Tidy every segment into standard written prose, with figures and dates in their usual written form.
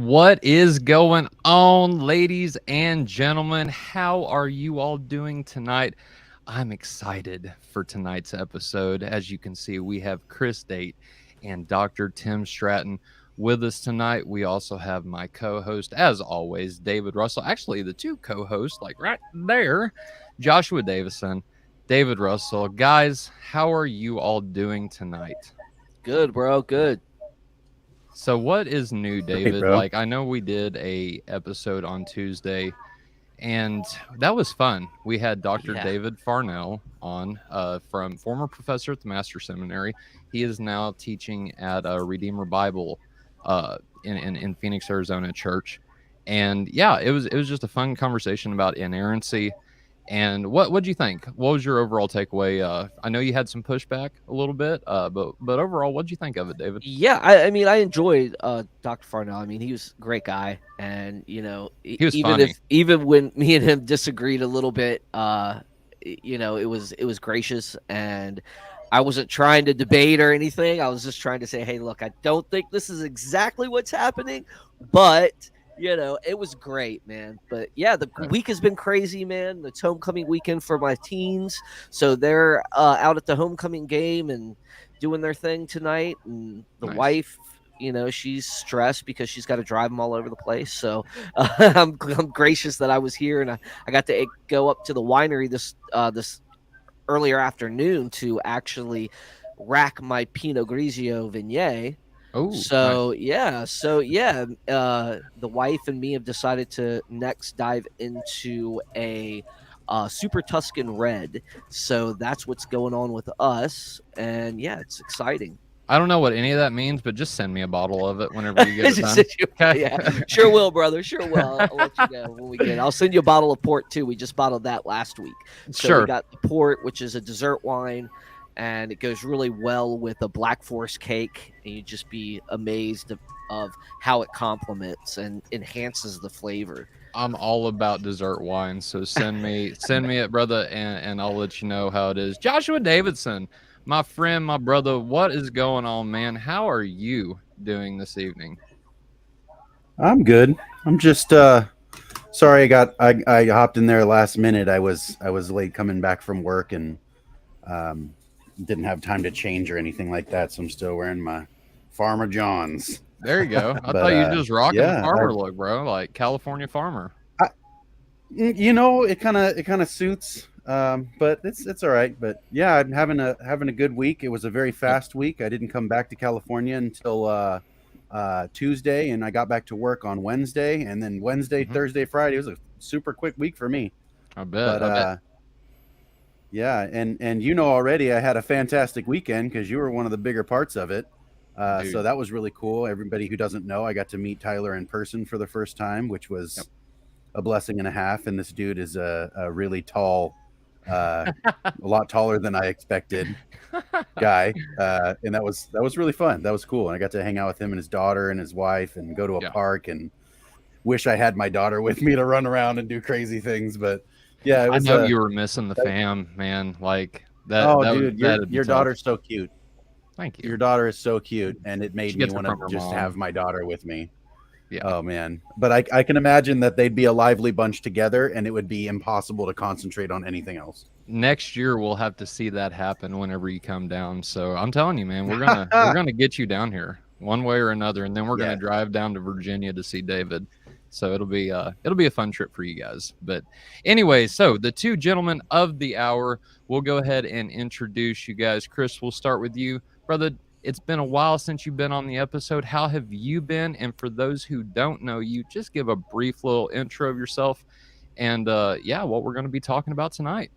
What is going on, ladies and gentlemen? How are you all doing tonight? I'm excited for tonight's episode. As you can see, we have Chris Date and Dr. Tim Stratton with us tonight. We also have my co-host, as always, David Russell. Actually, the two co-hosts, like right there, Joshua Davison, David Russell. Guys, how are you all doing tonight? Good, bro. Good. So what is new, David? bro. Like, I know we did a episode on Tuesday, and that was fun. We had Dr. Yeah. David Farnell on, from former professor at the Master Seminary. He is now teaching at Redeemer Bible in Phoenix, Arizona church. And yeah, it was just a fun conversation about inerrancy. And what'd you think? What was your overall takeaway? I know you had some pushback a little bit, but overall, what'd you think of it, David? Yeah, I mean, I enjoyed Dr. Farnell. I mean, he was a great guy, and He was even funny. even when me and him disagreed a little bit, it was gracious, and I wasn't trying to debate or anything. I was just trying to say, hey, look, I don't think this is exactly what's happening, but it was great, man. But yeah, the week has been crazy, man. It's homecoming weekend for my teens, so they're out at the homecoming game and doing their thing tonight. And the Nice. wife, she's stressed because she's got to drive them all over the place. So I'm gracious that I was here, and I got to go up to the winery this earlier afternoon to actually rack my Pinot Grigio Viognier. Oh, So nice. the wife and me have decided to next dive into a Super Tuscan Red. So that's what's going on with us, and yeah, it's exciting. I don't know what any of that means, but just send me a bottle of it whenever you get it done. Okay. Yeah, sure will, brother. Sure will. I'll let you know when we get it. I'll send you a bottle of port too. We just bottled that last week. So Sure. we got the port, which is a dessert wine, and it goes really well with a Black Forest cake, and you'd just be amazed of how it complements and enhances the flavor. I'm all about dessert wine, so send me it, brother, and I'll let you know how it is. Joshua Davidson, my friend, my brother, what is going on, man? How are you doing this evening? I'm good. I'm just sorry I hopped in there last minute. I was late coming back from work and didn't have time to change or anything like that, so I'm still wearing my Farmer John's. There you go. I But, thought you just rocking the yeah, farmer look, bro, like California farmer. It kind of suits, but it's all right. But yeah, I'm having a good week. It was a very fast week. I didn't come back to California until Tuesday, and I got back to work on Wednesday, and then Wednesday, Thursday, Friday. It was a super quick week for me. I bet. But yeah, and already I had a fantastic weekend because you were one of the bigger parts of it. So that was really cool. Everybody who doesn't know, I got to meet Tyler in person for the first time, which was a blessing and a half. And this dude is a really tall, a lot taller than I expected guy. And that was really fun. That was cool. And I got to hang out with him and his daughter and his wife and go to a park, and wish I had my daughter with me to run around and do crazy things. But yeah, it was, I know you were missing the fam, man. Like that. Oh, that dude, your daughter's so cute. Thank you. Your daughter is so cute, and it made me want to just mom. have my daughter with me. Yeah. Oh man, but I can imagine that they'd be a lively bunch together, and it would be impossible to concentrate on anything else. Next year we'll have to see that happen whenever you come down. So I'm telling you, man, we're gonna get you down here one way or another, and then we're gonna drive down to Virginia to see David. So it'll be a fun trip for you guys. But anyway, so the two gentlemen of the hour, we'll go ahead and introduce you guys. Chris, we'll start with you, brother. It's been a while since you've been on the episode. How have you been? And for those who don't know you, just give a brief little intro of yourself and what we're going to be talking about tonight.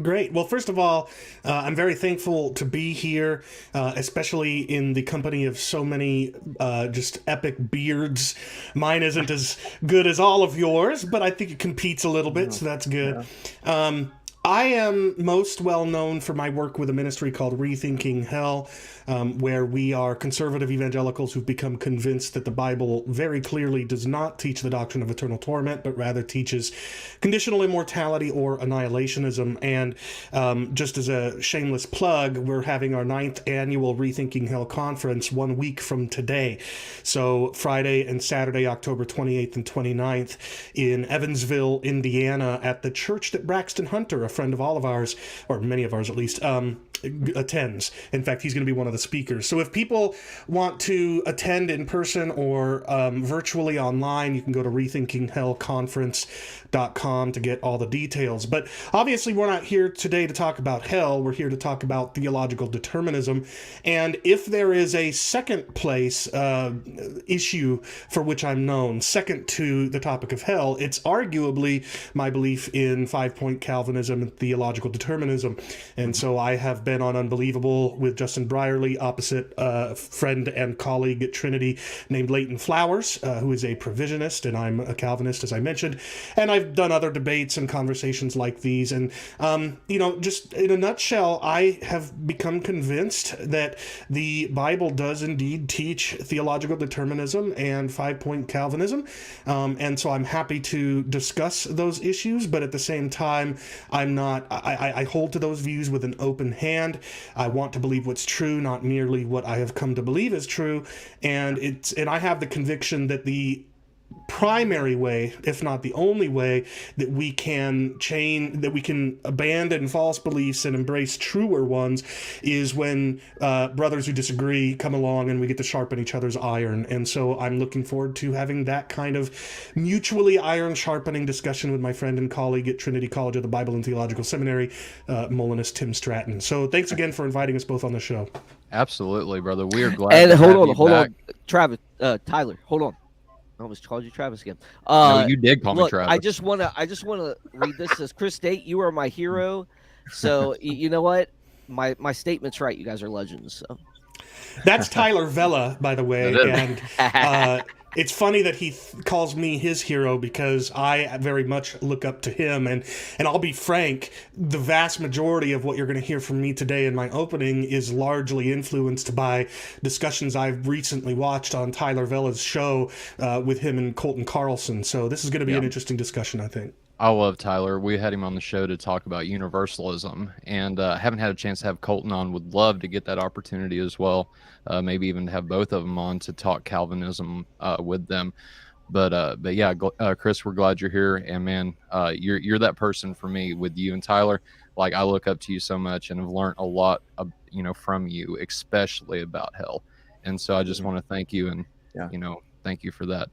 Great. Well, first of all, I'm very thankful to be here, especially in the company of so many just epic beards. Mine isn't as good as all of yours, but I think it competes a little bit, so that's good. I am most well known for my work with a ministry called Rethinking Hell, where we are conservative evangelicals who've become convinced that the Bible very clearly does not teach the doctrine of eternal torment, but rather teaches conditional immortality or annihilationism. And just as a shameless plug, we're having our 9th annual Rethinking Hell conference 1 week from today. So Friday and Saturday, October 28th and 29th in Evansville, Indiana, at the church that Braxton Hunter, a friend of all of ours, or many of ours at least, attends. In fact, he's going to be one of the speakers. So if people want to attend in person or virtually online, you can go to rethinkinghellconference.com to get all the details. But obviously, we're not here today to talk about hell. We're here to talk about theological determinism. And if there is a second place issue for which I'm known, second to the topic of hell, it's arguably my belief in 5-point Calvinism and theological determinism. And so I have been on Unbelievable with Justin Brierly, opposite friend and colleague at Trinity named Leighton Flowers, who is a provisionist, and I'm a Calvinist, as I mentioned. And I've done other debates and conversations like these. And, just in a nutshell, I have become convinced that the Bible does indeed teach theological determinism and 5-point Calvinism. And so I'm happy to discuss those issues, but at the same time, I hold to those views with an open hand. I want to believe what's true, not merely what I have come to believe is true. And I have the conviction that the primary way, if not the only way, that we can abandon false beliefs and embrace truer ones is when brothers who disagree come along and we get to sharpen each other's iron. And so I'm looking forward to having that kind of mutually iron sharpening discussion with my friend and colleague at Trinity College of the Bible and Theological Seminary, Molinist Tim Stratton. So thanks again for inviting us both on the show. Absolutely, brother. We are glad. And to hold have on, Travis, Tyler, hold on. I almost called you Travis again. No, you did call me Travis. I just want to read this. It says, Chris Date, you are my hero. So you know what? My statement's right. You guys are legends. So that's Tyler Vella, by the way, and it's funny that he calls me his hero because I very much look up to him. And I'll be frank, the vast majority of what you're going to hear from me today in my opening is largely influenced by discussions I've recently watched on Tyler Vella's show with him and Colton Carlson. So this is going to be an interesting discussion, I think. I love Tyler. We had him on the show to talk about universalism, and haven't had a chance to have Colton on. Would love to get that opportunity as well. Maybe even to have both of them on to talk Calvinism with them. But yeah, Chris, we're glad you're here, and man, you're that person for me. With you and Tyler, like I look up to you so much, and have learned a lot, from you, especially about hell. And so I just want to thank you, and thank you for that.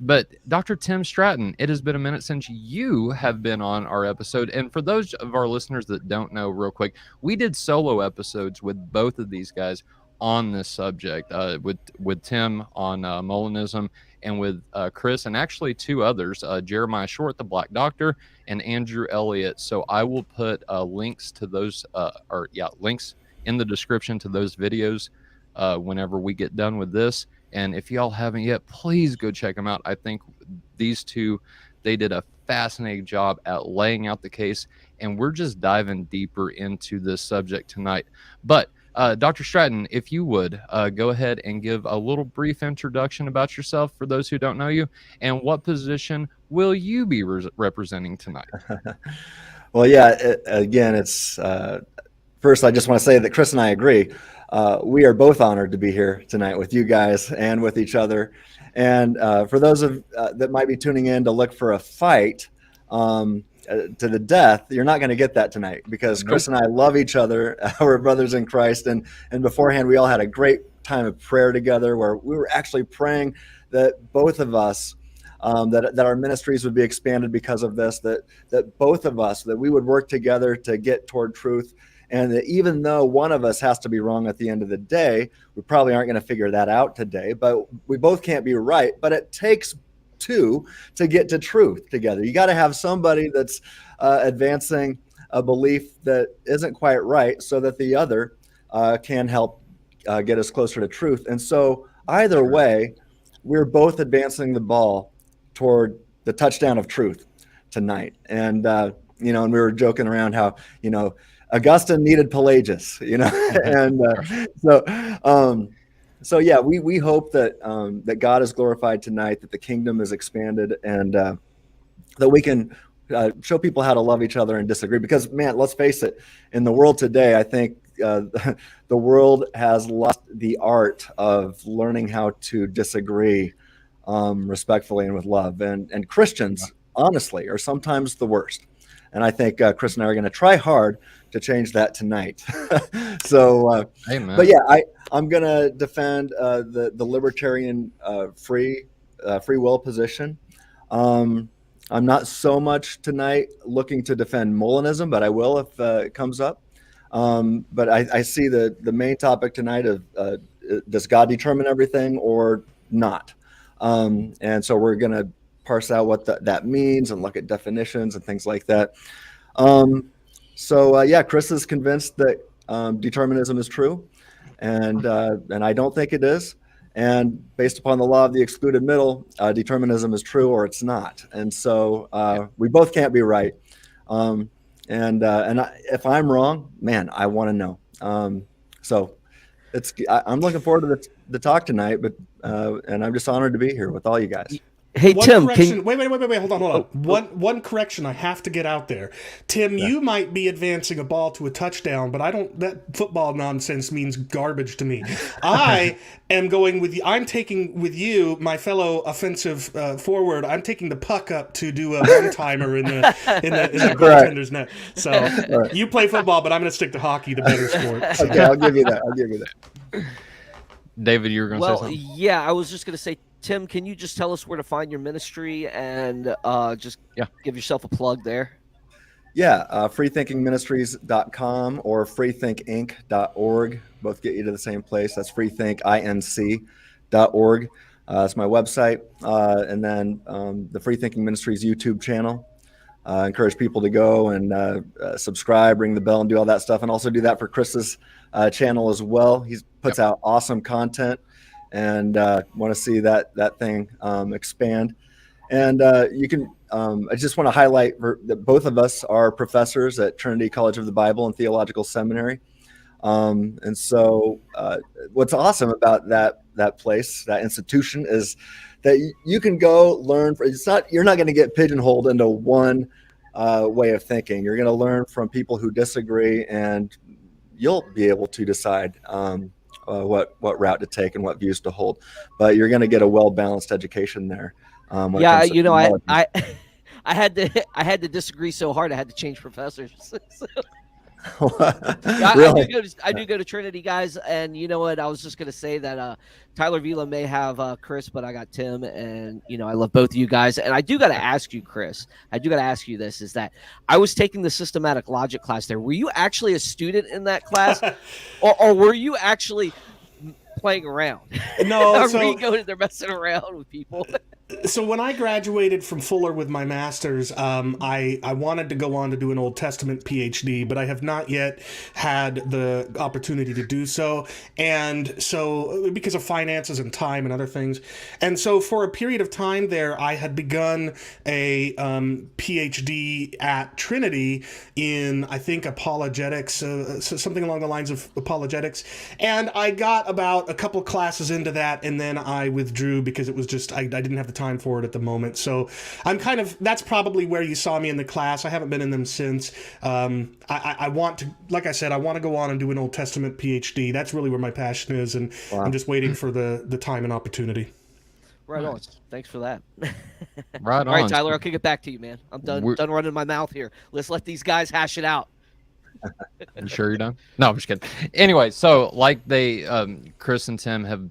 But Dr. Tim Stratton, it has been a minute since you have been on our episode. And for those of our listeners that don't know, real quick, we did solo episodes with both of these guys on this subject, with Tim on Molinism, and with Chris, and actually two others, Jeremiah Short, the Black Doctor, and Andrew Elliott. So I will put links to those, links in the description to those videos whenever we get done with this. And if y'all haven't yet, please go check them out. I think these two, they did a fascinating job at laying out the case, and we're just diving deeper into this subject tonight. But Dr. Stratton, if you would go ahead and give a little brief introduction about yourself for those who don't know you, and what position will you be representing tonight? Well, yeah, again, it's first, I just want to say that Chris and I agree. We are both honored to be here tonight with you guys and with each other. And for those of that might be tuning in to look for a fight to the death, you're not going to get that tonight, because Chris and I love each other. We're brothers in Christ. And beforehand, we all had a great time of prayer together, where we were actually praying that both of us, that our ministries would be expanded because of this, that both of us, that we would work together to get toward truth. And that even though one of us has to be wrong at the end of the day, we probably aren't going to figure that out today, but we both can't be right. But it takes two to get to truth together. You got to have somebody that's advancing a belief that isn't quite right, so that the other can help get us closer to truth. And so either way, we're both advancing the ball toward the touchdown of truth tonight. And and we were joking around how, Augustine needed Pelagius, and so yeah, we hope that that God is glorified tonight, that the kingdom is expanded, and that we can show people how to love each other and disagree. Because, man, let's face it, in the world today, I think the world has lost the art of learning how to disagree respectfully and with love. And Christians, honestly, are sometimes the worst. And I think Chris and I are going to try hard to change that tonight. So, but yeah, I'm going to defend the libertarian free will position. I'm not so much tonight looking to defend Molinism, but I will if it comes up. But I see the main topic tonight of does God determine everything or not? And so we're going to parse out what that means and look at definitions and things like that. So yeah, Chris is convinced that determinism is true, and I don't think it is. And based upon the law of the excluded middle, determinism is true or it's not. And so we both can't be right. And if I'm wrong, man, I want to know. So I'm looking forward to the talk tonight, and I'm just honored to be here with all you guys. Hey, Tim, wait, hold on. One correction I have to get out there. Tim, you might be advancing a ball to a touchdown, but that football nonsense means garbage to me. I am going with you. I'm taking with you, my fellow offensive forward. I'm taking the puck up to do a one-timer in the goaltender's net. So you play football, but I'm going to stick to hockey, the better sport. So. Okay, I'll give you that. David, you were going to say something? Yeah, I was just going to say, Tim, can you just tell us where to find your ministry and just give yourself a plug there? Yeah, freethinkingministries.com or freethinkinc.org. Both get you to the same place. That's freethinkinc.org. That's my website. And then the Freethinking Ministries YouTube channel. I encourage people to go and subscribe, ring the bell, and do all that stuff. And also do that for Chris's channel as well. He puts out awesome content. And want to see that thing expand. And you can. I just want to highlight that both of us are professors at Trinity College of the Bible and Theological Seminary. And so, what's awesome about that place, that institution, is that you can go learn. You're not going to get pigeonholed into one way of thinking. You're going to learn from people who disagree, and you'll be able to decide. What route to take and what views to hold, but you're going to get a well-balanced education there. Yeah, I had to disagree so hard I had to change professors. Really? I do go to Trinity, guys, and you know what? I was just going to say that Tyler Vila may have Chris, but I got Tim, and I love both of you guys. And I do got to ask you, Chris. I do got to ask you this: is that I was taking the systematic logic class there. Were you actually a student in that class, or were you actually playing around? No, were you going there messing around with people? So when I graduated from Fuller with my master's, I wanted to go on to do an Old Testament PhD, but I have not yet had the opportunity to do so. And so because of finances and time and other things. And so for a period of time there, I had begun a PhD at Trinity in, I think, apologetics, something along the lines of apologetics. And I got about a couple classes into that, and then I withdrew because it was just, I didn't have the time for it at the moment. So that's probably where you saw me in the class. I haven't been in them since. I want to, like I said, I want to go on and do an Old Testament PhD. That's really where my passion is, and I'm just waiting for the time and opportunity. Right on. Thanks for that. Right on. All right, Tyler, I'll kick it back to you, man. I'm done running my mouth here. Let's let these guys hash it out. You sure you're done? No, I'm just kidding. Anyway, so like Chris and Tim have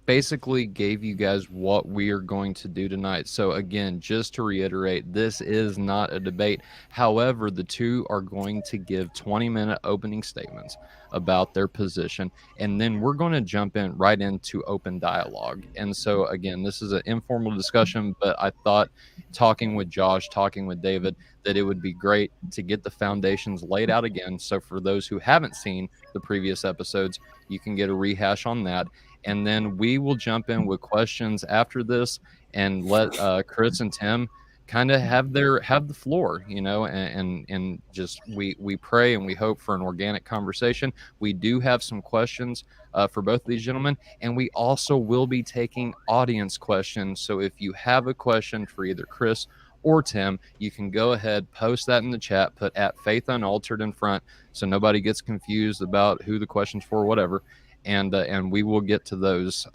basically gave you guys what we are going to do tonight. So again, just to reiterate, this is not a debate. However, the two are going to give 20-minute opening statements about their position, and then we're going to jump in right into open dialogue. And so again, this is an informal discussion, but I thought talking with Josh, talking with David, that it would be great to get the foundations laid out again. So for those who haven't seen the previous episodes, you can get a rehash on that. And then we will jump in with questions after this and let Chris and Tim kind of have the floor, and just we pray and we hope for an organic conversation. We do have some questions for both of these gentlemen, and we also will be taking audience questions. So if you have a question for either Chris or Tim, you can go ahead, post that in the chat, put at Faith Unaltered in front, so nobody gets confused about who the question's for, whatever. And we will get to those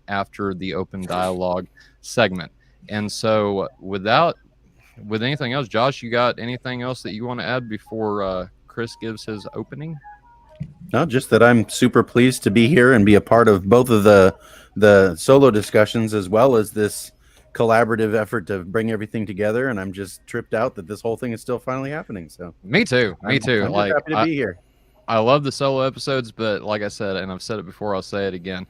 after the open dialogue segment. And so with anything else, Josh, you got anything else that you want to add before Chris gives his opening? No, just that I'm super pleased to be here and be a part of both of the solo discussions as well as this collaborative effort to bring everything together. And I'm just tripped out that this whole thing is still finally happening. So me too. I'm like, happy to be here. I love the solo episodes, but like I said, and I've said it before, I'll say it again,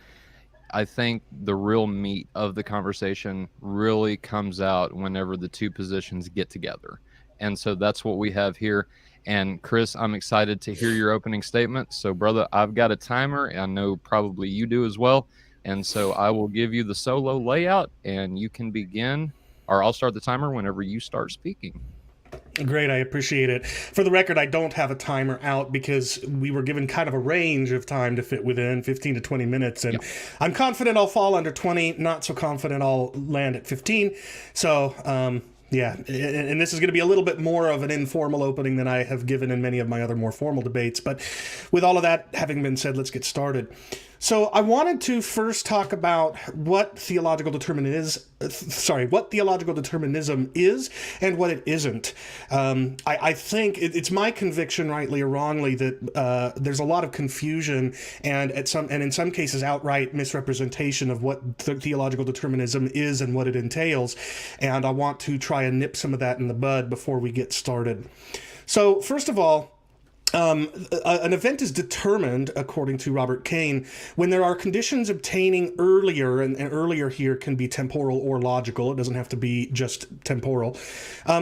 I think the real meat of the conversation really comes out whenever the two positions get together. And so that's what we have here. And Chris, I'm excited to hear your opening statement. So brother, I've got a timer, and I know probably you do as well. And so I will give you the solo layout and you can begin, or I'll start the timer whenever you start speaking. Great, I appreciate it. For the record, I don't have a timer out because we were given kind of a range of time to fit within 15 to 20 minutes, and I'm confident I'll fall under 20, not so confident I'll land at 15. So, yeah, and this is going to be a little bit more of an informal opening than I have given in many of my other more formal debates. But with all of that having been said, let's get started. So I wanted to first talk about what theological determinism is and what it isn't. I think it's my conviction, rightly or wrongly, that there's a lot of confusion and in some cases outright misrepresentation of what theological determinism is and what it entails. And I want to try and nip some of that in the bud before we get started. So first of all, an event is determined, according to Robert Kane, when there are conditions obtaining earlier, and earlier here can be temporal or logical. It doesn't have to be just temporal.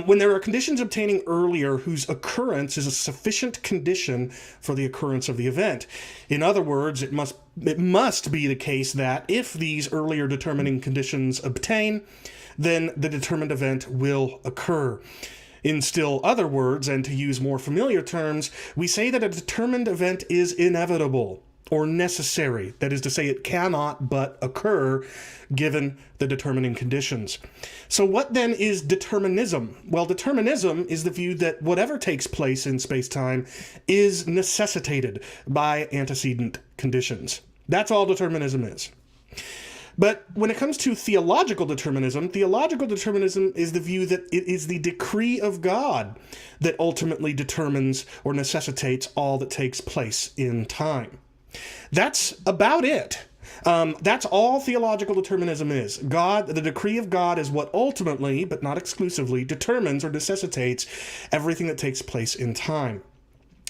When there are conditions obtaining earlier whose occurrence is a sufficient condition for the occurrence of the event. In other words, it must be the case that if these earlier determining conditions obtain, then the determined event will occur. In still other words, and to use more familiar terms, we say that a determined event is inevitable or necessary. That is to say, it cannot but occur given the determining conditions. So what then is determinism? Well, determinism is the view that whatever takes place in space-time is necessitated by antecedent conditions. That's all determinism is. But when it comes to theological determinism is the view that it is the decree of God that ultimately determines or necessitates all that takes place in time. That's about it. That's all theological determinism is. The decree of God is what ultimately, but not exclusively, determines or necessitates everything that takes place in time.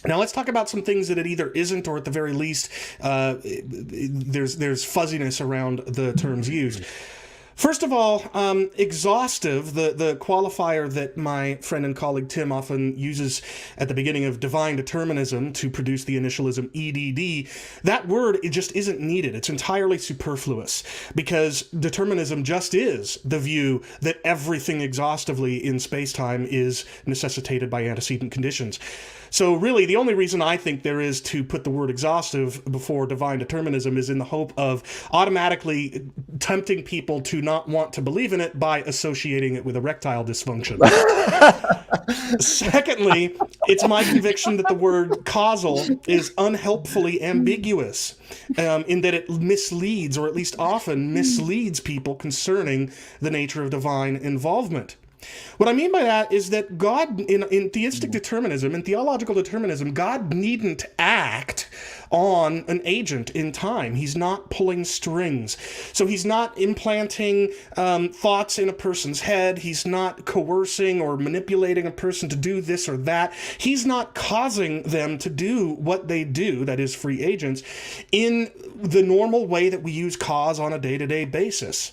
Now let's talk about some things that it either isn't, or at the very least, there's fuzziness around the terms used. First of all, exhaustive, the qualifier that my friend and colleague Tim often uses at the beginning of divine determinism to produce the initialism EDD, that word, it just isn't needed. It's entirely superfluous, because determinism just is the view that everything exhaustively in space-time is necessitated by antecedent conditions. So really, the only reason I think there is to put the word exhaustive before divine determinism is in the hope of automatically tempting people to not want to believe in it by associating it with erectile dysfunction. Secondly, it's my conviction that the word causal is unhelpfully ambiguous, in that it misleads, or at least often misleads people concerning the nature of divine involvement. What I mean by that is that God, in theistic determinism, in theological determinism, God needn't act on an agent in time. He's not pulling strings. So he's not implanting thoughts in a person's head. He's not coercing or manipulating a person to do this or that. He's not causing them to do what they do, that is, free agents, in the normal way that we use cause on a day-to-day basis.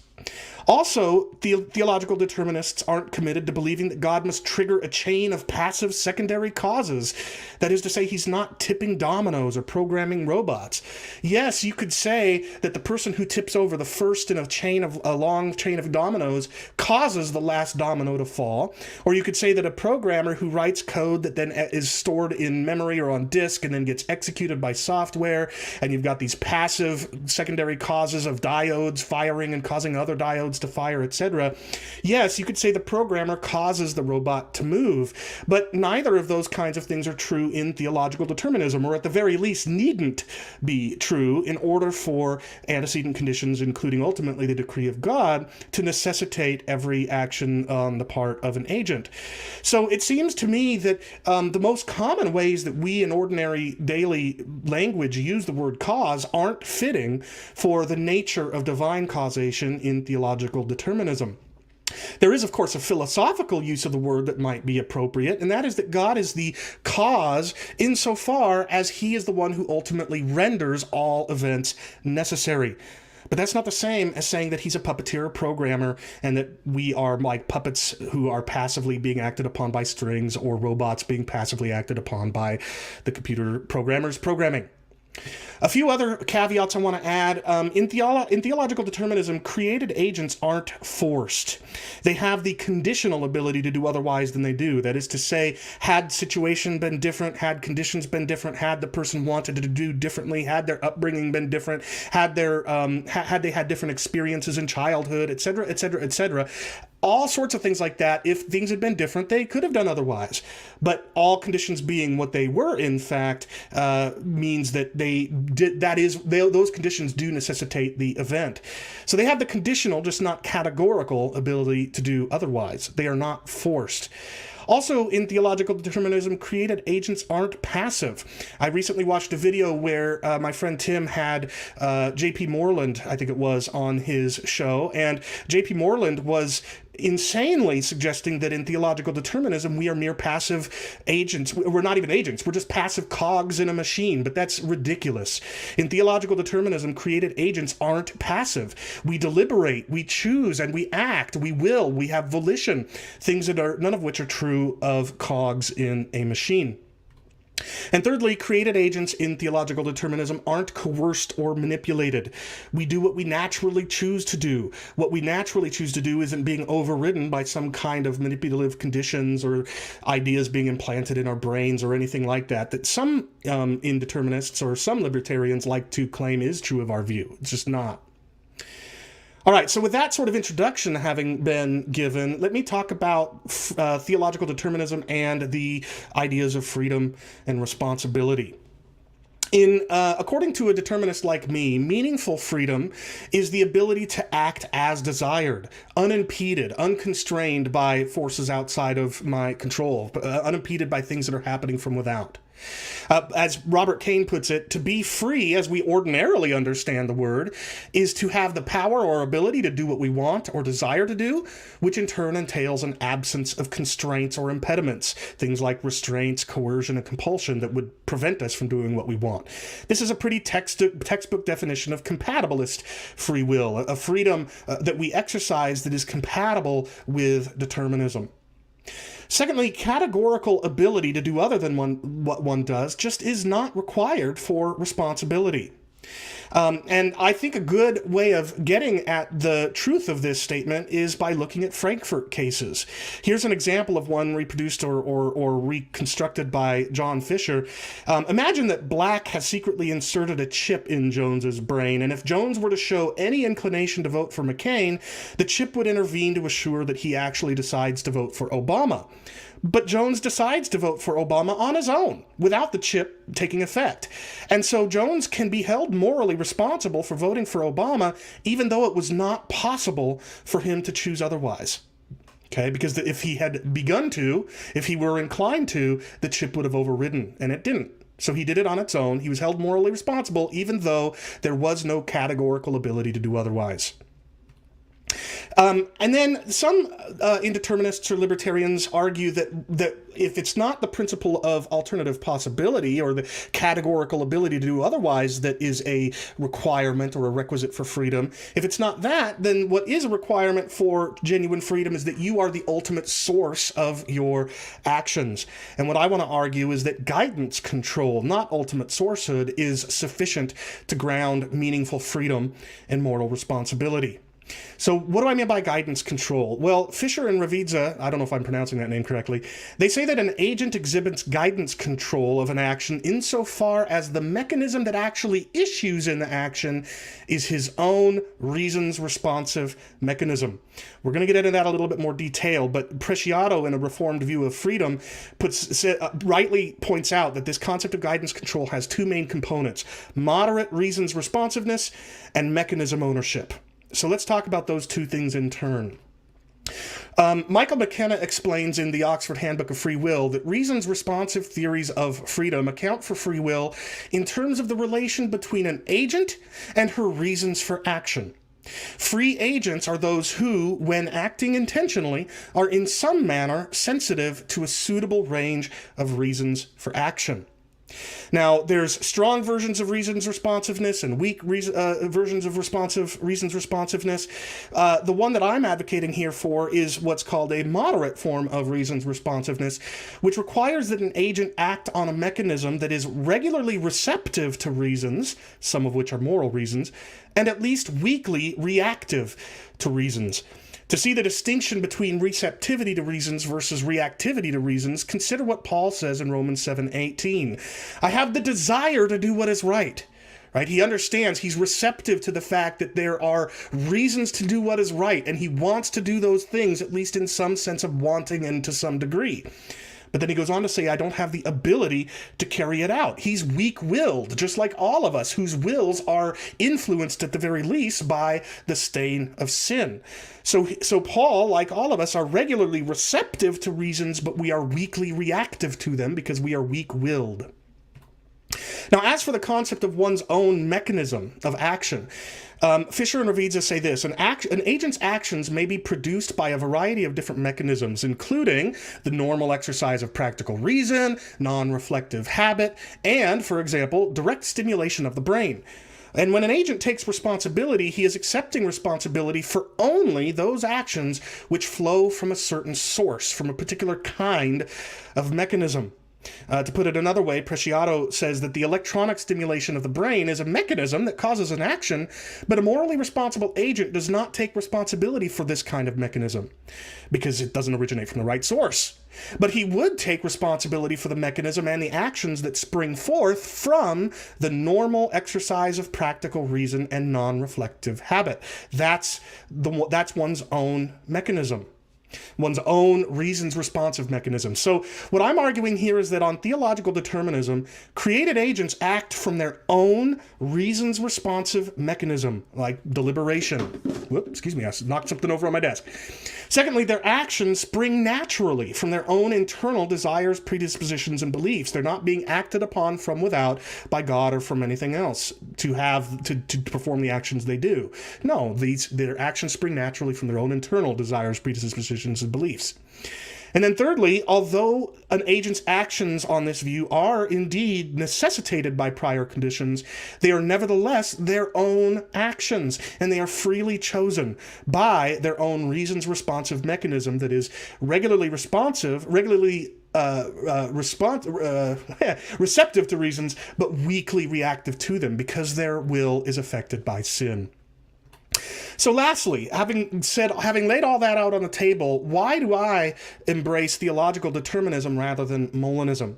Also, theological determinists aren't committed to believing that God must trigger a chain of passive secondary causes. That is to say, he's not tipping dominoes or programming robots. Yes, you could say that the person who tips over the first in a long chain of dominoes causes the last domino to fall. Or you could say that a programmer who writes code that then is stored in memory or on disk and then gets executed by software, and you've got these passive secondary causes of diodes firing and causing other diodes to fire, etc. Yes, you could say the programmer causes the robot to move, but neither of those kinds of things are true in theological determinism, or at the very least needn't be true in order for antecedent conditions, including ultimately the decree of God, to necessitate every action on the part of an agent. So it seems to me that the most common ways that we in ordinary daily language use the word cause aren't fitting for the nature of divine causation in theological determinism. There is, of course, a philosophical use of the word that might be appropriate, and that is that God is the cause insofar as he is the one who ultimately renders all events necessary. But that's not the same as saying that he's a puppeteer, a programmer, and that we are like puppets who are passively being acted upon by strings, or robots being passively acted upon by the computer programmers programming. A few other caveats I want to add. In theological determinism, created agents aren't forced. They have the conditional ability to do otherwise than they do. That is to say, had situation been different, had conditions been different, had the person wanted to do differently, had their upbringing been different, had they had different experiences in childhood, etc., etc., etc., all sorts of those like that. If things had been different, they could have done otherwise. But all conditions being what they were, in fact, means that those conditions do necessitate the event. So they have the conditional, just not categorical, ability to do otherwise. They are not forced. Also, in theological determinism, created agents aren't passive. I recently watched a video where my friend Tim had J.P. Moreland, I think it was, on his show, and J.P. Moreland was insanely suggesting that in theological determinism we are mere passive agents. We're not even agents, we're just passive cogs in a machine, but that's ridiculous. In theological determinism, created agents aren't passive. We deliberate, we choose, and we act, we will, we have volition, things that are none of which are true of cogs in a machine. And thirdly, created agents in theological determinism aren't coerced or manipulated. We do what we naturally choose to do. What we naturally choose to do isn't being overridden by some kind of manipulative conditions or ideas being implanted in our brains or anything like that, that some indeterminists or some libertarians like to claim is true of our view. It's just not. All right, so with that sort of introduction having been given, let me talk about theological determinism and the ideas of freedom and responsibility. According to a determinist like me, meaningful freedom is the ability to act as desired, unimpeded, unconstrained by forces outside of my control, unimpeded by things that are happening from without. As Robert Cain puts it, to be free, as we ordinarily understand the word, is to have the power or ability to do what we want or desire to do, which in turn entails an absence of constraints or impediments, things like restraints, coercion, and compulsion that would prevent us from doing what we want. This is a pretty textbook definition of compatibilist free will, a freedom that we exercise that is compatible with determinism. Secondly, categorical ability to do other than what one does just is not required for responsibility. And I think a good way of getting at the truth of this statement is by looking at Frankfurt cases. Here's an example of one reproduced or reconstructed by John Fisher. Imagine that Black has secretly inserted a chip in Jones's brain, and if Jones were to show any inclination to vote for McCain, the chip would intervene to assure that he actually decides to vote for Obama. But Jones decides to vote for Obama on his own, without the chip taking effect. And so Jones can be held morally responsible for voting for Obama, even though it was not possible for him to choose otherwise. Okay, because if he had begun to, if he were inclined to, the chip would have overridden, and it didn't. So he did it on its own. He was held morally responsible, even though there was no categorical ability to do otherwise. And then some indeterminists or libertarians argue that if it's not the principle of alternative possibility or the categorical ability to do otherwise that is a requirement or a requisite for freedom, if it's not that, then what is a requirement for genuine freedom is that you are the ultimate source of your actions. And what I want to argue is that guidance control, not ultimate sourcehood, is sufficient to ground meaningful freedom and moral responsibility. So what do I mean by guidance control? Well, Fisher and Ravizza, I don't know if I'm pronouncing that name correctly, they say that an agent exhibits guidance control of an action insofar as the mechanism that actually issues in the action is his own reasons-responsive mechanism. We're going to get into that a little bit more detail, but Preciado, in a reformed view of freedom, rightly points out that this concept of guidance control has two main components: moderate reasons-responsiveness and mechanism ownership. So let's talk about those two things in turn. Michael McKenna explains in the Oxford Handbook of Free Will that reasons-responsive theories of freedom account for free will in terms of the relation between an agent and her reasons for action. Free agents are those who, when acting intentionally, are in some manner sensitive to a suitable range of reasons for action. Now, there's strong versions of reasons responsiveness and weak versions of reasons responsiveness. The one that I'm advocating here for is what's called a moderate form of reasons responsiveness, which requires that an agent act on a mechanism that is regularly receptive to reasons, some of which are moral reasons, and at least weakly reactive to reasons. To see the distinction between receptivity to reasons versus reactivity to reasons, consider what Paul says in Romans 7:18. I have the desire to do what is right. Right? He understands, he's receptive to the fact that there are reasons to do what is right, and he wants to do those things, at least in some sense of wanting and to some degree. But then he goes on to say, I don't have the ability to carry it out. He's weak-willed, just like all of us, whose wills are influenced at the very least by the stain of sin. So Paul, like all of us, are regularly receptive to reasons, but we are weakly reactive to them because we are weak-willed. Now, as for the concept of one's own mechanism of action, Fisher and Ravizza say this: an agent's actions may be produced by a variety of different mechanisms, including the normal exercise of practical reason, non-reflective habit, and, for example, direct stimulation of the brain. And when an agent takes responsibility, he is accepting responsibility for only those actions which flow from a certain source, from a particular kind of mechanism. To put it another way, Preciado says that the electronic stimulation of the brain is a mechanism that causes an action, but a morally responsible agent does not take responsibility for this kind of mechanism because it doesn't originate from the right source. But he would take responsibility for the mechanism and the actions that spring forth from the normal exercise of practical reason and non-reflective habit. That's one's own mechanism. One's own reasons-responsive mechanism. So what I'm arguing here is that on theological determinism, created agents act from their own reasons-responsive mechanism, like deliberation. Excuse me, I knocked something over on my desk. Secondly, their actions spring naturally from their own internal desires, predispositions, and beliefs. They're not being acted upon from without by God or from anything else to perform the actions they do. No, their actions spring naturally from their own internal desires, predispositions, and beliefs. And then thirdly, although an agent's actions on this view are indeed necessitated by prior conditions, they are nevertheless their own actions, and they are freely chosen by their own reasons-responsive mechanism that is receptive to reasons, but weakly reactive to them because their will is affected by sin. So lastly, having laid all that out on the table, why do I embrace theological determinism rather than Molinism?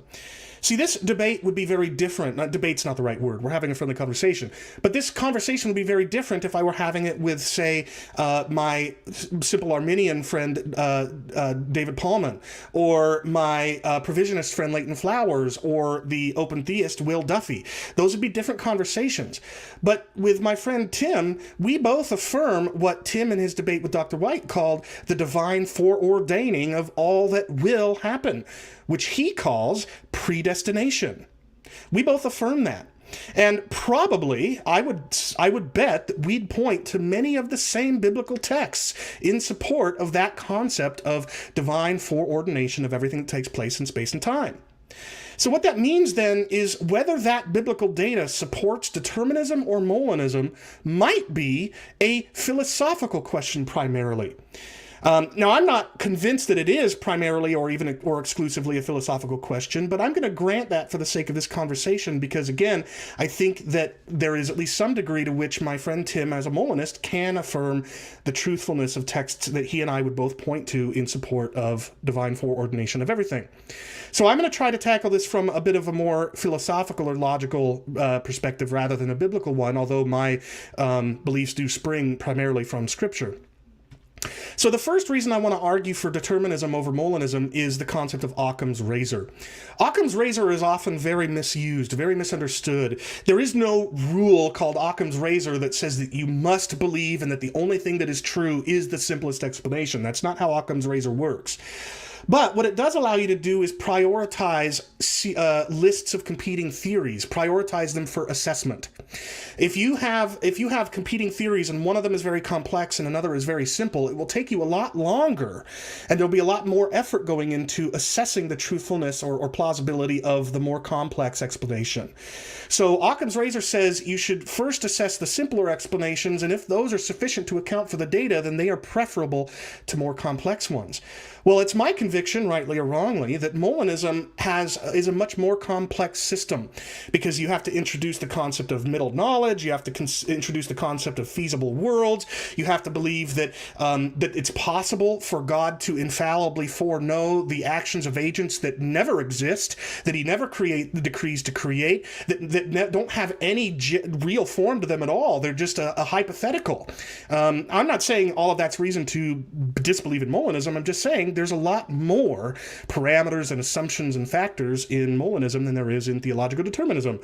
See, this debate would be very different. Debate's not the right word. We're having a friendly conversation. But this conversation would be very different if I were having it with, say, my simple Arminian friend, David Paulman, or my provisionist friend, Leighton Flowers, or the open theist, Will Duffy. Those would be different conversations. But with my friend Tim, we both affirm what Tim in his debate with Dr. White called the divine foreordaining of all that will happen, which he calls predestination. We both affirm that. And probably, I would bet that we'd point to many of the same biblical texts in support of that concept of divine foreordination of everything that takes place in space and time. So what that means then is whether that biblical data supports determinism or Molinism might be a philosophical question primarily. Now, I'm not convinced that it is primarily or exclusively a philosophical question, but I'm going to grant that for the sake of this conversation because, again, I think that there is at least some degree to which my friend Tim, as a Molinist, can affirm the truthfulness of texts that he and I would both point to in support of divine foreordination of everything. So I'm going to try to tackle this from a bit of a more philosophical or logical perspective rather than a biblical one, although my beliefs do spring primarily from Scripture. So the first reason I want to argue for determinism over Molinism is the concept of Occam's razor. Occam's razor is often very misused, very misunderstood. There is no rule called Occam's razor that says that you must believe and that the only thing that is true is the simplest explanation. That's not how Occam's razor works. But what it does allow you to do is prioritize lists of competing theories, prioritize them for assessment. If you have competing theories and one of them is very complex and another is very simple, it will take you a lot longer, and there'll be a lot more effort going into assessing the truthfulness or plausibility of the more complex explanation. So Occam's razor says you should first assess the simpler explanations, and if those are sufficient to account for the data, then they are preferable to more complex ones. Well, it's my conviction, rightly or wrongly, that Molinism is a much more complex system because you have to introduce the concept of middle knowledge, you have to introduce the concept of feasible worlds, you have to believe that it's possible for God to infallibly foreknow the actions of agents that never exist, that he never decrees to create, that don't have any real form to them at all. They're just a hypothetical. I'm not saying all of that's reason to disbelieve in Molinism. I'm just saying there's a lot more parameters and assumptions and factors in Molinism than there is in theological determinism.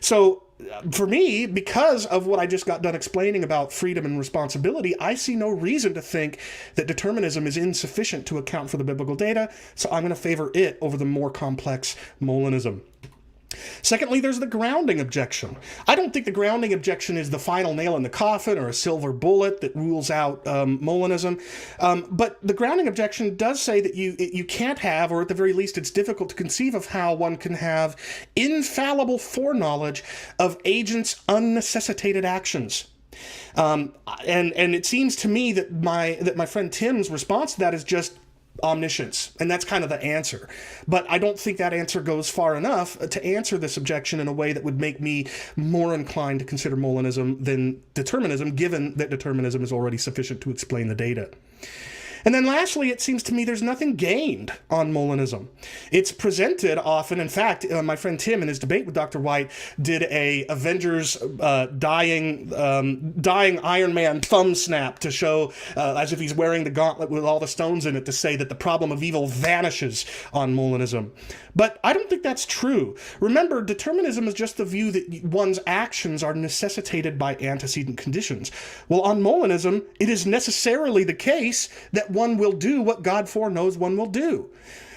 So for me, because of what I just got done explaining about freedom and responsibility, I see no reason to think that determinism is insufficient to account for the biblical data, so I'm going to favor it over the more complex Molinism. Secondly, there's the grounding objection. I don't think the grounding objection is the final nail in the coffin or a silver bullet that rules out Molinism, but the grounding objection does say that you can't have, or at the very least it's difficult to conceive of how one can have infallible foreknowledge of agents' unnecessitated actions. And it seems to me that my friend Tim's response to that is just omniscience, and that's kind of the answer. But I don't think that answer goes far enough to answer this objection in a way that would make me more inclined to consider Molinism than determinism, given that determinism is already sufficient to explain the data. And then lastly, it seems to me there's nothing gained on Molinism. It's presented often. In fact, my friend Tim, in his debate with Dr. White, did a Avengers dying Iron Man thumb snap to show, as if he's wearing the gauntlet with all the stones in it, to say that the problem of evil vanishes on Molinism. But I don't think that's true. Remember, determinism is just the view that one's actions are necessitated by antecedent conditions. Well, on Molinism, it is necessarily the case that one will do what God foreknows one will do.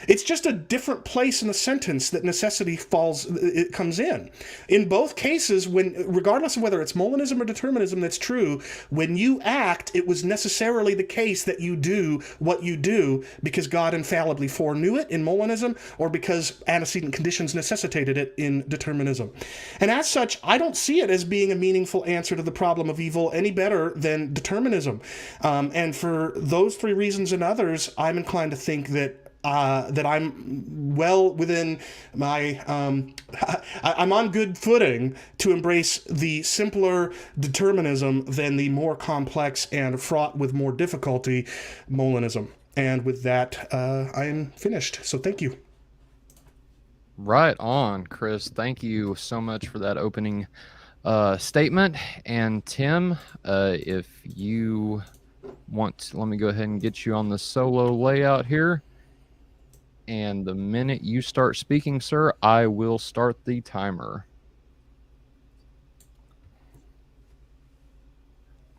It's just a different place in the sentence that necessity comes in. In both cases, regardless of whether it's Molinism or determinism that's true, when you act, it was necessarily the case that you do what you do because God infallibly foreknew it in Molinism, or because antecedent conditions necessitated it in determinism. And as such, I don't see it as being a meaningful answer to the problem of evil any better than determinism. And for those three reasons and others, I'm inclined to think that I'm well within my, I'm on good footing to embrace the simpler determinism than the more complex and fraught with more difficulty Molinism. And with that, I am finished. So thank you. Right on, Chris. Thank you so much for that opening statement. And Tim, if you want, let me go ahead and get you on the solo layout here. And the minute you start speaking, sir, I will start the timer.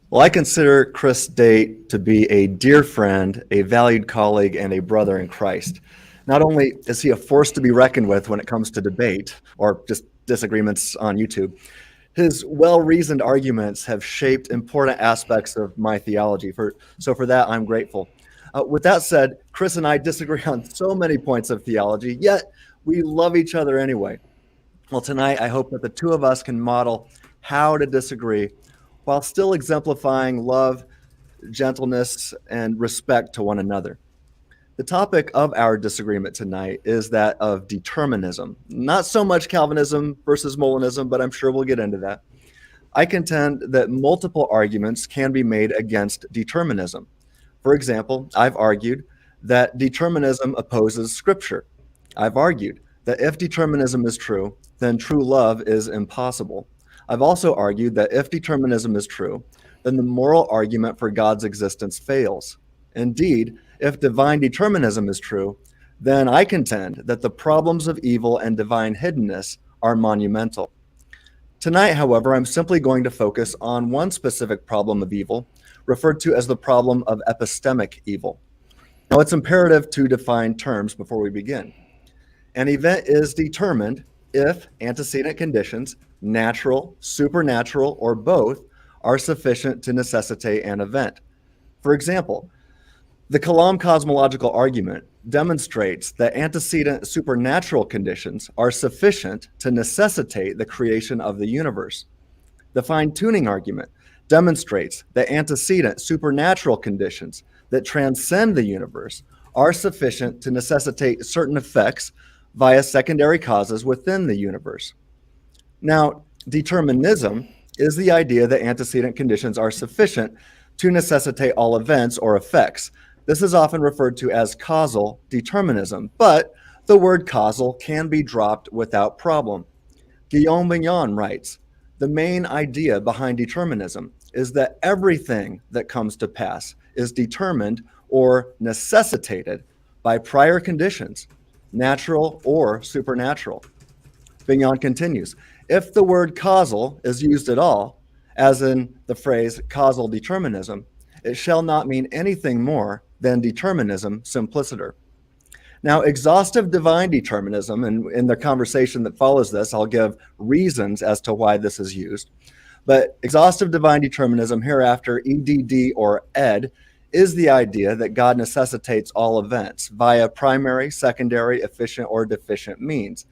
Well, I consider Chris Date to be a dear friend, a valued colleague, and a brother in Christ. Not only is he a force to be reckoned with when it comes to debate, or just disagreements on YouTube. His well-reasoned arguments have shaped important aspects of my theology. So for that, I'm grateful. With that said, Chris and I disagree on so many points of theology, yet we love each other anyway. Well, tonight, I hope that the two of us can model how to disagree while still exemplifying love, gentleness, and respect to one another. The topic of our disagreement tonight is that of determinism. Not so much Calvinism versus Molinism, but I'm sure we'll get into that. I contend that multiple arguments can be made against determinism. For example, I've argued that determinism opposes Scripture. I've argued that if determinism is true, then true love is impossible. I've also argued that if determinism is true, then the moral argument for God's existence fails. Indeed, if divine determinism is true, then I contend that the problems of evil and divine hiddenness are monumental. Tonight, however, I'm simply going to focus on one specific problem of evil, referred to as the problem of epistemic evil. Now, it's imperative to define terms before we begin. An event is determined if antecedent conditions, natural, supernatural, or both, are sufficient to necessitate an event. For example, the Kalam cosmological argument demonstrates that antecedent supernatural conditions are sufficient to necessitate the creation of the universe. The fine-tuning argument demonstrates that antecedent supernatural conditions that transcend the universe are sufficient to necessitate certain effects via secondary causes within the universe. Now, determinism is the idea that antecedent conditions are sufficient to necessitate all events or effects. This is often referred to as causal determinism, but the word causal can be dropped without problem. Guillaume Vignon writes, "The main idea behind determinism is that everything that comes to pass is determined or necessitated by prior conditions, natural or supernatural." Vignon continues, "If the word causal is used at all, as in the phrase causal determinism, it shall not mean anything more than determinism simpliciter." Now, exhaustive divine determinism, and in the conversation that follows this, I'll give reasons as to why this is used. But exhaustive divine determinism, hereafter EDD or ED, is the idea that God necessitates all events via primary, secondary, efficient, or deficient means.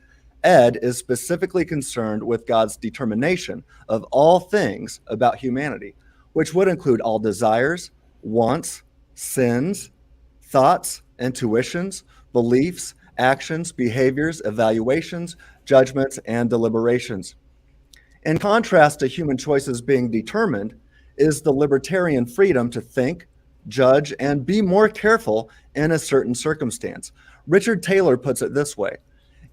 ED is specifically concerned with God's determination of all things about humanity, which would include all desires, wants, sins, thoughts, intuitions, beliefs, actions, behaviors, evaluations, judgments, and deliberations. In contrast to human choices being determined is the libertarian freedom to think, judge, and be more careful in a certain circumstance. Richard Taylor puts it this way: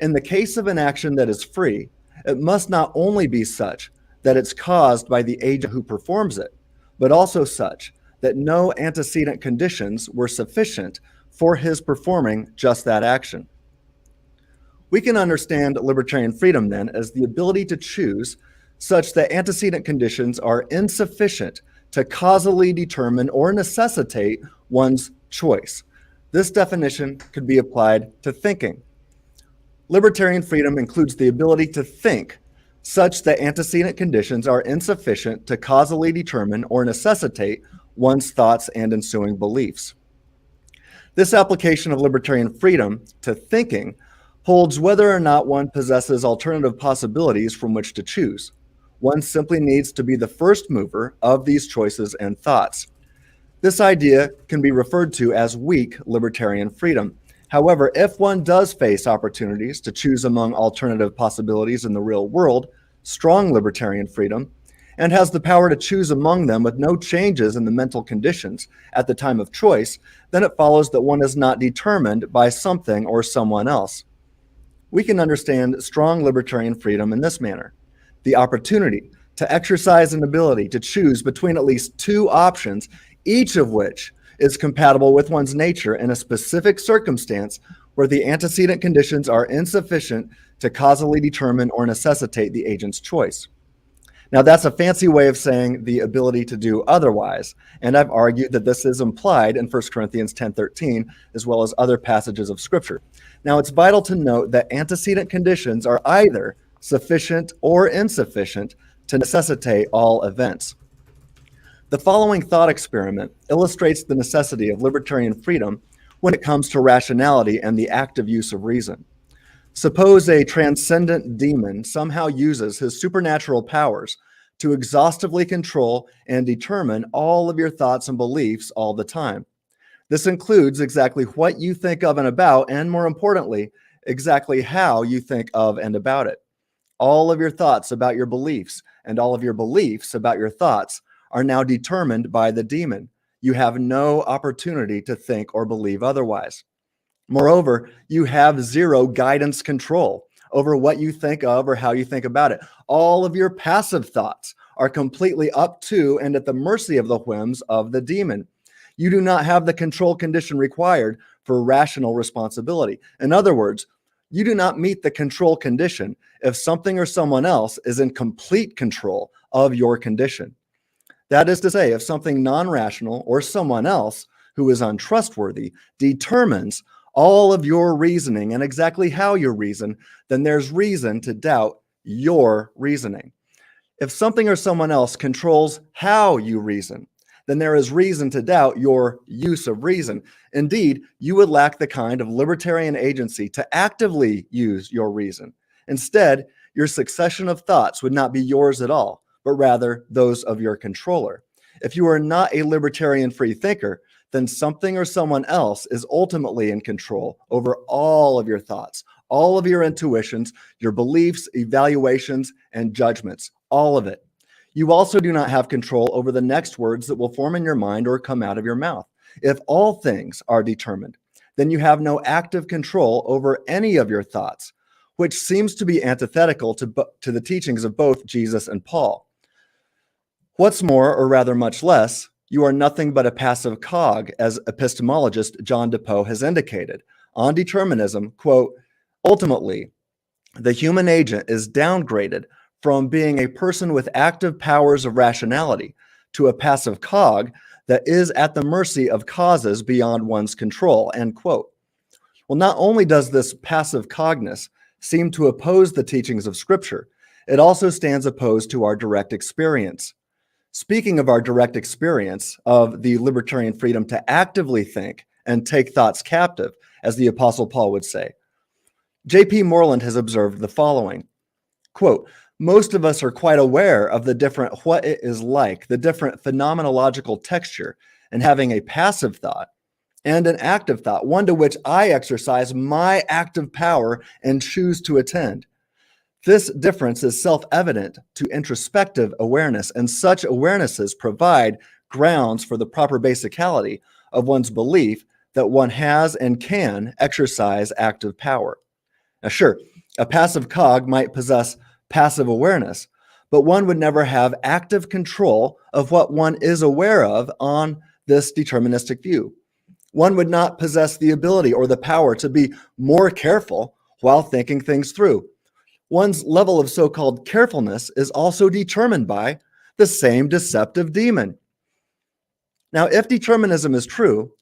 "In the case of an action that is free, it must not only be such that it's caused by the agent who performs it, but also such that no antecedent conditions were sufficient for his performing just that action." We can understand libertarian freedom then as the ability to choose such that antecedent conditions are insufficient to causally determine or necessitate one's choice. This definition could be applied to thinking. Libertarian freedom includes the ability to think such that antecedent conditions are insufficient to causally determine or necessitate one's thoughts and ensuing beliefs. This application of libertarian freedom to thinking holds whether or not one possesses alternative possibilities from which to choose. One simply needs to be the first mover of these choices and thoughts. This idea can be referred to as weak libertarian freedom. However, if one does face opportunities to choose among alternative possibilities in the real world, strong libertarian freedom, and has the power to choose among them with no changes in the mental conditions at the time of choice, then it follows that one is not determined by something or someone else. We can understand strong libertarian freedom in this manner: the opportunity to exercise an ability to choose between at least two options, each of which is compatible with one's nature in a specific circumstance where the antecedent conditions are insufficient to causally determine or necessitate the agent's choice. Now, that's a fancy way of saying the ability to do otherwise, and I've argued that this is implied in 1 Corinthians 10:13, as well as other passages of Scripture. Now, it's vital to note that antecedent conditions are either sufficient or insufficient to necessitate all events. The following thought experiment illustrates the necessity of libertarian freedom when it comes to rationality and the active use of reason. Suppose a transcendent demon somehow uses his supernatural powers to exhaustively control and determine all of your thoughts and beliefs all the time. This includes exactly what you think of and about, and more importantly, exactly how you think of and about it. All of your thoughts about your beliefs and all of your beliefs about your thoughts are now determined by the demon. You have no opportunity to think or believe otherwise. Moreover, you have zero guidance control over what you think of or how you think about it. All of your passive thoughts are completely up to and at the mercy of the whims of the demon. You do not have the control condition required for rational responsibility. In other words, you do not meet the control condition if something or someone else is in complete control of your condition. That is to say, if something non-rational or someone else who is untrustworthy determines all of your reasoning and exactly how you reason, then there's reason to doubt your reasoning. If something or someone else controls how you reason, then there is reason to doubt your use of reason. Indeed, you would lack the kind of libertarian agency to actively use your reason. Instead, your succession of thoughts would not be yours at all, but rather those of your controller. If you are not a libertarian free thinker, then something or someone else is ultimately in control over all of your thoughts, all of your intuitions, your beliefs, evaluations, and judgments, all of it. You also do not have control over the next words that will form in your mind or come out of your mouth. If all things are determined, then you have no active control over any of your thoughts, which seems to be antithetical to the teachings of both Jesus and Paul. What's more, or rather much less, you are nothing but a passive cog, as epistemologist John DePoe has indicated. On determinism, quote, ultimately, the human agent is downgraded from being a person with active powers of rationality to a passive cog that is at the mercy of causes beyond one's control, end quote. Well, not only does this passive cogness seem to oppose the teachings of Scripture, it also stands opposed to our direct experience. Speaking of our direct experience of the libertarian freedom to actively think and take thoughts captive, as the Apostle Paul would say, J.P. Moreland has observed the following, quote, most of us are quite aware of the different what it is like, the different phenomenological texture, and having a passive thought and an active thought, one to which I exercise my active power and choose to attend. This difference is self-evident to introspective awareness, and such awarenesses provide grounds for the proper basicality of one's belief that one has and can exercise active power. Now, sure, a passive cog might possess passive awareness, but one would never have active control of what one is aware of on this deterministic view. One would not possess the ability or the power to be more careful while thinking things through. One's level of so-called carefulness is also determined by the same deceptive demon. Now, if determinism is true,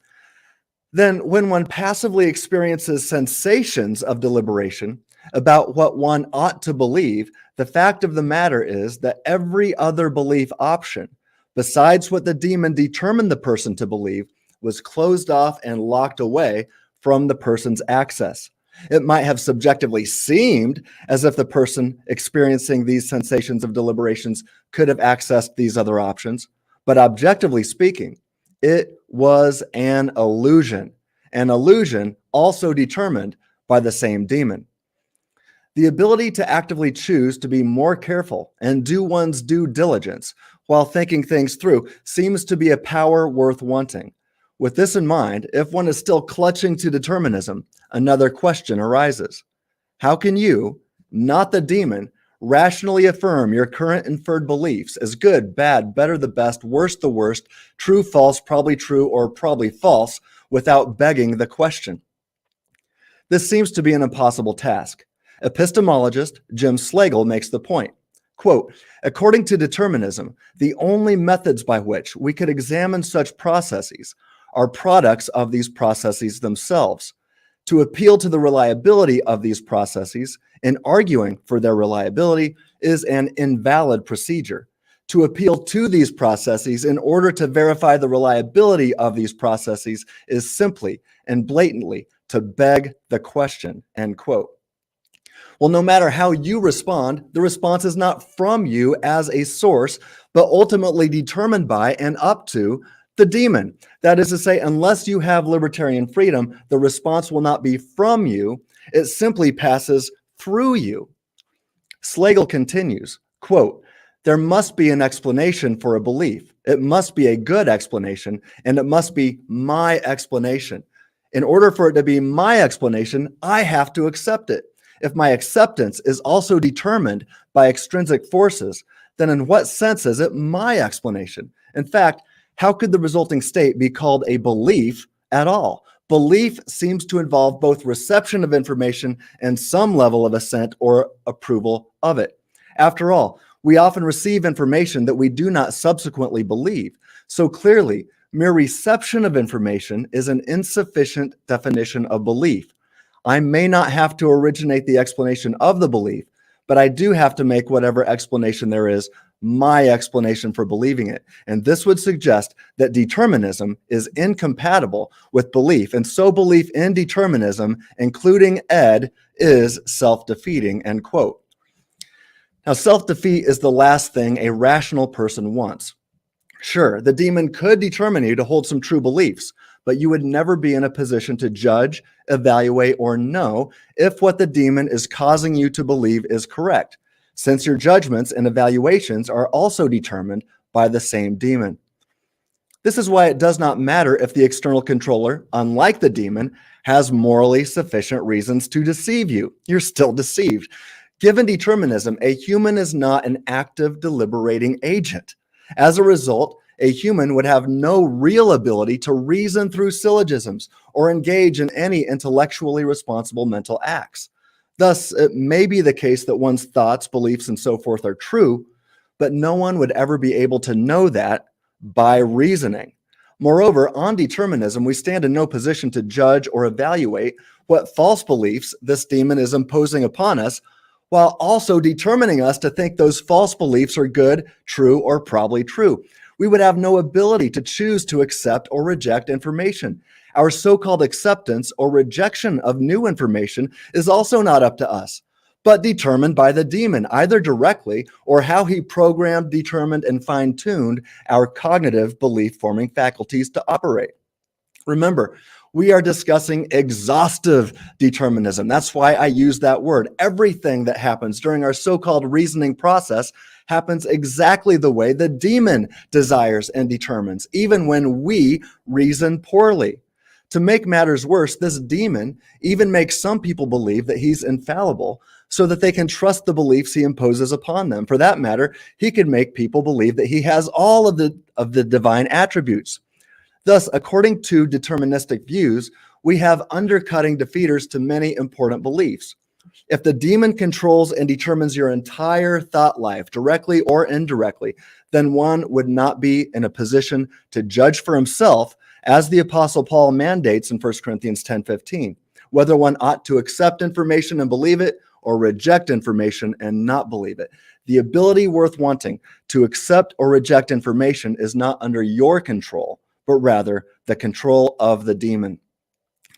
then when one passively experiences sensations of deliberation about what one ought to believe, the fact of the matter is that every other belief option, besides what the demon determined the person to believe, was closed off and locked away from the person's access. It might have subjectively seemed as if the person experiencing these sensations of deliberations could have accessed these other options, but objectively speaking, it was an illusion also determined by the same demon. The ability to actively choose to be more careful and do one's due diligence while thinking things through seems to be a power worth wanting. With this in mind, if one is still clutching to determinism, another question arises. How can you, not the demon, rationally affirm your current inferred beliefs as good, bad, better, the best, worst, the worst, true, false, probably true, or probably false, without begging the question? This seems to be an impossible task. Epistemologist Jim Slagle makes the point. Quote, according to determinism, the only methods by which we could examine such processes are products of these processes themselves. To appeal to the reliability of these processes and arguing for their reliability is an invalid procedure. To appeal to these processes in order to verify the reliability of these processes is simply and blatantly to beg the question, end quote. Well, no matter how you respond, the response is not from you as a source, but ultimately determined by and up to the demon. That is to say, unless you have libertarian freedom, the response will not be from you. It simply passes through you. Slagle continues, quote, there must be an explanation for a belief. It must be a good explanation, and it must be my explanation. In order for it to be my explanation, I have to accept it. If my acceptance is also determined by extrinsic forces, then in what sense is it my explanation? In fact, how could the resulting state be called a belief at all? Belief seems to involve both reception of information and some level of assent or approval of it. After all, we often receive information that we do not subsequently believe. So clearly, mere reception of information is an insufficient definition of belief. I may not have to originate the explanation of the belief, but I do have to make whatever explanation there is my explanation for believing it. And this would suggest that determinism is incompatible with belief. And so belief in determinism, including Ed, is self-defeating, end quote. Now, self-defeat is the last thing a rational person wants. Sure, the demon could determine you to hold some true beliefs, but you would never be in a position to judge, evaluate, or know if what the demon is causing you to believe is correct, since your judgments and evaluations are also determined by the same demon. This is why it does not matter if the external controller, unlike the demon, has morally sufficient reasons to deceive you. You're still deceived. Given determinism, a human is not an active, deliberating agent. As a result, a human would have no real ability to reason through syllogisms or engage in any intellectually responsible mental acts. Thus, it may be the case that one's thoughts, beliefs, and so forth are true, but no one would ever be able to know that by reasoning. Moreover, on determinism, we stand in no position to judge or evaluate what false beliefs this demon is imposing upon us, while also determining us to think those false beliefs are good, true, or probably true. We would have no ability to choose to accept or reject information. Our so-called acceptance or rejection of new information is also not up to us, but determined by the demon, either directly or how he programmed, determined, and fine-tuned our cognitive belief-forming faculties to operate. Remember, we are discussing exhaustive determinism. That's why I use that word. Everything that happens during our so-called reasoning process happens exactly the way the demon desires and determines, even when we reason poorly. To make matters worse, this demon even makes some people believe that he's infallible so that they can trust the beliefs he imposes upon them. For that matter, he can make people believe that he has all of the divine attributes. Thus, according to deterministic views, we have undercutting defeaters to many important beliefs. If the demon controls and determines your entire thought life, directly or indirectly, then one would not be in a position to judge for himself, as the Apostle Paul mandates in 1 Corinthians 10:15, whether one ought to accept information and believe it or reject information and not believe it. The ability worth wanting to accept or reject information is not under your control, but rather the control of the demon.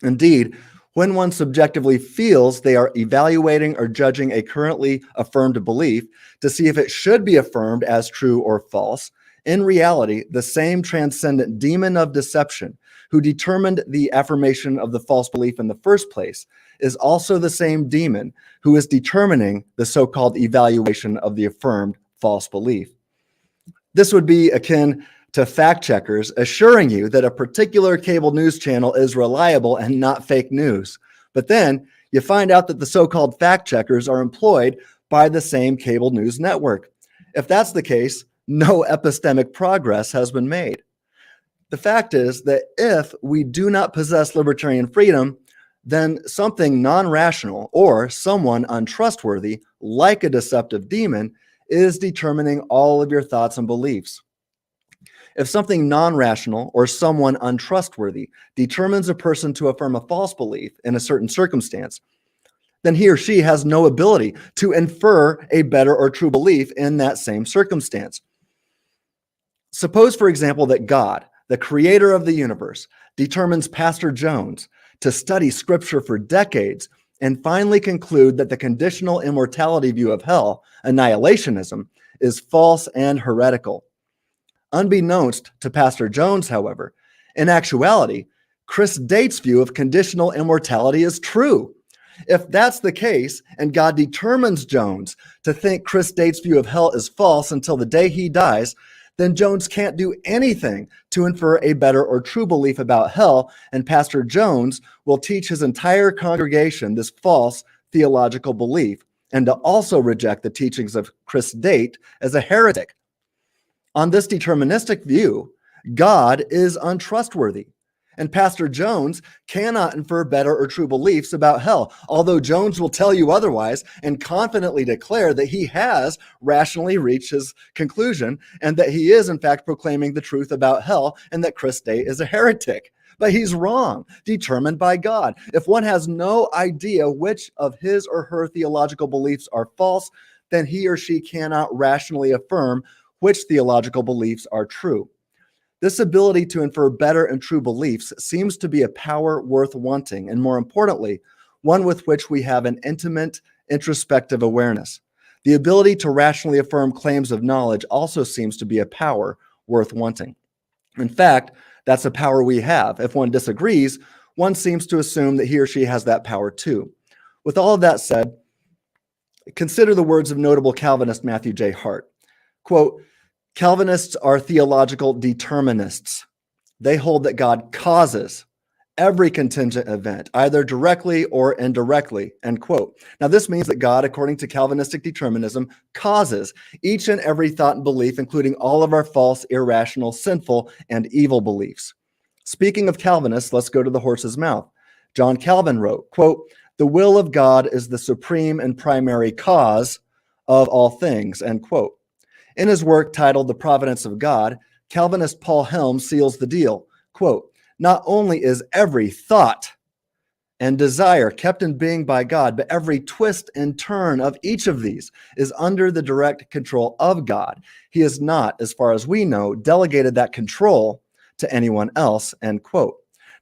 Indeed, when one subjectively feels they are evaluating or judging a currently affirmed belief to see if it should be affirmed as true or false, in reality, the same transcendent demon of deception who determined the affirmation of the false belief in the first place is also the same demon who is determining the so-called evaluation of the affirmed false belief. This would be akin to fact checkers assuring you that a particular cable news channel is reliable and not fake news. But then you find out that the so-called fact checkers are employed by the same cable news network. If that's the case, no epistemic progress has been made. The fact is that if we do not possess libertarian freedom, then something non-rational or someone untrustworthy, like a deceptive demon, is determining all of your thoughts and beliefs. If something non-rational or someone untrustworthy determines a person to affirm a false belief in a certain circumstance, then he or she has no ability to infer a better or true belief in that same circumstance. Suppose, for example, that God, the creator of the universe, determines Pastor Jones to study scripture for decades and finally conclude that the conditional immortality view of hell, annihilationism, is false and heretical. Unbeknownst to Pastor Jones, however, in actuality, Chris Date's view of conditional immortality is true. If that's the case, and God determines Jones to think Chris Date's view of hell is false until the day he dies, then Jones can't do anything to infer a better or true belief about hell, and Pastor Jones will teach his entire congregation this false theological belief, and to also reject the teachings of Chris Date as a heretic. On this deterministic view, God is untrustworthy, and Pastor Jones cannot infer better or true beliefs about hell, although Jones will tell you otherwise and confidently declare that he has rationally reached his conclusion and that he is, in fact, proclaiming the truth about hell and that Chris Day is a heretic. But he's wrong, determined by God. If one has no idea which of his or her theological beliefs are false, then he or she cannot rationally affirm which theological beliefs are true. This ability to infer better and true beliefs seems to be a power worth wanting, and more importantly, one with which we have an intimate, introspective awareness. The ability to rationally affirm claims of knowledge also seems to be a power worth wanting. In fact, that's a power we have. If one disagrees, one seems to assume that he or she has that power too. With all of that said, consider the words of notable Calvinist Matthew J. Hart. Quote, Calvinists are theological determinists. They hold that God causes every contingent event, either directly or indirectly, end quote. Now, this means that God, according to Calvinistic determinism, causes each and every thought and belief, including all of our false, irrational, sinful, and evil beliefs. Speaking of Calvinists, let's go to the horse's mouth. John Calvin wrote, quote, the will of God is the supreme and primary cause of all things, end quote. In his work titled The Providence of God, Calvinist Paul Helms seals the deal. Quote, not only is every thought and desire kept in being by God, but every twist and turn of each of these is under the direct control of God. He has not, as far as we know, delegated that control to anyone else, end quote.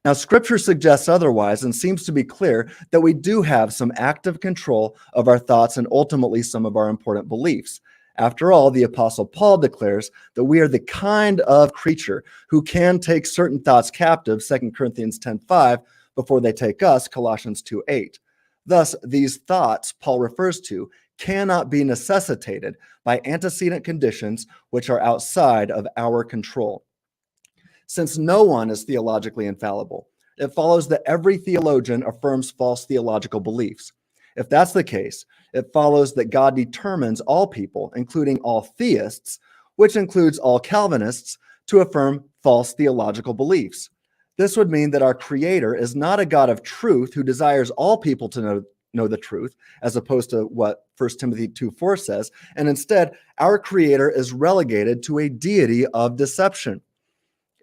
Now, Scripture suggests otherwise and seems to be clear that we do have some active control of our thoughts and ultimately some of our important beliefs. After all, the Apostle Paul declares that we are the kind of creature who can take certain thoughts captive, 2 Corinthians 10:5, before they take us, Colossians 2:8. Thus, these thoughts Paul refers to cannot be necessitated by antecedent conditions which are outside of our control. Since no one is theologically infallible, it follows that every theologian affirms false theological beliefs. If that's the case, it follows that God determines all people, including all theists, which includes all Calvinists, to affirm false theological beliefs. This would mean that our Creator is not a God of truth who desires all people to know the truth, as opposed to what 1 Timothy 2:4 says, and instead, our Creator is relegated to a deity of deception.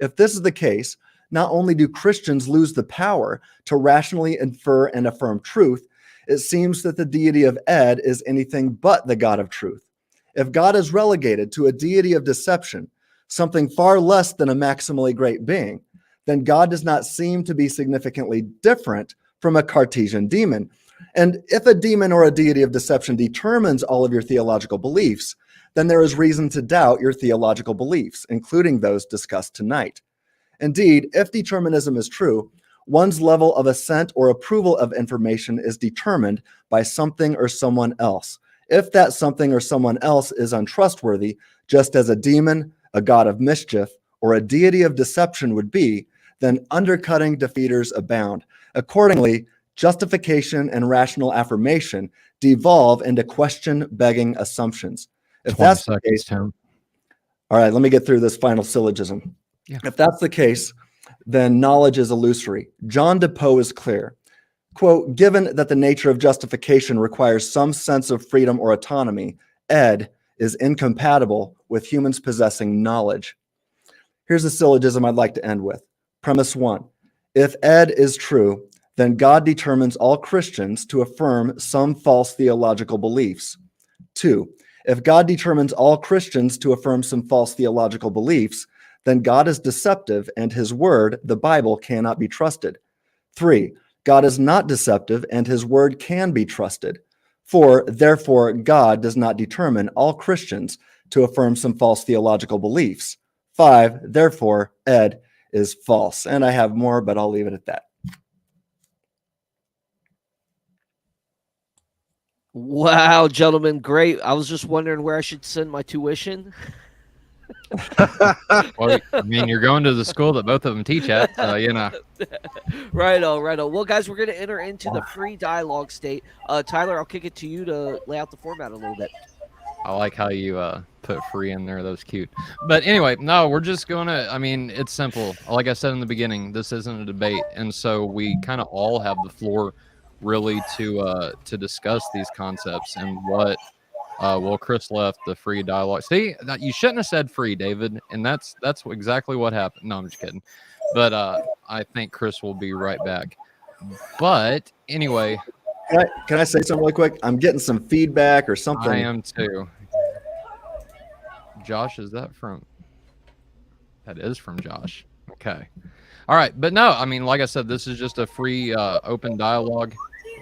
If this is the case, not only do Christians lose the power to rationally infer and affirm truth, it seems that the deity of Ed is anything but the God of truth. If God is relegated to a deity of deception, something far less than a maximally great being, then God does not seem to be significantly different from a Cartesian demon. And if a demon or a deity of deception determines all of your theological beliefs, then there is reason to doubt your theological beliefs, including those discussed tonight. Indeed, if determinism is true, one's level of assent or approval of information is determined by something or someone else. If that something or someone else is untrustworthy, just as a demon, a god of mischief, or a deity of deception would be, then undercutting defeaters abound. Accordingly, justification and rational affirmation devolve into question-begging assumptions. If that's the case, Tim. All right, let me get through this final syllogism. Yeah. If that's the case, then knowledge is illusory. John DePoe is clear. Quote, given that the nature of justification requires some sense of freedom or autonomy, Ed is incompatible with humans possessing knowledge. Here's a syllogism I'd like to end with. Premise 1. If Ed is true, then God determines all Christians to affirm some false theological beliefs. 2. If God determines all Christians to affirm some false theological beliefs, then God is deceptive and his word, the Bible, cannot be trusted. 3. God is not deceptive and his word can be trusted. 4. Therefore, God does not determine all Christians to affirm some false theological beliefs. 5. Therefore, Ed is false. And I have more, but I'll leave it at that. Wow, gentlemen, great. I was just wondering where I should send my tuition. Well, I mean, you're going to the school that both of them teach at, so, you know. Right on, right on. Well, guys, we're going to enter into the free dialogue state. Tyler, I'll kick it to you to lay out the format a little bit. I like how you put free in there. That was cute. But anyway, no, we're just going to, I mean, it's simple. Like I said in the beginning, this isn't a debate. And so we kind of all have the floor really to discuss these concepts and what, well, Chris left the free dialogue. See, you shouldn't have said free, David. And that's exactly what happened. No, I'm just kidding. But I think Chris will be right back. But anyway. Can I say something really quick? I'm getting some feedback or something. I am too. Josh, is that from? That is from Josh. Okay. All right. But no, I mean, like I said, this is just a free open dialogue.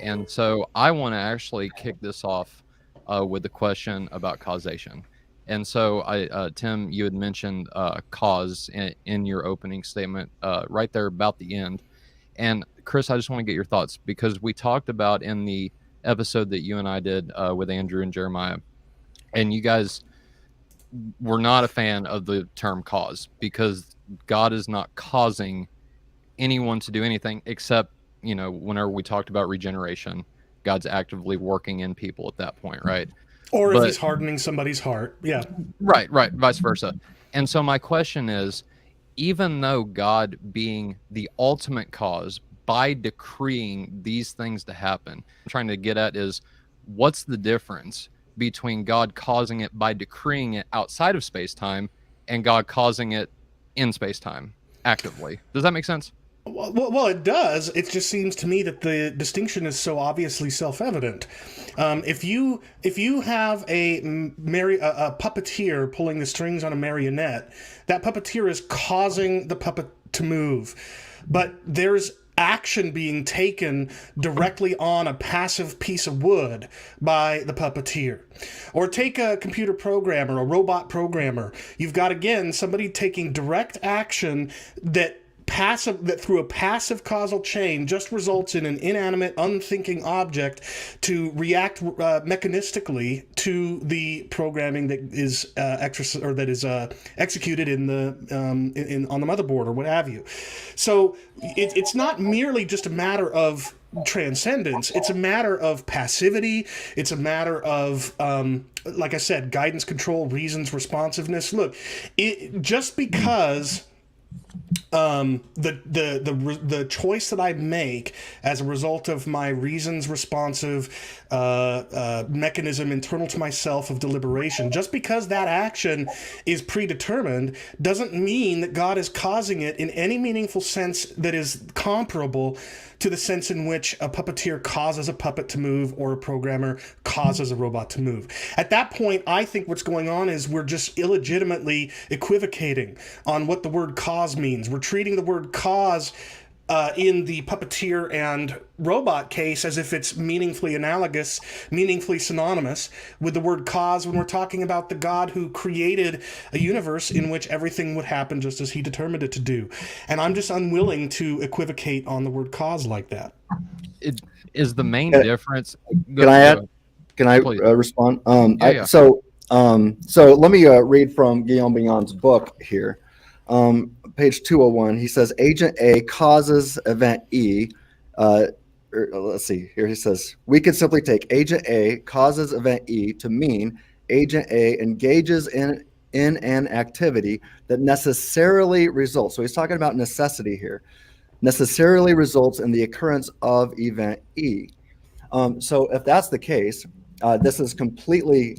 And so I want to actually kick this off with the question about causation. And so, Tim, you had mentioned cause in your opening statement right there about the end. And Chris, I just want to get your thoughts because we talked about in the episode that you and I did with Andrew and Jeremiah, and you guys were not a fan of the term cause because God is not causing anyone to do anything except, you know, whenever we talked about regeneration, God's actively working in people at that point, right? Or if he's hardening somebody's heart. Yeah. Right, vice versa. And so my question is, even though God being the ultimate cause by decreeing these things to happen, I'm trying to get at is what's the difference between God causing it by decreeing it outside of space-time and God causing it in space-time actively? Does that make sense? Well, it does. It just seems to me that the distinction is so obviously self-evident. If you have a puppeteer pulling the strings on a marionette, that puppeteer is causing the puppet to move. But there's action being taken directly on a passive piece of wood by the puppeteer. Or take a computer programmer, a robot programmer. You've got, again, somebody taking direct action that through a passive causal chain just results in an inanimate, unthinking object to react mechanistically to the programming that is executed in the on the motherboard or what have you. So it's not merely just a matter of transcendence. It's a matter of passivity. It's a matter of, like I said, guidance, control, reasons, responsiveness. Look, just because the choice that I make as a result of my reasons responsive mechanism internal to myself of deliberation, just because that action is predetermined doesn't mean that God is causing it in any meaningful sense that is comparable to the sense in which a puppeteer causes a puppet to move or a programmer causes a robot to move. At that point, I think what's going on is we're just illegitimately equivocating on what the word cause means. We're treating the word cause in the puppeteer and robot case as if it's meaningfully analogous, meaningfully synonymous with the word cause when we're talking about the God who created a universe in which everything would happen just as he determined it to do. And I'm just unwilling to equivocate on the word cause like that. It is the main difference. Can I respond? Yeah. So let me read from Guillaume Bignon's book here. Page 201, he says, Agent A causes event E. Let's see, here he says, we could simply take Agent A causes event E to mean Agent A engages in an activity that necessarily results. So he's talking about necessity here. Necessarily results in the occurrence of event E. So if that's the case, this is completely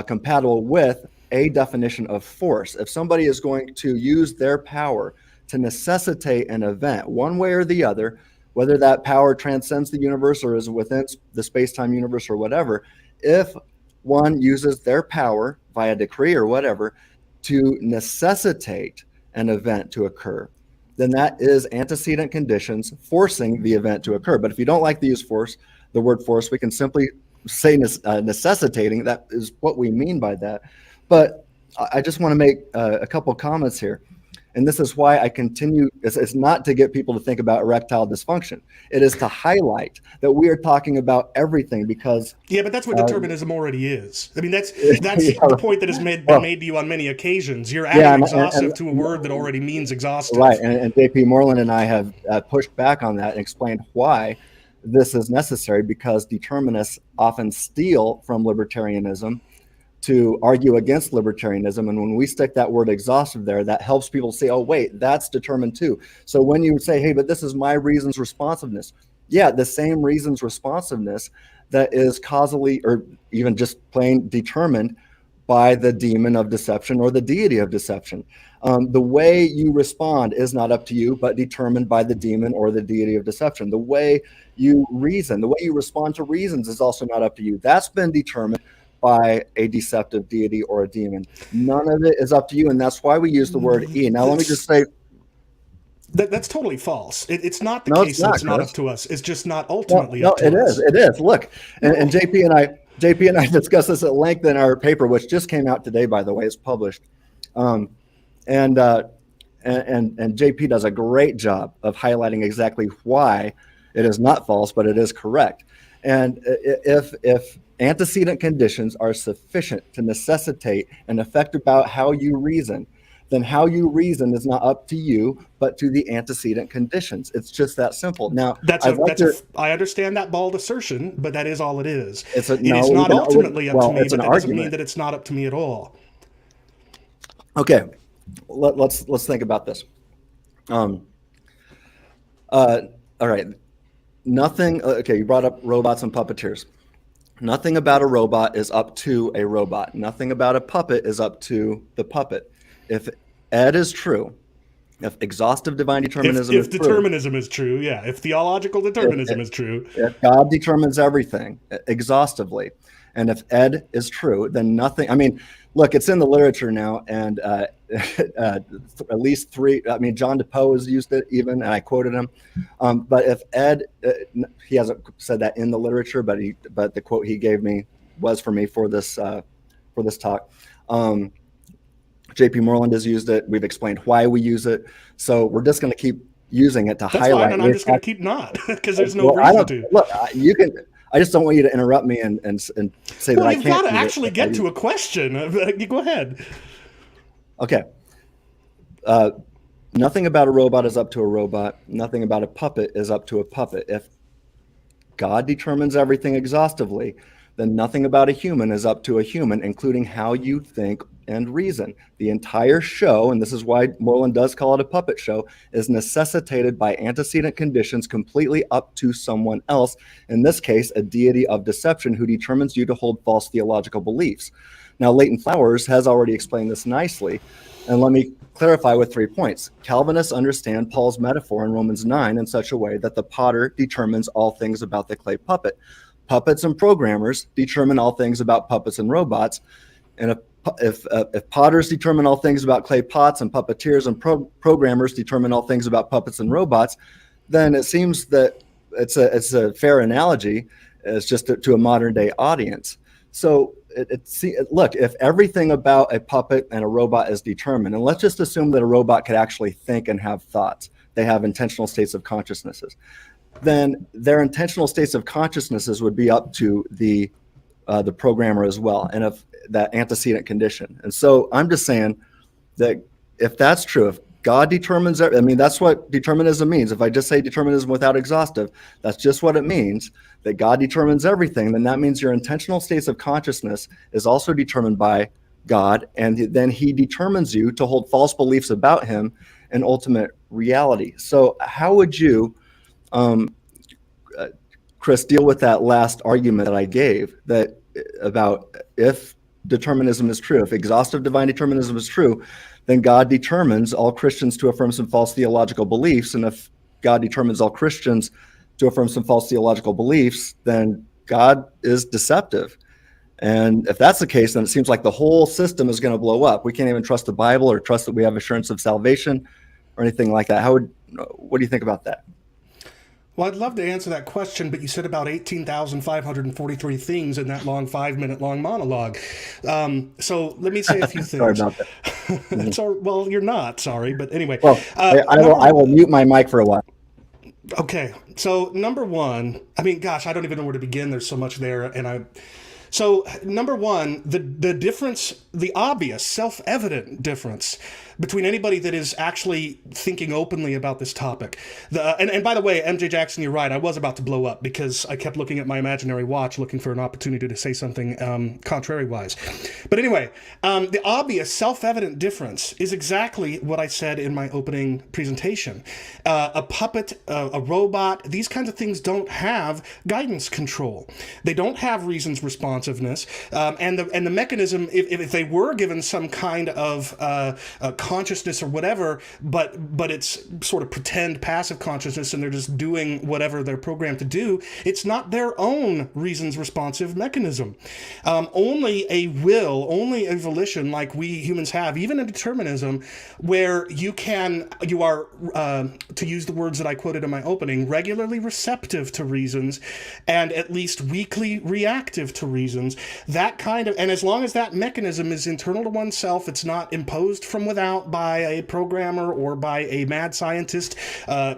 compatible with a definition of force. If somebody is going to use their power to necessitate an event one way or the other, whether that power transcends the universe or is within the space-time universe or whatever, if one uses their power via decree or whatever to necessitate an event to occur, then that is antecedent conditions forcing the event to occur. But if you don't like to use force, the word force, we can simply say necessitating. That is what we mean by that. But I just want to make a couple comments here. And this is why I continue. It's not to get people to think about erectile dysfunction. It is to highlight that we are talking about everything because. Yeah, but that's what determinism already is. I mean, that's the point that has been made to you on many occasions. You're adding exhaustive to a word that already means exhaustive. Right, and J.P. Moreland and I have pushed back on that and explained why this is necessary, because determinists often steal from libertarianism to argue against libertarianism. And when we stick that word exhaustive there, that helps people say, oh, wait, that's determined too. So when you say, hey, but this is my reasons responsiveness. Yeah, the same reasons responsiveness that is causally or even just plain determined by the demon of deception or the deity of deception. The way you respond is not up to you, but determined by the demon or the deity of deception. The way you reason, the way you respond to reasons is also not up to you. That's been determined by a deceptive deity or a demon. None of it is up to you, and that's why we use the word E. Now, let me just say... That's totally false. It's not the case that it's not up to us. It's just not ultimately up to us. It is. Look, and JP and I discussed this at length in our paper, which just came out today, by the way. It's published. And JP does a great job of highlighting exactly why it is not false, but it is correct. And if antecedent conditions are sufficient to necessitate an effect about how you reason, then how you reason is not up to you, but to the antecedent conditions. It's just that simple. Now, I understand that bald assertion, but that is all it is. It's not ultimately up to me, but that doesn't mean that it's not up to me at all. Okay, let's think about this. All right, nothing. Okay, you brought up robots and puppeteers. Nothing about a robot is up to a robot. Nothing about a puppet is up to the puppet. If Ed is true, if exhaustive divine determinism if determinism is true, yeah. If theological determinism is true. If God determines everything exhaustively, and if Ed is true, then nothing. I mean, look, it's in the literature now, and at least three. I mean, John DePoe has used it even, and I quoted him. But if Ed, he hasn't said that in the literature, but the quote he gave me was for me for this talk. JP Moreland has used it. We've explained why we use it. So we're just going to keep using it to highlight. That's fine, and I'm just going to keep not, because there's no reason to. Look, you can. I just don't want you to interrupt me and say that I can't. You've got to actually get to a question. You go ahead. Okay. Nothing about a robot is up to a robot. Nothing about a puppet is up to a puppet. If God determines everything exhaustively, then nothing about a human is up to a human, including how you think and reason. The entire show, and this is why Moreland does call it a puppet show, is necessitated by antecedent conditions completely up to someone else, in this case, a deity of deception who determines you to hold false theological beliefs. Now, Leighton Flowers has already explained this nicely, and let me clarify with 3 points. Calvinists understand Paul's metaphor in Romans 9 in such a way that the potter determines all things about the clay puppet. Puppets and programmers determine all things about puppets and robots. And if potters determine all things about clay pots and puppeteers and programmers determine all things about puppets and robots, then it seems that it's a fair analogy. It's just to a modern day audience. So look, if everything about a puppet and a robot is determined, and let's just assume that a robot could actually think and have thoughts, they have intentional states of consciousnesses, then their intentional states of consciousnesses would be up to the programmer as well, and of that antecedent condition. And so I'm just saying that if that's true, if God determines, I mean, that's what determinism means. If I just say determinism without exhaustive, that's just what it means, that God determines everything, then that means your intentional states of consciousness is also determined by God, and then he determines you to hold false beliefs about him in ultimate reality. So how would you, Chris, deal with that last argument that I gave, that about if determinism is true, if exhaustive divine determinism is true, then God determines all Christians to affirm some false theological beliefs. And if God determines all Christians to affirm some false theological beliefs, then God is deceptive. And if that's the case, then it seems like the whole system is going to blow up. We can't even trust the Bible or trust that we have assurance of salvation or anything like that. What do you think about that? Well, I'd love to answer that question, but you said about 18,543 things in that long 5-minute long monologue. So let me say a few things. Sorry about that. Well, you're not sorry, but anyway. Well, I will mute my mic for a while. Okay. So number one, I mean, gosh, I don't even know where to begin. There's so much there. So number one, the difference, the obvious, self-evident difference between anybody that is actually thinking openly about this topic. And by the way, MJ Jackson, you're right. I was about to blow up because I kept looking at my imaginary watch, looking for an opportunity to say something contrary-wise. But anyway, the obvious, self-evident difference is exactly what I said in my opening presentation. A puppet, a robot, these kinds of things don't have guidance control. They don't have reasons responsiveness, and the mechanism, if they were given some kind of consciousness or whatever, but it's sort of pretend passive consciousness and they're just doing whatever they're programmed to do, it's not their own reasons responsive mechanism. Only a will, only a volition like we humans have, even in determinism, where you are, to use the words that I quoted in my opening, regularly receptive to reasons and at least weakly reactive to reasons. That kind of, and as long as that mechanism is internal to oneself, it's not imposed from without by a programmer or by a mad scientist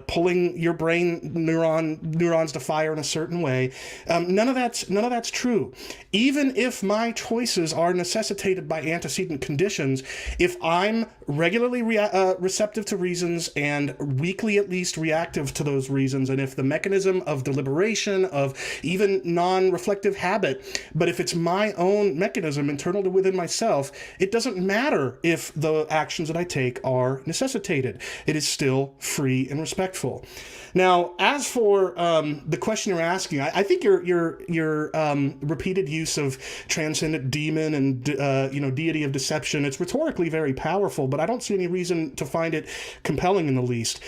pulling your brain neurons to fire in a certain way. None of that's true. Even if my choices are necessitated by antecedent conditions, if I'm regularly receptive to reasons and weakly at least reactive to those reasons, and if the mechanism of deliberation, of even non-reflective habit, but if it's my own mechanism internal to within myself, it doesn't matter if the actions that I take are necessitated. It is still free and respectful. Now, as for the question you're asking, I think your repeated use of transcendent demon and deity of deception, it's rhetorically very powerful, but I don't see any reason to find it compelling in the least.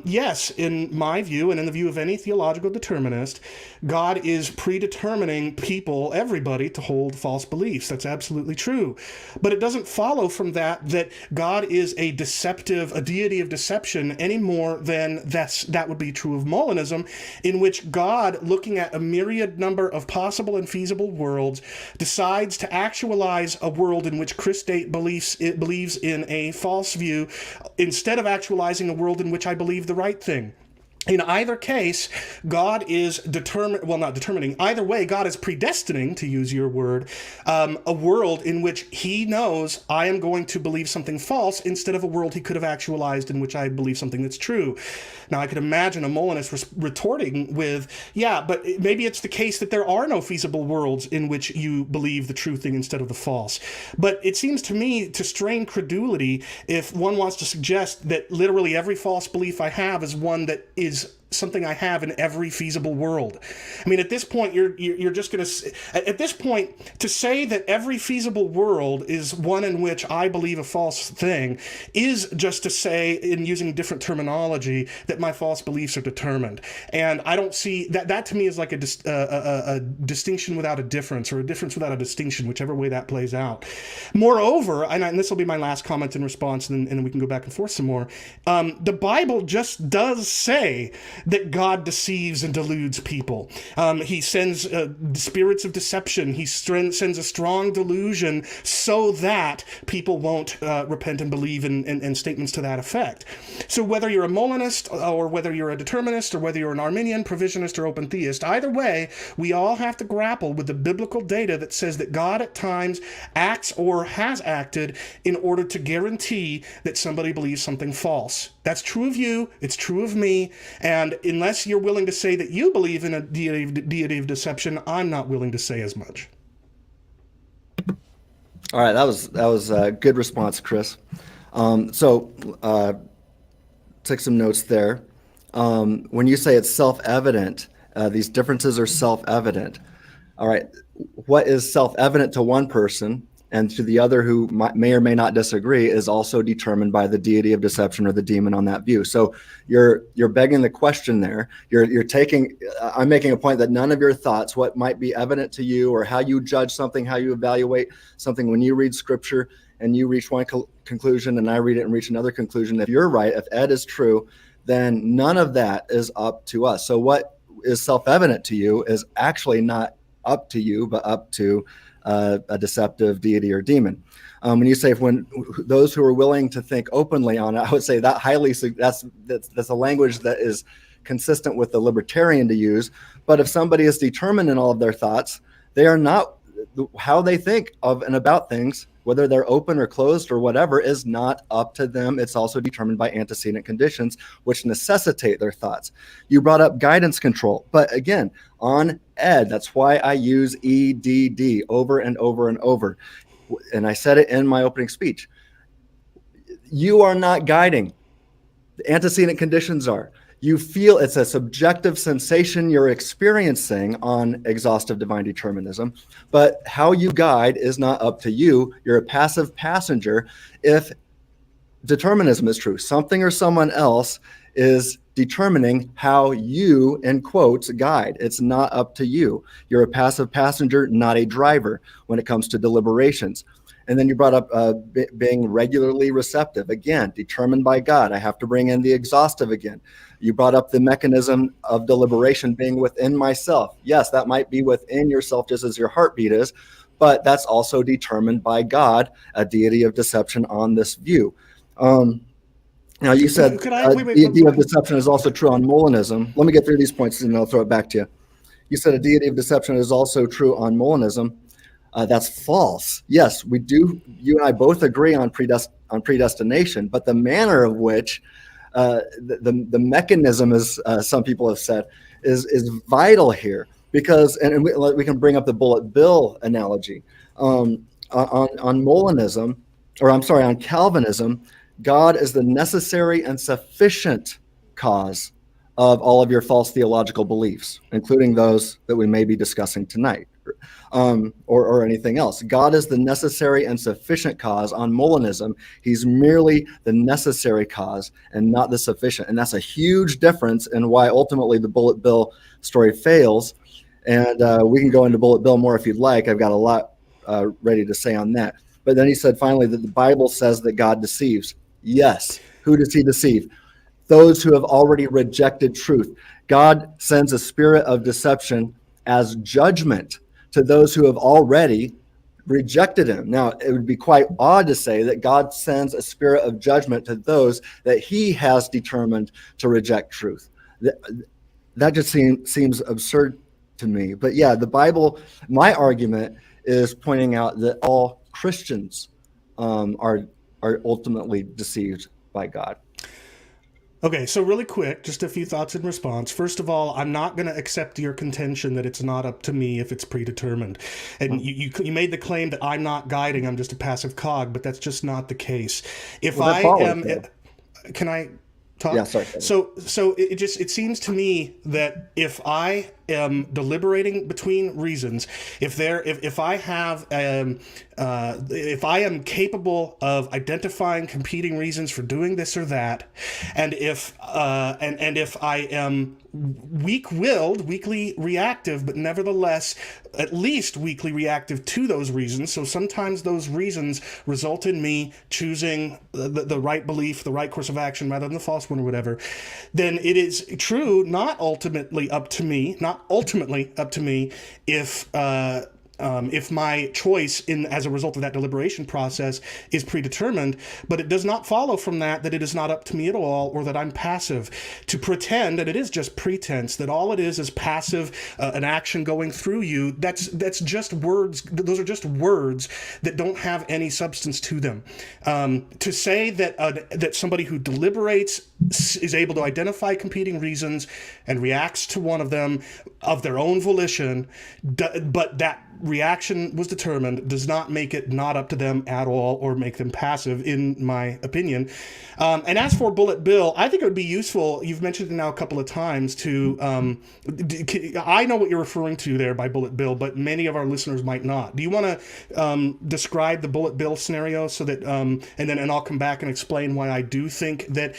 Yes, in my view and in the view of any theological determinist, God is predetermining people, everybody, to hold false beliefs. That's absolutely true. But it doesn't follow from that God is a deity of deception any more than that would be true of Molinism, in which God, looking at a myriad number of possible and feasible worlds, decides to actualize a world in which Chris Date believes in a false view, instead of actualizing a world in which I believe the right thing. In either case, God is either way, God is predestining, to use your word, a world in which he knows I am going to believe something false instead of a world he could have actualized in which I believe something that's true. Now, I could imagine a Molinist retorting with, yeah, but maybe it's the case that there are no feasible worlds in which you believe the true thing instead of the false. But it seems to me to strain credulity if one wants to suggest that literally every false belief I have is one that is something I have in every feasible world. I mean, at this point, you're just going to... At this point, to say that every feasible world is one in which I believe a false thing is just to say, in using different terminology, that my false beliefs are determined. And I don't see... That to me is like a distinction without a difference, or a difference without a distinction, whichever way that plays out. Moreover, and this will be my last comment in response, and then we can go back and forth some more, the Bible just does say that God deceives and deludes people. He sends spirits of deception. He sends a strong delusion so that people won't repent and believe in statements to that effect. So whether you're a Molinist or whether you're a determinist or whether you're an Arminian, provisionist, or open theist, either way, we all have to grapple with the biblical data that says that God at times acts or has acted in order to guarantee that somebody believes something false. That's true of you. It's true of me. And unless you're willing to say that you believe in a deity of deception, I'm not willing to say as much. All right, that was a good response, Chris. Take some notes there. When you say it's self-evident, these differences are self-evident. all right, what is self-evident to one person and to the other who may or may not disagree is also determined by the deity of deception or the demon on that view. So you're begging the question there. I'm making a point that none of your thoughts, what might be evident to you or how you judge something, how you evaluate something when you read scripture and you reach one conclusion and I read it and reach another conclusion. If you're right, if Ed is true, then none of that is up to us. So what is self-evident to you is actually not up to you, but up to a deceptive deity or demon. When you say when those who are willing to think openly on it, I would say that that's a language that is consistent with the libertarian to use. But if somebody is determined in all of their thoughts, they are not, how they think of and about things, whether they're open or closed or whatever, is not up to them. It's also determined by antecedent conditions, which necessitate their thoughts. You brought up guidance control, but again, on Ed, that's why I use EDD over and over and over. And I said it in my opening speech. You are not guiding. The antecedent conditions are. You feel it's a subjective sensation you're experiencing on exhaustive divine determinism, but how you guide is not up to you. You're a passive passenger. If determinism is true, something or someone else is determining how you, in quotes, guide. It's not up to you. You're a passive passenger, not a driver when it comes to deliberations. And then you brought up being regularly receptive. Again, determined by God. I have to bring in the exhaustive again. You brought up the mechanism of deliberation being within myself. Yes, that might be within yourself just as your heartbeat is, but that's also determined by God, a deity of deception on this view. Now, you said the idea of deception is also true on Molinism. Let me get through these points and I'll throw it back to you. You said a deity of deception is also true on Molinism. That's false. Yes, we do. You and I both agree on predestination, but the manner of which the mechanism, as some people have said, is vital here. Because, and we can bring up the bullet bill analogy on Molinism, or I'm sorry, on Calvinism. God is the necessary and sufficient cause of all of your false theological beliefs, including those that we may be discussing tonight, or anything else. God is the necessary and sufficient cause on Molinism. He's merely the necessary cause and not the sufficient. And that's a huge difference in why ultimately the bullet bill story fails. And we can go into bullet bill more if you'd like. I've got a lot ready to say on that. But then he said finally that the Bible says that God deceives. Yes. Who does he deceive? Those who have already rejected truth. God sends a spirit of deception as judgment to those who have already rejected him. Now, it would be quite odd to say that God sends a spirit of judgment to those that he has determined to reject truth. That just seems absurd to me. But yeah, the Bible, my argument is pointing out that all Christians are ultimately deceived by God. Okay, so really quick, just a few thoughts in response. First of all, I'm not going to accept your contention that it's not up to me if it's predetermined. And you made the claim that I'm not guiding, I'm just a passive cog, but that's just not the case. If can I talk? Yeah, sorry. So it seems to me that if I am deliberating between reasons, if I am capable of identifying competing reasons for doing this or that, and if I am weak-willed, weakly reactive, but nevertheless at least weakly reactive to those reasons, so sometimes those reasons result in me choosing the right belief, the right course of action rather than the false one or whatever, then it is true, not ultimately up to me if my choice as a result of that deliberation process is predetermined, but it does not follow from that it is not up to me at all, or that I'm passive. To pretend that it is just pretense, that all it is passive, an action going through you, that's just words. Those are just words that don't have any substance to them. To say that somebody who deliberates is able to identify competing reasons and reacts to one of them of their own volition, but that reaction was determined does not make it not up to them at all or make them passive, in my opinion. And as for Bullet Bill, I think it would be useful. You've mentioned it now a couple of times to, I know what you're referring to there by Bullet Bill, but many of our listeners might not. Do you want to describe the Bullet Bill scenario so that, and I'll come back and explain why I do think that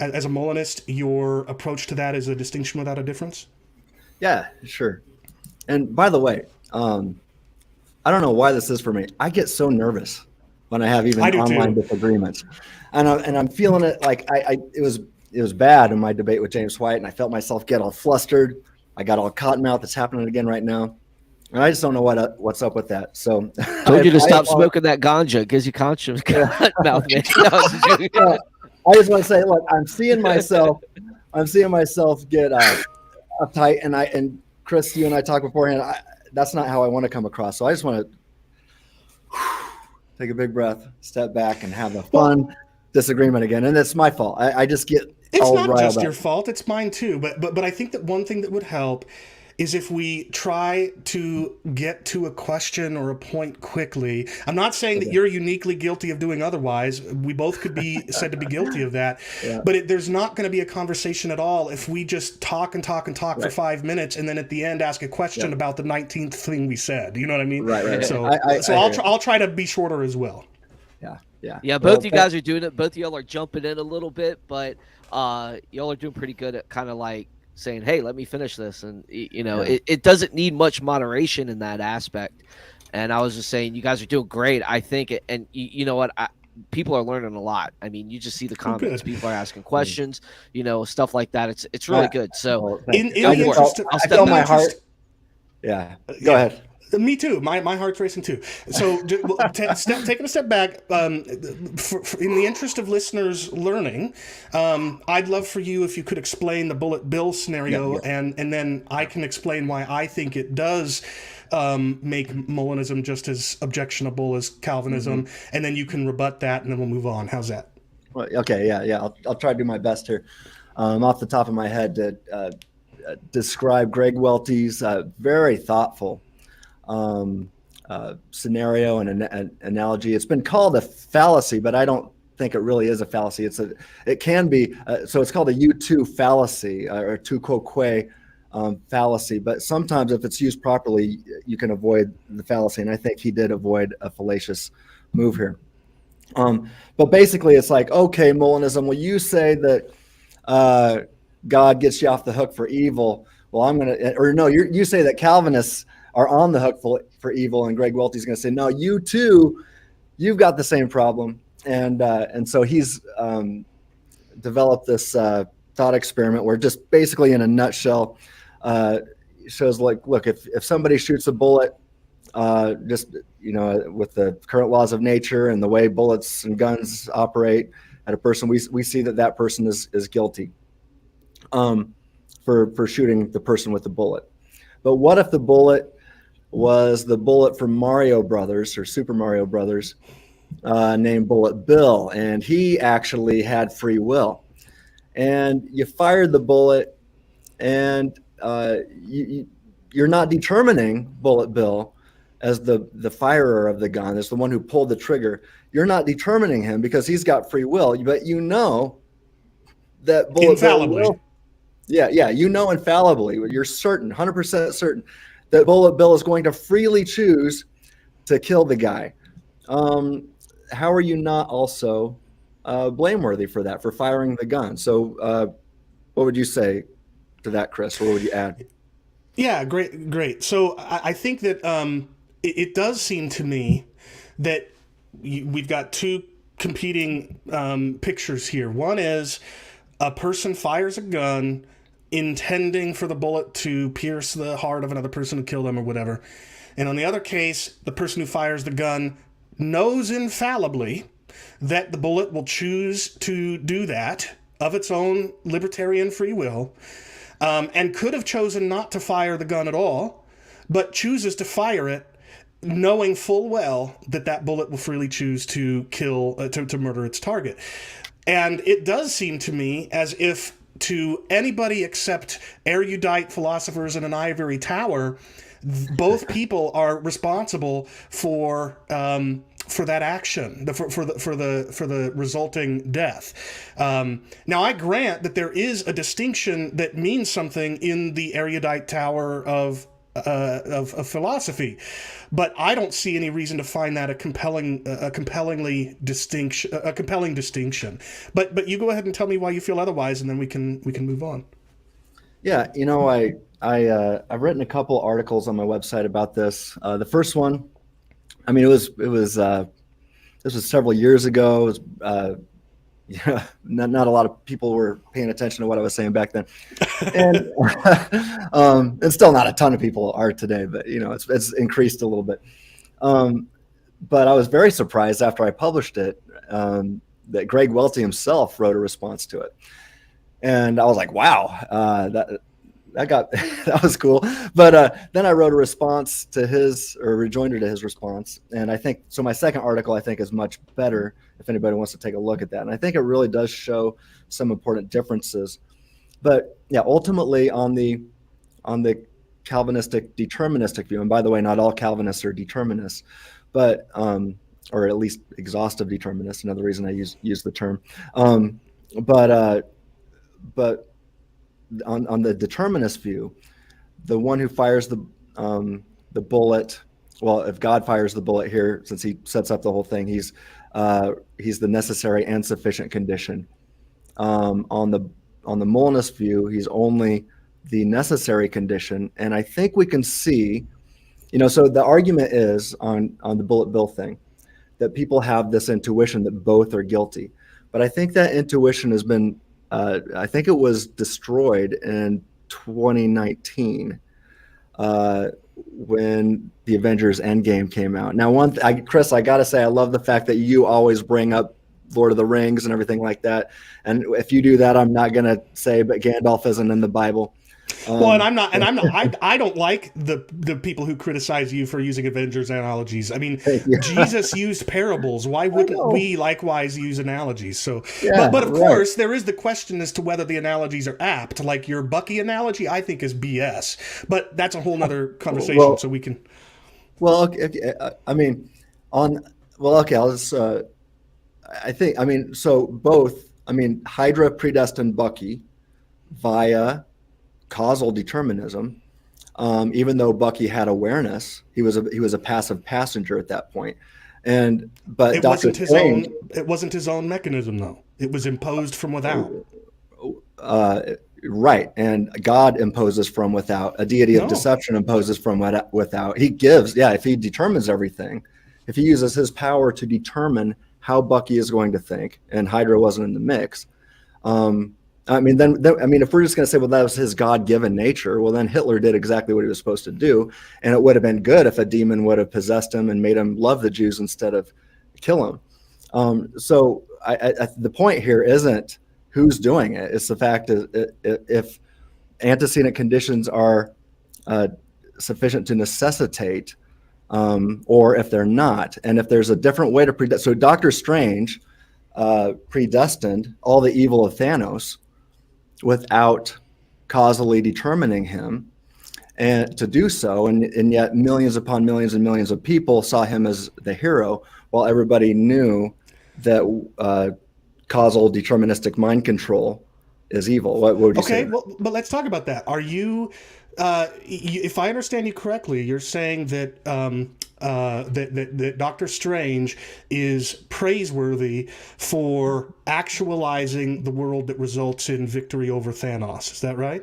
as a Molinist, your approach to that is a distinction without a difference? Yeah, sure. And by the way, I don't know why this is for me. I get so nervous when I have even online disagreements, and I'm feeling it like it was bad in my debate with James White, and I felt myself get all flustered. I got all cottonmouth. It's happening again right now, and I just don't know what's up with that. So told you to stop smoking that ganja. It gives you conscience. Mouth, man. I just want to say, look, I'm seeing myself get uptight, and Chris, you and I talked beforehand. That's not how I want to come across. So I just want to take a big breath, step back, and have a fun disagreement again. And it's my fault. I just get it's not just your fault. It's mine too. But I think that one thing that would help is if we try to get to a question or a point quickly. I'm not saying that you're uniquely guilty of doing otherwise. We both could be said to be guilty of that. Yeah. But there's not going to be a conversation at all if we just talk for 5 minutes and then at the end ask a question about the 19th thing we said. You know what I mean? Right. So I'll try to be shorter as well. Yeah. Both you guys are doing it. Both of y'all are jumping in a little bit, but y'all are doing pretty good at kind of like saying, hey, let me finish this. And, it doesn't need much moderation in that aspect. And I was just saying, you guys are doing great. I think and you know what? People are learning a lot. I mean, you just see the comments. People are asking questions, stuff like that. It's really good. So in the interest, I'll step my heart. Yeah. Go ahead. Me too. My heart's racing too. So taking a step back, in the interest of listeners learning, I'd love for you if you could explain the Bullet Bill scenario, and then I can explain why I think it does make Molinism just as objectionable as Calvinism, and then you can rebut that, and then we'll move on. How's that? Well, okay, yeah. I'll try to do my best here. Off the top of my head, to describe Greg Welty's very thoughtful scenario and an analogy. It's been called a fallacy, but I don't think it really is a fallacy. It can be. So it's called a U2 fallacy or tu quoque fallacy. But sometimes, if it's used properly, you can avoid the fallacy. And I think he did avoid a fallacious move here. But basically, it's like, okay, Molinism. Well, you say that God gets you off the hook for evil. Well, you say that Calvinists are on the hook for evil, and Greg Welty's going to say, no, you too, you've got the same problem. And so he's developed this thought experiment where, just basically in a nutshell, shows like, look, if somebody shoots a bullet, with the current laws of nature and the way bullets and guns operate at a person, we see that person is guilty for shooting the person with the bullet. But what if the bullet was the bullet from Mario Brothers or Super Mario Brothers, named Bullet Bill, and he actually had free will, and you fired the bullet, and you're not determining Bullet Bill as the firer of the gun, as the one who pulled the trigger. You're not determining him because he's got free will, but that Bullet infallibly. Bill will, infallibly, you're certain, 100% certain that Bullet Bill is going to freely choose to kill the guy. How are you not also blameworthy for that, for firing the gun? So what would you say to that, Chris? What would you add? Yeah, great. So I think that it does seem to me that we've got two competing pictures here. One is a person fires a gun intending for the bullet to pierce the heart of another person and kill them or whatever. And on the other case, the person who fires the gun knows infallibly that the bullet will choose to do that of its own libertarian free will, and could have chosen not to fire the gun at all, but chooses to fire it knowing full well that bullet will freely choose to kill, to murder its target. And it does seem to me as if, to anybody except erudite philosophers in an ivory tower, both people are responsible for that action, for the resulting death. Now, I grant that there is a distinction that means something in the erudite tower of philosophy, but I don't see any reason to find that a compelling distinction. But you go ahead and tell me why you feel otherwise, and then we can move on. Yeah, I've written a couple articles on my website about this. The first one, I mean, this was several years ago. It was, not a lot of people were paying attention to what I was saying back then, and and still not a ton of people are today. But it's increased a little bit. But I was very surprised after I published it that Greg Welty himself wrote a response to it, and I was like, wow, that was cool. But then I wrote a response to a rejoinder to his response. And I think, so my second article, I think, is much better if anybody wants to take a look at that. And I think it really does show some important differences. But yeah, ultimately on the Calvinistic deterministic view, and by the way, not all Calvinists are determinists, but, or at least exhaustive determinists, another reason I use the term. But on the determinist view, the one who fires the bullet, well, if God fires the bullet here, since he sets up the whole thing, he's the necessary and sufficient condition. On the Molinist view, he's only the necessary condition. And I think we can see, so the argument is on the bullet bill thing, that people have this intuition that both are guilty. But I think that intuition has been I think it was destroyed in 2019 when the Avengers Endgame came out. Now, Chris, I gotta say, I love the fact that you always bring up Lord of the Rings and everything like that. And if you do that, I'm not gonna say, but Gandalf isn't in the Bible. Well, and I'm not. I don't like the people who criticize you for using Avengers analogies. I mean, Jesus used parables. Why wouldn't we likewise use analogies? So, yeah, but of course, there is the question as to whether the analogies are apt. Like your Bucky analogy, I think is BS. But that's a whole nother conversation. Well, so we can. Well, okay, I mean, okay. So both. I mean, Hydra predestined Bucky via causal determinism, even though Bucky had awareness, he was a passive passenger at that point. But it wasn't his own. It wasn't his own mechanism, though. It was imposed from without. Right, and God imposes from without. A deity of deception imposes from without. He gives. Yeah, if he determines everything, if he uses his power to determine how Bucky is going to think, and Hydra wasn't in the mix. If we're just going to say, well, that was his God-given nature, well, then Hitler did exactly what he was supposed to do. And it would have been good if a demon would have possessed him and made him love the Jews instead of kill him. So the point here isn't who's doing it. It's the fact that if antecedent conditions are sufficient to necessitate, or if they're not, and if there's a different way to predestinate. So Dr. Strange predestined all the evil of Thanos without causally determining him, and to do so, and yet millions upon millions and millions of people saw him as the hero, while everybody knew that causal deterministic mind control is evil. What would you say? Okay, well, but let's talk about that. Are you, if I understand you correctly, you're saying that that Dr. Strange is praiseworthy for actualizing the world that results in victory over Thanos. Is that right?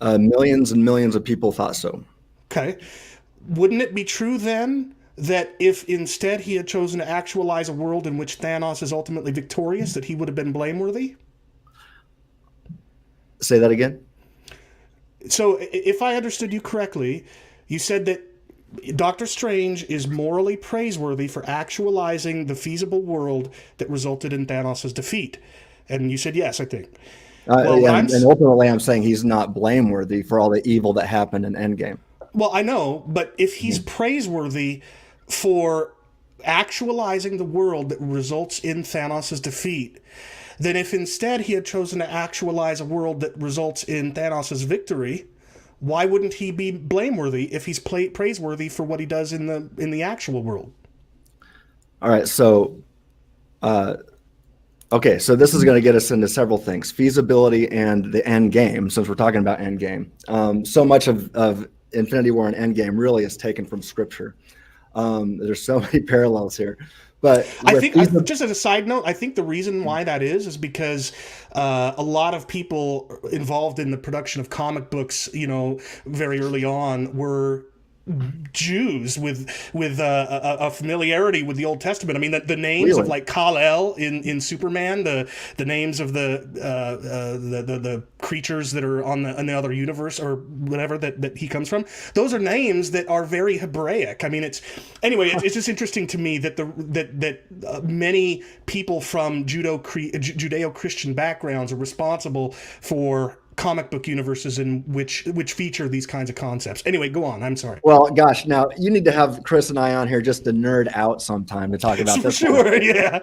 Millions and millions of people thought so. Okay. Wouldn't it be true then that if instead he had chosen to actualize a world in which Thanos is ultimately victorious, that he would have been blameworthy? Say that again? So if I understood you correctly, you said that Dr. Strange is morally praiseworthy for actualizing the feasible world that resulted in Thanos' defeat. And you said yes, I think. And ultimately I'm saying he's not blameworthy for all the evil that happened in Endgame. Well, I know, but if he's praiseworthy for actualizing the world that results in Thanos' defeat, then if instead he had chosen to actualize a world that results in Thanos' victory, why wouldn't he be blameworthy if he's praiseworthy for what he does in the actual world? All right, so okay, so this is going to get us into several things: feasibility and the end game. Since we're talking about end game, so much of Infinity War and Endgame really is taken from Scripture. There's so many parallels here. But I think, just as a side note, I think the reason why that is because a lot of people involved in the production of comic books, very early on, were Jews with a familiarity with the Old Testament. I mean, the names of like Kal-El in Superman, the names of the creatures that are on the other universe or whatever that he comes from, those are names that are very Hebraic. I mean, it's just interesting to me that many people from Judeo-Christian backgrounds are responsible for comic book universes in which feature these kinds of concepts. Anyway, go on. I'm sorry. Well, gosh, now you need to have Chris and I on here just to nerd out sometime to talk about this. Sure, yeah.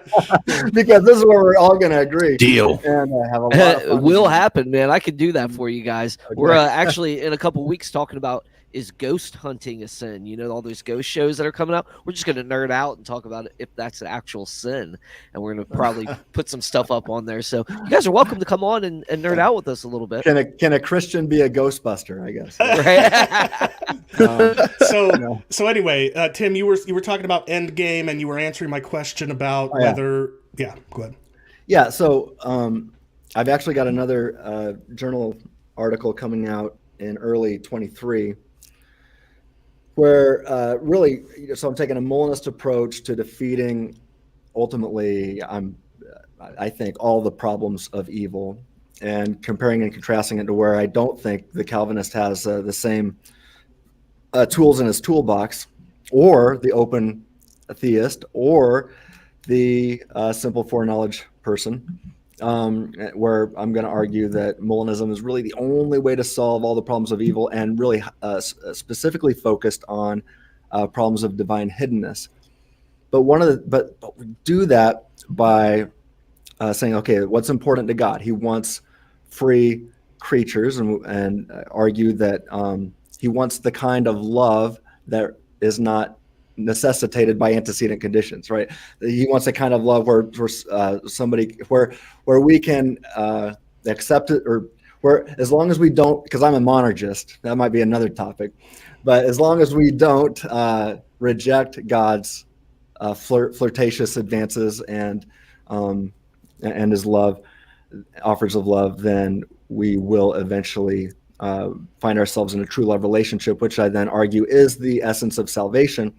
Because this is where we're all going to agree. Deal. And have a lot of fun. It will happen, man. I could do that for you guys. Okay. We're actually in a couple weeks talking about, is ghost hunting a sin? All those ghost shows that are coming out. We're just going to nerd out and talk about it if that's an actual sin. And we're going to probably put some stuff up on there. So you guys are welcome to come on and nerd out with us a little bit. Can a Christian be a Ghostbuster, I guess? Right. So anyway, Tim, you were talking about Endgame and you were answering my question about whether... Yeah, go ahead. Yeah, so I've actually got another journal article coming out in early 23 where really, so I'm taking a Molinist approach to defeating, ultimately, I think, all the problems of evil, and comparing and contrasting it to where I don't think the Calvinist has the same tools in his toolbox, or the open theist, or the simple foreknowledge person, where I'm going to argue that Molinism is really the only way to solve all the problems of evil, and really specifically focused on problems of divine hiddenness. But we do that by saying, okay, what's important to God? He wants free creatures, and argue that he wants the kind of love that is not necessitated by antecedent conditions, right? He wants a kind of love where we can accept it, or where, as long as we don't, because I'm a monergist, that might be another topic, but as long as we don't reject God's flirtatious advances and his love, offers of love, then we will eventually find ourselves in a true love relationship, which I then argue is the essence of salvation.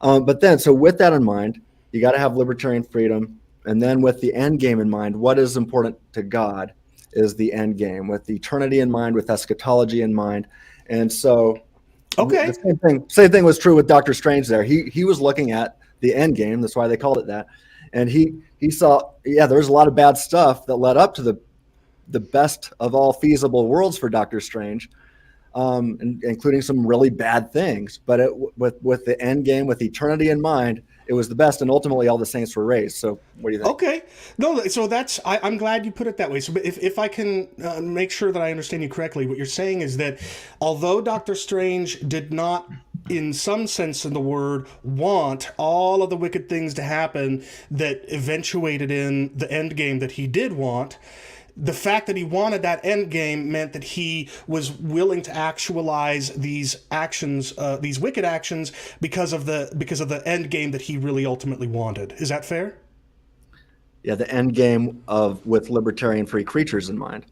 But then, so with that in mind, you got to have libertarian freedom. And then with the end game in mind, what is important to God is the end game, with eternity in mind, with eschatology in mind. And so okay, the same thing was true with Dr. Strange there. He was looking at the end game. That's why they called it that. And he saw, there was a lot of bad stuff that led up to the best of all feasible worlds for Dr. Strange. Including some really bad things, but with the end game, with eternity in mind, it was the best, and ultimately all the saints were raised. So what do you think? Okay, no, so I'm glad you put it that way. So if I can make sure that I understand you correctly, what you're saying is that although Dr. Strange did not, in some sense of the word, want all of the wicked things to happen that eventuated in the end game that he did want, the fact that he wanted that end game meant that he was willing to actualize these actions, these wicked actions, because of the end game that he really ultimately wanted. Is that fair? Yeah, the end game with libertarian free creatures in mind.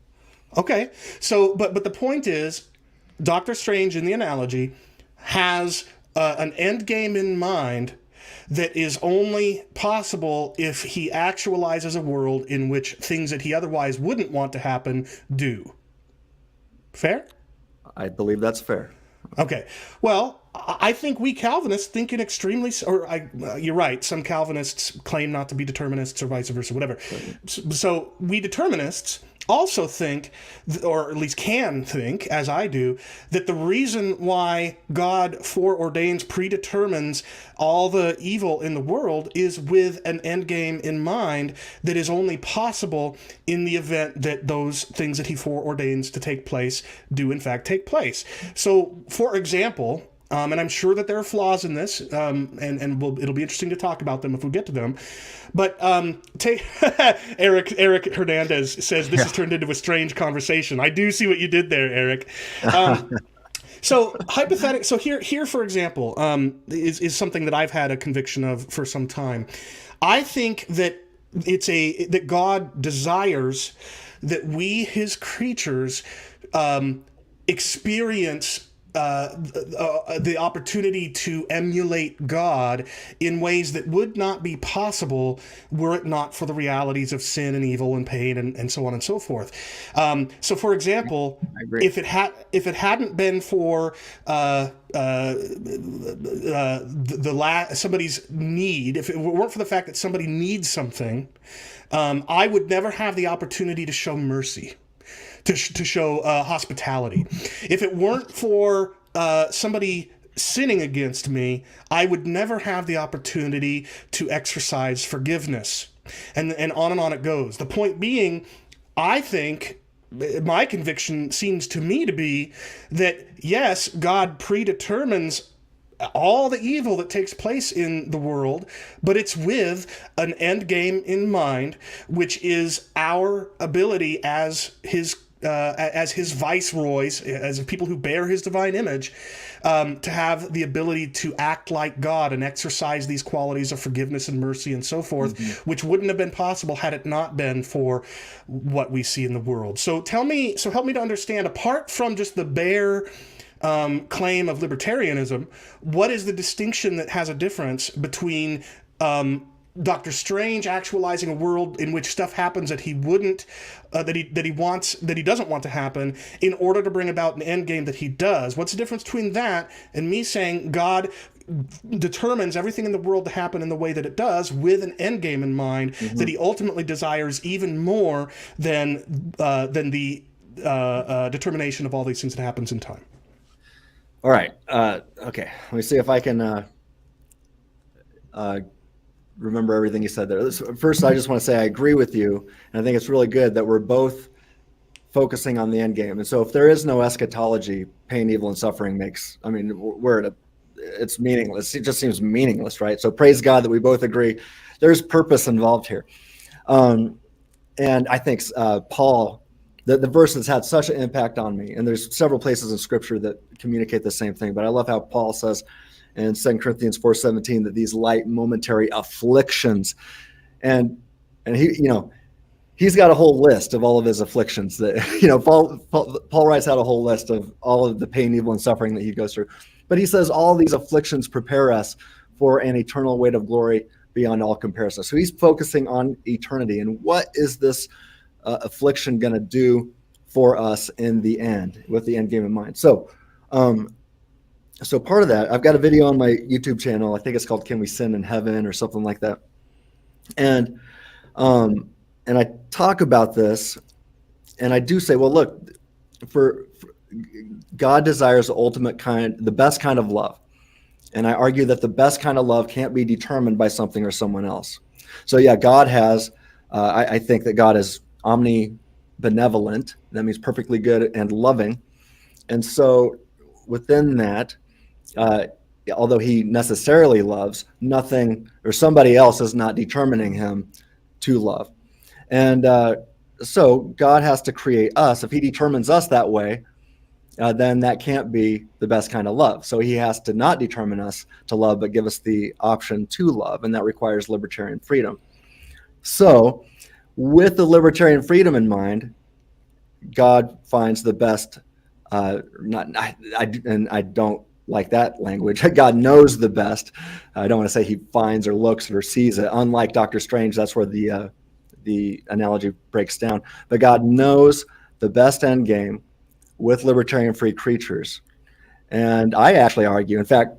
Okay, so but the point is, Dr. Strange in the analogy has an end game in mind that is only possible if he actualizes a world in which things that he otherwise wouldn't want to happen do. Fair? I believe that's fair. Okay. Well, I think we Calvinists think in extremely... you're right. Some Calvinists claim not to be determinists or vice versa, whatever. So we determinists also think, or at least can think, as I do, that the reason why God foreordains, predetermines all the evil in the world is with an end game in mind that is only possible in the event that those things that he foreordains to take place do in fact take place. So, for example, and I'm sure that there are flaws in this, and it'll be interesting to talk about them if we get to them. But Eric Hernandez says this has turned into a strange conversation. I do see what you did there, Eric. So hypothetical. So here, for example, is something that I've had a conviction of for some time. I think that that God desires that we, His creatures, experience the opportunity to emulate God in ways that would not be possible were it not for the realities of sin and evil and pain and so on and so forth. So, for example, if it hadn't been for somebody's need, if it weren't for the fact that somebody needs something, I would never have the opportunity to show mercy. To show hospitality. If it weren't for somebody sinning against me, I would never have the opportunity to exercise forgiveness. And on it goes. The point being, I think, my conviction seems to me to be that, yes, God predetermines all the evil that takes place in the world, but it's with an end game in mind, which is our ability as his viceroys, as people who bear his divine image, to have the ability to act like God and exercise these qualities of forgiveness and mercy and so forth, which wouldn't have been possible had it not been for what we see in the world. So help me to understand, apart from just the bare claim of libertarianism, what is the distinction that has a difference between Dr. Strange actualizing a world in which stuff happens that he wouldn't, that he doesn't want to happen, in order to bring about an end game that he does? What's the difference between that and me saying God determines everything in the world to happen in the way that it does, with an end game in mind that he ultimately desires even more than the determination of all these things that happens in time? All right. Okay. Let me see if I can remember everything you said there. First, I just want to say I agree with you, and I think it's really good that we're both focusing on the end game. And so if there is no eschatology, pain, evil, and suffering it's meaningless. It just seems meaningless, right? So praise God that we both agree there's purpose involved here. And I think Paul, the verse that's had such an impact on me, and there's several places in Scripture that communicate the same thing, but I love how Paul says in 2 Corinthians 4:17 that these light momentary afflictions, and he's got a whole list of all of his afflictions that, Paul writes out a whole list of all of the pain, evil, and suffering that he goes through. But he says all these afflictions prepare us for an eternal weight of glory beyond all comparison. So he's focusing on eternity and what is this affliction going to do for us in the end, with the end game in mind. So part of that, I've got a video on my YouTube channel. I think it's called "Can We Sin in Heaven" or something like that. And I talk about this, and I do say, well, look, for God desires the best kind of love. And I argue that the best kind of love can't be determined by something or someone else. So yeah, God has, I think that God is omnibenevolent. That means perfectly good and loving. And so within that, although he necessarily loves, nothing or somebody else is not determining him to love. And so God has to create us. If he determines us that way, then that can't be the best kind of love. So he has to not determine us to love, but give us the option to love. And that requires libertarian freedom. So with the libertarian freedom in mind, God finds the best, I don't like that language. God knows the best. I don't want to say he finds or looks or sees it. Unlike Dr. Strange, that's where the analogy breaks down. But God knows the best end game with libertarian free creatures. And I actually argue, in fact,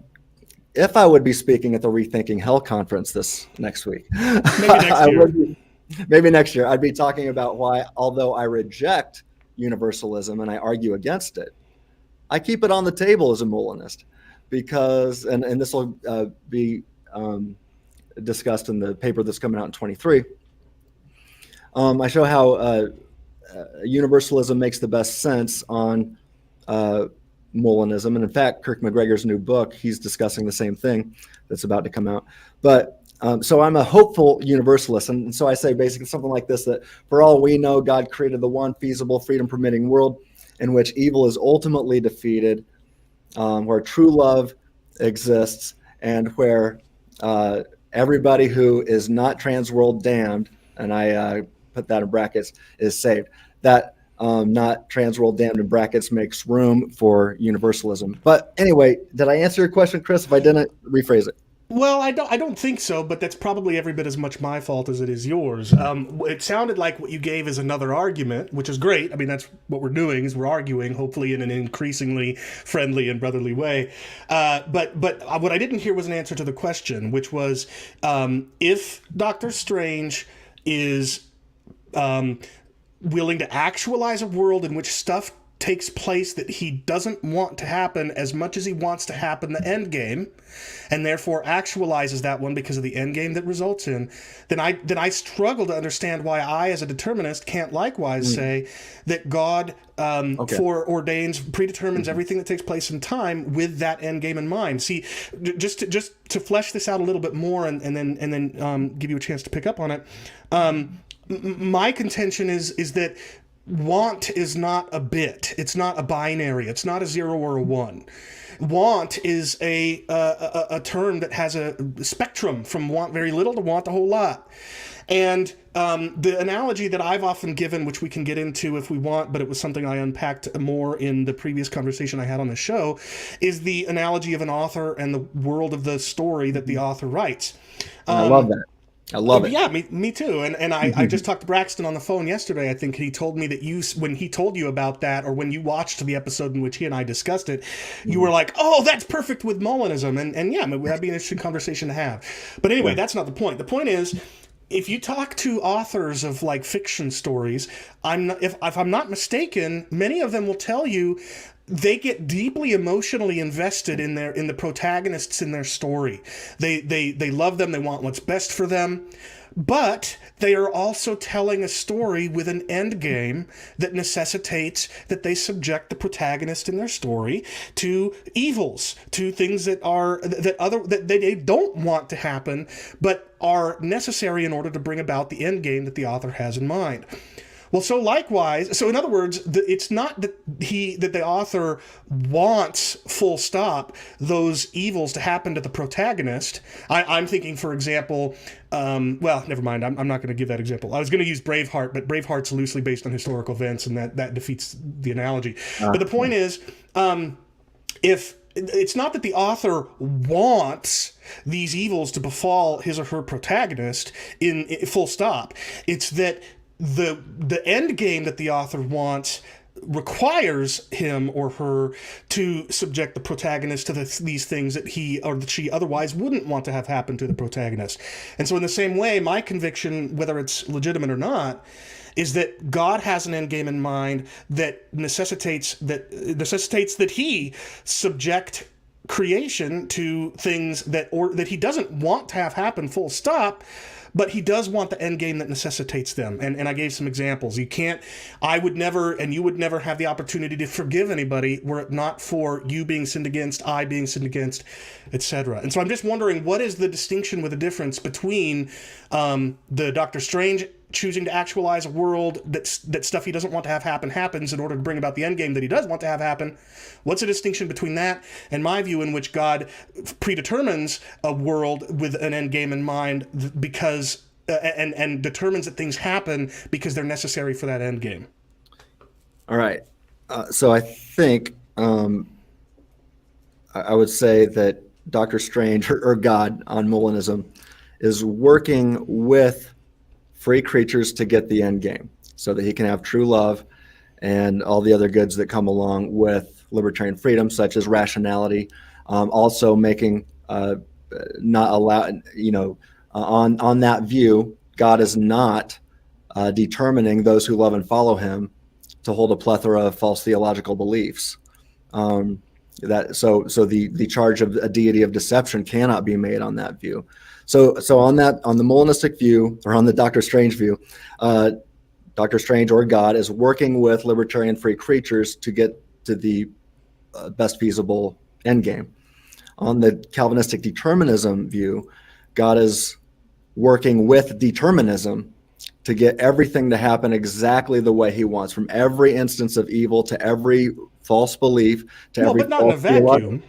if I would be speaking at the Rethinking Hell conference this next week, maybe next year. maybe next year I'd be talking about why, although I reject universalism and I argue against it, I keep it on the table as a Molinist, because, and this will be discussed in the paper that's coming out in 23. I show how universalism makes the best sense on Molinism. And in fact, Kirk McGregor's new book, he's discussing the same thing that's about to come out. But so I'm a hopeful universalist. And so I say basically something like this, that for all we know, God created the one feasible, freedom-permitting world in which evil is ultimately defeated, where true love exists, and where everybody who is not trans world damned, and I put that in brackets, is saved. That not trans world damned in brackets makes room for universalism. But anyway, did I answer your question, Chris? If I didn't, rephrase it. Well, I don't think so, but that's probably every bit as much my fault as it is yours. It sounded like what you gave is another argument, which is great. I mean, that's what we're doing, is we're arguing, hopefully in an increasingly friendly and brotherly way. But what I didn't hear was an answer to the question, which was, if Doctor Strange is willing to actualize a world in which stuff takes place that he doesn't want to happen as much as he wants to happen the end game, and therefore actualizes that one because of the end game that results in, then I struggle to understand why I, as a determinist, can't likewise say that God predetermines everything that takes place in time with that end game in mind. See, just to flesh this out a little bit more, and then give you a chance to pick up on it. My contention is that want is not a bit. It's not a binary. It's not a 0 or a 1. Want is a term that has a spectrum from want very little to want a whole lot. And the analogy that I've often given, which we can get into if we want, but it was something I unpacked more in the previous conversation I had on the show, is the analogy of an author and the world of the story that the author writes. I love that. I love it. Yeah, me too. And I just talked to Braxton on the phone yesterday. I think he told me that when he told you about that, or when you watched the episode in which he and I discussed it, you were like, oh, that's perfect with Molinism. And yeah, that'd be an interesting conversation to have. But anyway, that's not the point. The point is, if you talk to authors of like fiction stories, if I'm not mistaken, many of them will tell you they get deeply emotionally invested in the protagonists in their story. They love them. They want what's best for them. But they are also telling a story with an end game that necessitates that they subject the protagonist in their story to evils, to things that they don't want to happen, but are necessary in order to bring about the end game that the author has in mind. Well, so likewise, so in other words, it's not that the author wants, full stop, those evils to happen to the protagonist. I'm thinking, for example, well, never mind. I'm not going to give that example. I was going to use Braveheart, but Braveheart's loosely based on historical events, and that defeats the analogy. But the point is, if it's not that the author wants these evils to befall his or her protagonist in full stop, it's that the end game that the author wants requires him or her to subject the protagonist to these things that he or that she otherwise wouldn't want to have happen to the protagonist. And so in the same way, my conviction, whether it's legitimate or not, is that God has an end game in mind that necessitates that he subject creation to things that he doesn't want to have happen, full stop, but he does want the end game that necessitates them. And I gave some examples. I would never, and you would never have the opportunity to forgive anybody were it not for you being sinned against, I being sinned against, etc. And so I'm just wondering, what is the distinction with the difference between the Doctor Strange choosing to actualize a world that stuff he doesn't want to have happen happens in order to bring about the end game that he does want to have happen? What's the distinction between that and my view, in which God predetermines a world with an end game in mind because and determines that things happen because they're necessary for that end game? All right. So I think I would say that Doctor Strange or God on Molinism is working with free creatures to get the end game so that he can have true love and all the other goods that come along with libertarian freedom, such as rationality, also making not allow, on that view, God is not determining those who love and follow him to hold a plethora of false theological beliefs. So the charge of a deity of deception cannot be made on that view. So on the Molinistic view, or on the Dr. Strange view, Dr. Strange or God is working with libertarian free creatures to get to the best feasible endgame. On the Calvinistic determinism view, God is working with determinism to get everything to happen exactly the way he wants, from every instance of evil to every false belief to every but not in a vacuum.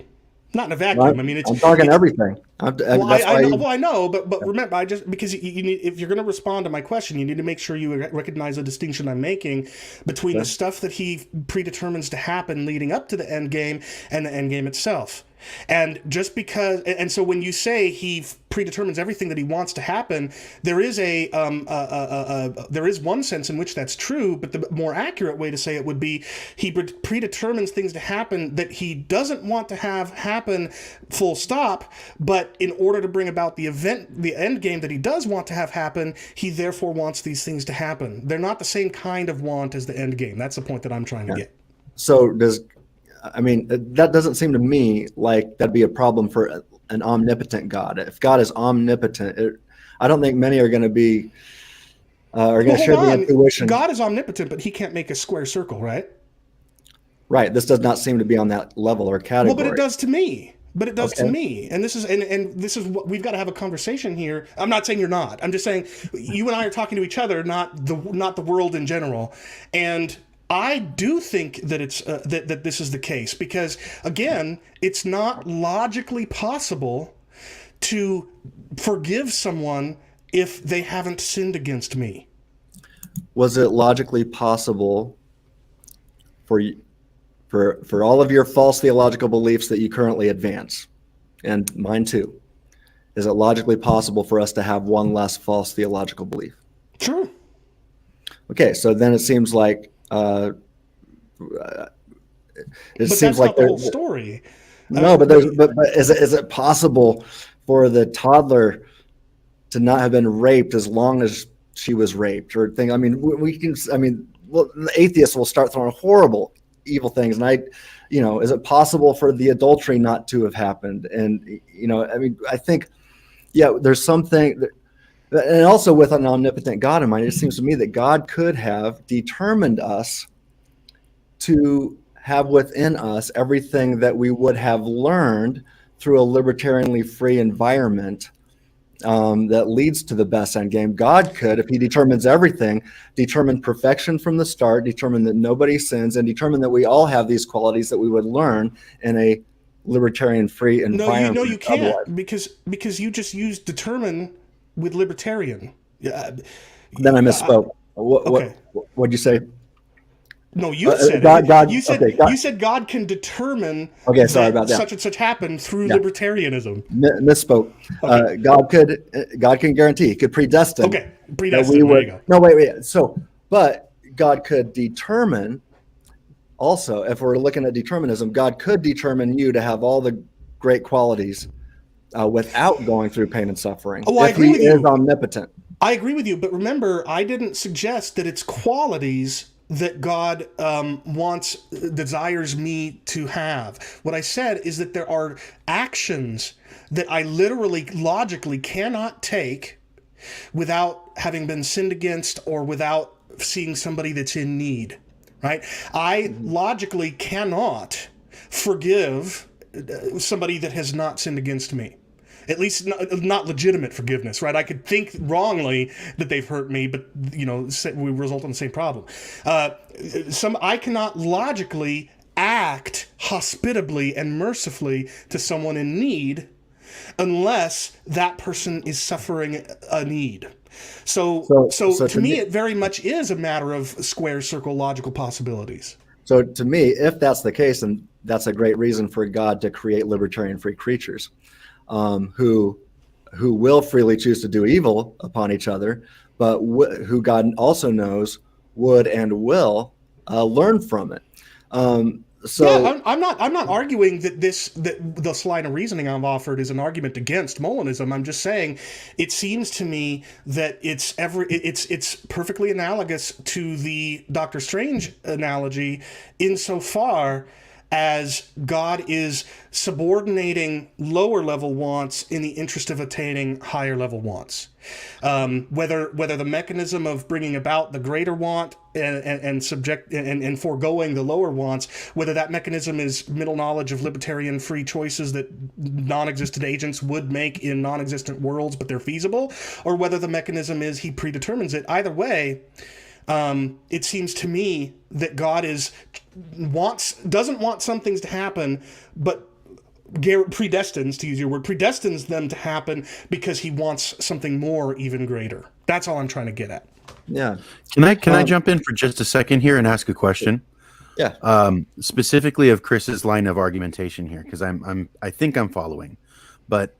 Not in a vacuum. Well, I mean, I'm talking everything. I know, but remember, because you need, if you're going to respond to my question, you need to make sure you recognize the distinction I'm making between the stuff that he predetermines to happen leading up to the end game and the end game itself. And just because, and so when you say he predetermines everything that he wants to happen, there is there is one sense in which that's true, but the more accurate way to say it would be he predetermines things to happen that he doesn't want to have happen, full stop. But in order to bring about the end game that he does want to have happen, he therefore wants these things to happen. They're not the same kind of want as the end game. That's the point that I'm trying to get. So that doesn't seem to me like that'd be a problem for an omnipotent God. If God is omnipotent, I don't think many are going to be share the intuition. God is omnipotent, but he can't make a square circle, right? Right. This does not seem to be on that level or category. Well, but it does to me. To me, and this is what we've got to have a conversation here. I'm not saying you're not. I'm just saying you and I are talking to each other, not the world in general. And I do think that it's that this is the case because, again, it's not logically possible to forgive someone if they haven't sinned against me. Was it logically possible for all of your false theological beliefs that you currently advance, and mine too? Is it logically possible for us to have one less false theological belief? Sure. Okay, so then it seems like but that's not the whole story. No, but is it possible for the toddler to not have been raped as long as she was raped, or thing? I mean, the atheists will start throwing horrible, evil things, and is it possible for the adultery not to have happened? And I think, there's something. And also with an omnipotent God in mind, it seems to me that God could have determined us to have within us everything that we would have learned through a libertarianly free environment that leads to the best end game. God could, if he determines everything, determine perfection from the start, determine that nobody sins, and determine that we all have these qualities that we would learn in a libertarian free environment. No, you can't, because you just used determine with libertarian. Then I misspoke. What'd you say? No, you said God. You said God. You said God can determine. Okay, sorry about that. Such and such happened through libertarianism. Misspoke. Okay. God can guarantee. He could predestine. Okay, predestine. There you go. No, wait. So, but God could determine. Also, if we're looking at determinism, God could determine you to have all the great qualities without going through pain and suffering. Oh, I agree with you. He is omnipotent. I agree with you, but remember, I didn't suggest that it's qualities that God desires me to have. What I said is that there are actions that I literally, logically cannot take without having been sinned against or without seeing somebody that's in need, right? I logically cannot forgive somebody that has not sinned against me. At least not legitimate forgiveness, right? I could think wrongly that they've hurt me, but we result in the same problem. I cannot logically act hospitably and mercifully to someone in need unless that person is suffering a need. So to me, it very much is a matter of square circle logical possibilities. So to me, if that's the case, then that's a great reason for God to create libertarian free creatures. Who will freely choose to do evil upon each other, but who God also knows would and will learn from it. So yeah, I'm not arguing that this line of reasoning I've offered is an argument against Molinism. I'm just saying it seems to me that it's perfectly analogous to the Doctor Strange analogy insofar as God is subordinating lower level wants in the interest of attaining higher level wants. Whether the mechanism of bringing about the greater want and foregoing the lower wants, whether that mechanism is middle knowledge of libertarian free choices that non-existent agents would make in non-existent worlds, but they're feasible, or whether the mechanism is he predetermines it. Either way, it seems to me that God doesn't want some things to happen, but predestines, to use your word, predestines them to happen because he wants something more, even greater. That's all I'm trying to get at. yeah, Can I jump in for just a second here and ask a question? yeah. Specifically of Chris's line of argumentation here, because I think I'm following, but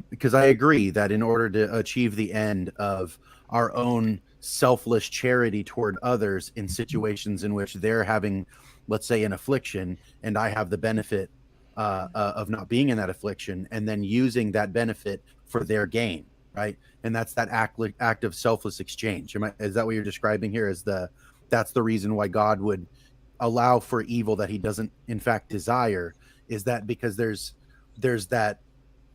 because I agree that in order to achieve the end of our own selfless charity toward others in situations in which they're having, let's say, an affliction, and I have the benefit of not being in that affliction, and then using that benefit for their gain, right? And that's that act of selfless exchange. Is that what you're describing here? That's the reason why God would allow for evil that he doesn't in fact desire? Is that because there's that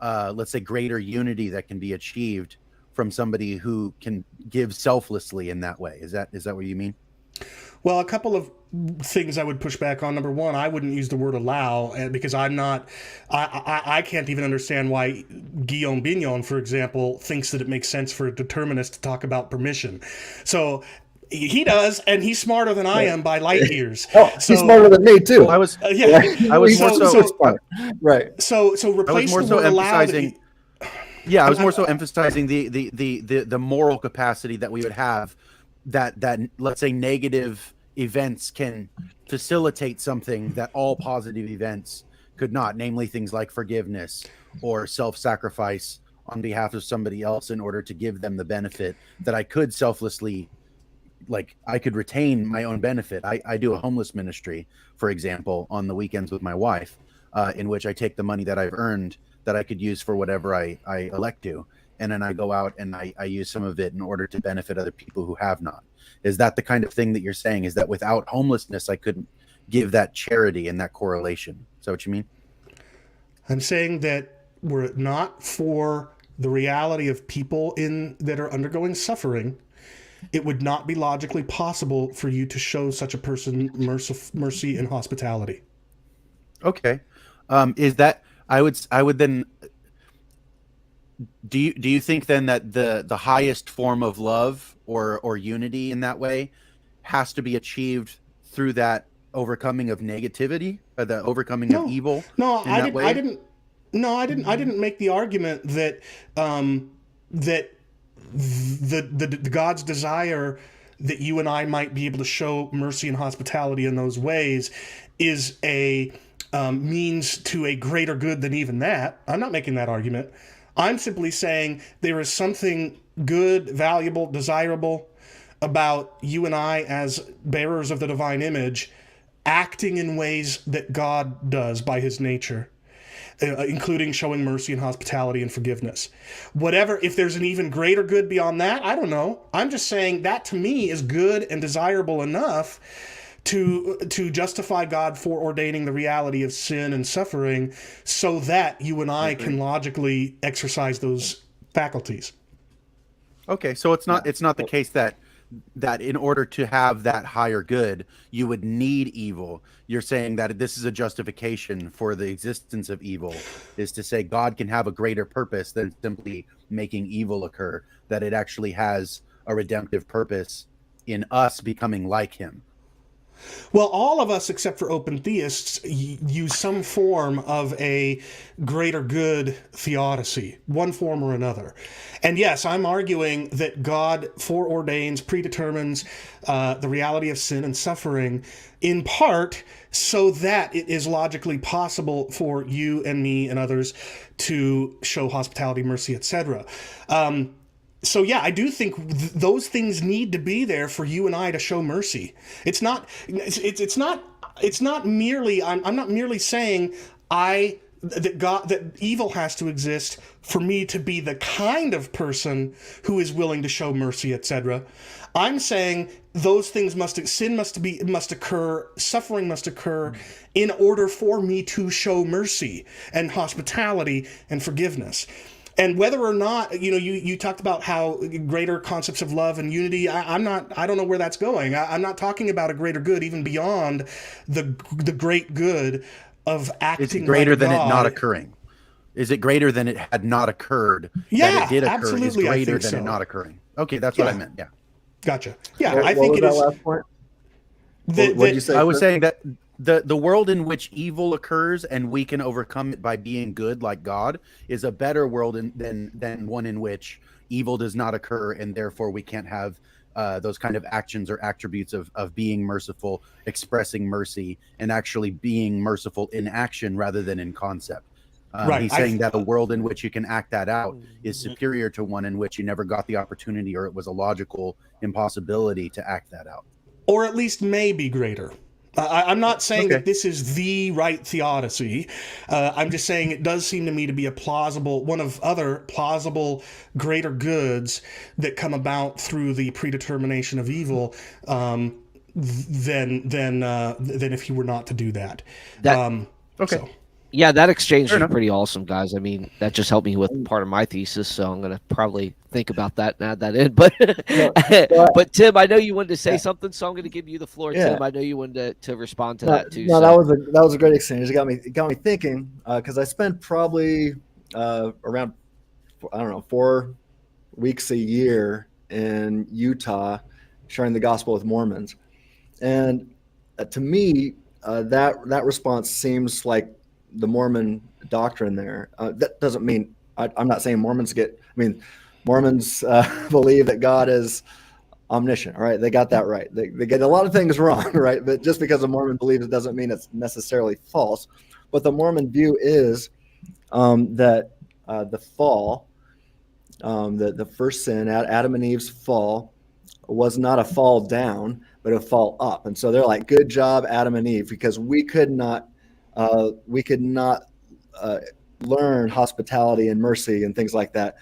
let's say greater unity that can be achieved from somebody who can give selflessly in that way? Is that what you mean? Well, a couple of things I would push back on. Number one, I wouldn't use the word allow because I can't even understand why Guillaume Bignon, for example, thinks that it makes sense for a determinist to talk about permission. So he does, and he's smarter than I am by light years. He's smarter than me too. I was He's more so smart. Right. So replace the word allow. Yeah, I was more so emphasizing the moral capacity that we would have, that let's say negative events can facilitate something that all positive events could not, namely things like forgiveness or self-sacrifice on behalf of somebody else in order to give them the benefit that I could selflessly, like I could retain my own benefit. I do a homeless ministry, for example, on the weekends with my wife, in which I take the money that I've earned that I could use for whatever I elect to. And then I go out and I use some of it in order to benefit other people who have not. Is that the kind of thing that you're saying? Is that without homelessness, I couldn't give that charity and that correlation? Is that what you mean? I'm saying that were it not for the reality of people that are undergoing suffering, it would not be logically possible for you to show such a person mercy and hospitality. Okay. Is that I would then, do you think then that the highest form of love or unity in that way has to be achieved through that overcoming of negativity, or the overcoming of evil? I didn't make the argument that that the God's desire that you and I might be able to show mercy and hospitality in those ways is a means to a greater good than even that. I'm not making that argument. I'm simply saying there is something good, valuable, desirable about you and I as bearers of the divine image acting in ways that God does by his nature, including showing mercy and hospitality and forgiveness. Whatever, if there's an even greater good beyond that, I don't know. I'm just saying that to me is good and desirable enough to justify God for ordaining the reality of sin and suffering so that you and I can logically exercise those faculties. Okay, so it's not the case that in order to have that higher good, you would need evil. You're saying that this is a justification for the existence of evil, is to say God can have a greater purpose than simply making evil occur, that it actually has a redemptive purpose in us becoming like him. Well, all of us, except for open theists, use some form of a greater good theodicy, one form or another. And yes, I'm arguing that God foreordains, predetermines the reality of sin and suffering, in part so that it is logically possible for you and me and others to show hospitality, mercy, etc. So yeah, I do think those things need to be there for you and I to show mercy. It's not it's not merely, I'm not merely saying that evil has to exist for me to be the kind of person who is willing to show mercy, etc. I'm saying those things sin must occur, suffering must occur in order for me to show mercy and hospitality and forgiveness. And whether or not, you talked about how greater concepts of love and unity, I don't know where that's going. I'm not talking about a greater good, even beyond the great good of acting. It's greater like than God. It not occurring. Is it greater than it had not occurred? Yeah, that it did occur absolutely, is greater than so. it not occurring. Okay, that's what I meant. Yeah. Gotcha. Yeah, What I think was it that is. last point? What did you say? I was saying that the world in which evil occurs and we can overcome it by being good like God is a better world than one in which evil does not occur, and therefore we can't have those kind of actions or attributes of being merciful, expressing mercy, and actually being merciful in action rather than in concept. Right. He's saying that a world in which you can act that out is superior to one in which you never got the opportunity, or it was a logical impossibility to act that out. Or at least may be greater. I'm not saying that this is the right theodicy. I'm just saying it does seem to me to be one of other plausible greater goods that come about through the predetermination of evil than if you were not to do that. So. Yeah, that exchange was pretty awesome, guys. I mean, that just helped me with part of my thesis, so I'm going to probably think about that and add that in. But but Tim, I know you wanted to say something, so I'm going to give you the floor. Yeah. Tim, I know you wanted to respond to that too. No, that was a great exchange. It got me thinking, because I spent probably around 4 weeks a year in Utah sharing the gospel with Mormons, and to me, that response seems like the Mormon doctrine there. That doesn't mean I'm not saying Mormons believe that God is omniscient. All right, they got that right. They get a lot of things wrong, right? But just because a Mormon believes it doesn't mean it's necessarily false. But the Mormon view is that the fall, the first sin, Adam and Eve's fall, was not a fall down, but a fall up. And so they're like, good job, Adam and Eve, because we could not learn hospitality and mercy and things like that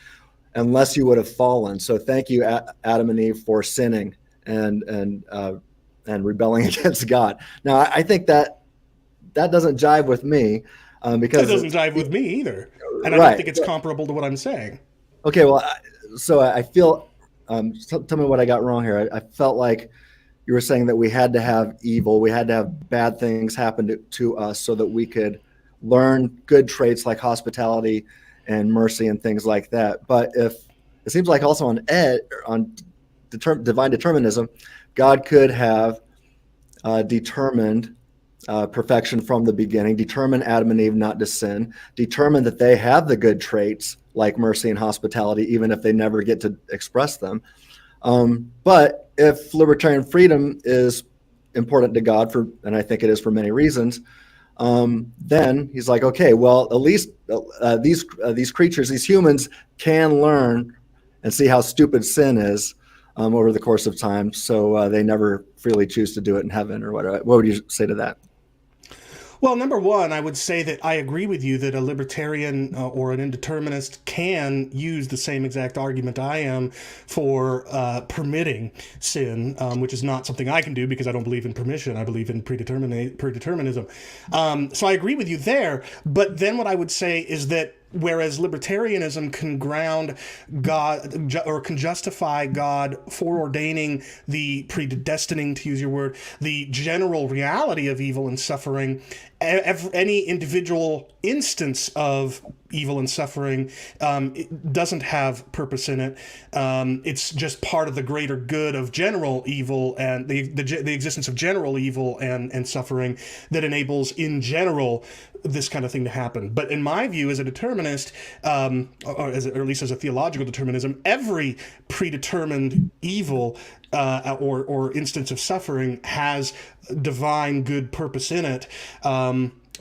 unless you would have fallen. So thank you, Adam and Eve, for sinning and rebelling against God. Now, I think that doesn't jive with me, because it doesn't jive with me either, and I right. don't think it's comparable to what I'm saying. Okay, well, so I feel. Tell me what I got wrong here. I felt like you were saying that we had to have evil, we had to have bad things happen to us so that we could learn good traits like hospitality and mercy and things like that. But if it seems like also on divine determinism, God could have determined perfection from the beginning, determined Adam and Eve not to sin, determined that they have the good traits like mercy and hospitality, even if they never get to express them. But if libertarian freedom is important to God, and I think it is for many reasons, then he's like, okay, well, at least these creatures, these humans, can learn and see how stupid sin is over the course of time, so they never freely choose to do it in heaven or whatever. What would you say to that? Well, number one, I would say that I agree with you that a libertarian or an indeterminist can use the same exact argument I am for permitting sin, which is not something I can do because I don't believe in permission. I believe in predeterminism. So I agree with you there. But then what I would say is that whereas libertarianism can ground God or can justify God foreordaining the predestining, to use your word, the general reality of evil and suffering, any individual instance of evil and suffering it doesn't have purpose in it. It's just part of the greater good of general evil and the existence of general evil and suffering that enables in general this kind of thing to happen. But in my view, as a determinist, or at least as a theological determinism, every predetermined evil or instance of suffering has divine good purpose in it.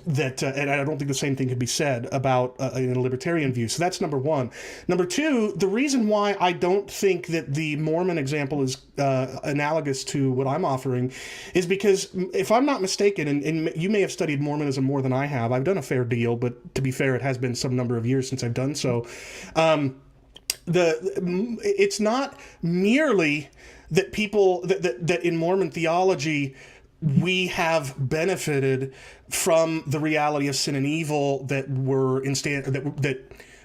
and I don't think the same thing could be said about in a libertarian view. So that's number one. Number two, the reason why I don't think that the Mormon example is analogous to what I'm offering is because, if I'm not mistaken, and you may have studied Mormonism more than I have, I've done a fair deal, but to be fair, it has been some number of years since I've done so. It's not merely that people that in Mormon theology we have benefited from the reality of sin and evil that were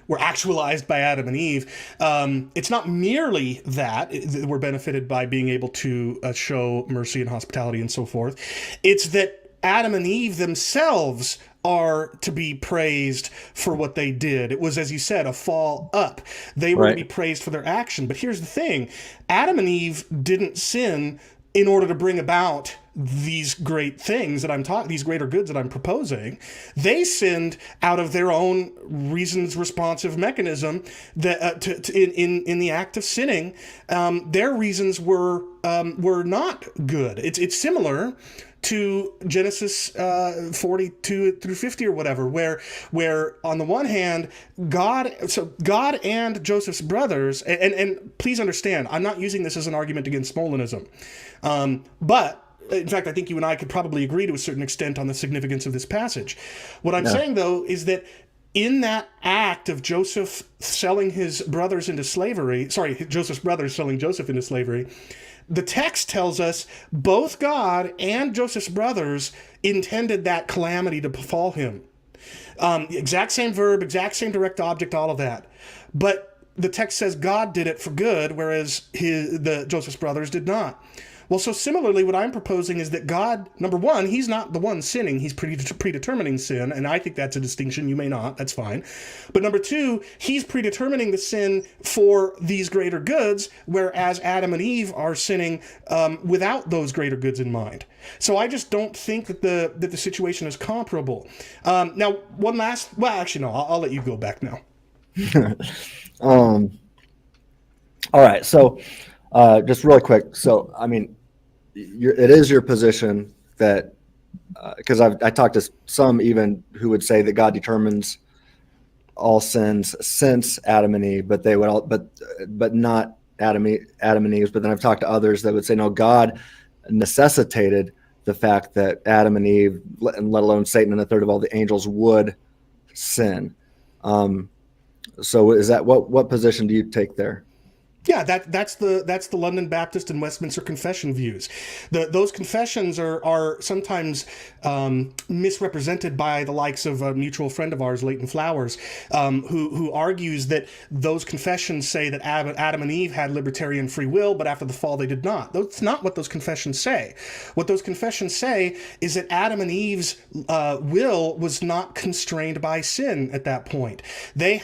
were actualized by Adam and Eve. It's not merely that we're benefited by being able to show mercy and hospitality and so forth. It's that Adam and Eve themselves are to be praised for what they did. It was, as you said, a fall up. They were to be praised for their action. But here's the thing. Adam and Eve didn't sin in order to bring about these great things that I'm talking, these greater goods that I'm proposing. They sinned out of their own reasons responsive mechanism that in the act of sinning, their reasons were not good. It's similar to Genesis 42 through 50 or whatever, where on the one hand, God and Joseph's brothers, and please understand, I'm not using this as an argument against Molinism, but in fact, I think you and I could probably agree to a certain extent on the significance of this passage. What I'm saying, though, is that in that act of Joseph selling his brothers into slavery, Joseph's brothers selling Joseph into slavery, the text tells us both God and Joseph's brothers intended that calamity to befall him. Exact same verb, exact same direct object, all of that. But the text says God did it for good, whereas Joseph's brothers did not. Well, so similarly, what I'm proposing is that God, number one, he's not the one sinning. He's predetermining sin, and I think that's a distinction. You may not. That's fine. But number two, he's predetermining the sin for these greater goods, whereas Adam and Eve are sinning without those greater goods in mind. So I just don't think that the situation is comparable. Now, one last... Well, actually, no. I'll let you go back now. All right. So... just really quick. So, I mean, it is your position that, because I talked to some even who would say that God determines all sins since Adam and Eve, but they would all, but not Adam and Eve. But then I've talked to others that would say, no, God necessitated the fact that Adam and Eve, and let alone Satan and a third of all the angels, would sin. So, is that what position do you take there? Yeah, that's the London Baptist and Westminster Confession views. Those confessions are sometimes misrepresented by the likes of a mutual friend of ours, Leighton Flowers, who argues that those confessions say that Adam and Eve had libertarian free will, but after the fall they did not. That's not what those confessions say. What those confessions say is that Adam and Eve's will was not constrained by sin at that point. They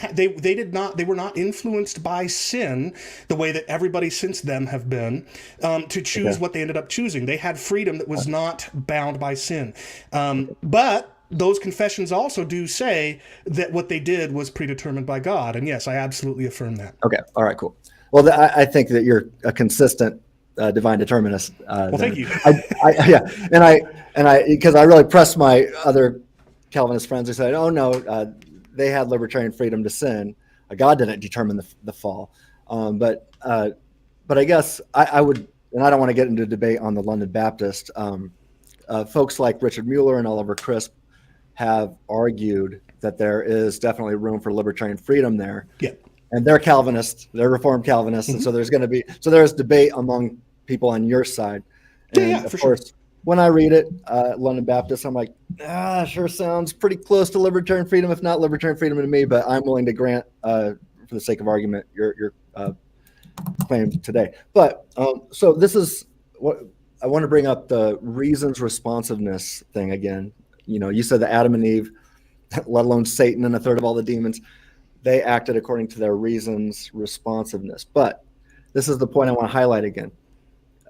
were not influenced by sin the way that everybody since them have been, to choose what they ended up choosing. They had freedom that was not bound by sin. But those confessions also do say that what they did was predetermined by God. And yes, I absolutely affirm that. Okay. All right, cool. Well, I think that you're a consistent divine determinist. Well, thank you. Because I really pressed my other Calvinist friends who said, oh no, they had libertarian freedom to sin. God didn't determine the fall. But I guess I would, and I don't want to get into debate on the London Baptist. Folks like Richard Mueller and Oliver Crisp have argued that there is definitely room for libertarian freedom there. Yeah. And they're Calvinists, they're Reformed Calvinists, and so there's debate among people on your side. And of course, when I read it, London Baptist, I'm like, sure sounds pretty close to libertarian freedom, if not libertarian freedom to me, but I'm willing to grant, for the sake of argument, your claim today. But so this is what I want to bring up, the reasons responsiveness thing again. You know, you said that Adam and Eve, let alone Satan and a third of all the demons, they acted according to their reasons responsiveness. But this is the point I want to highlight again.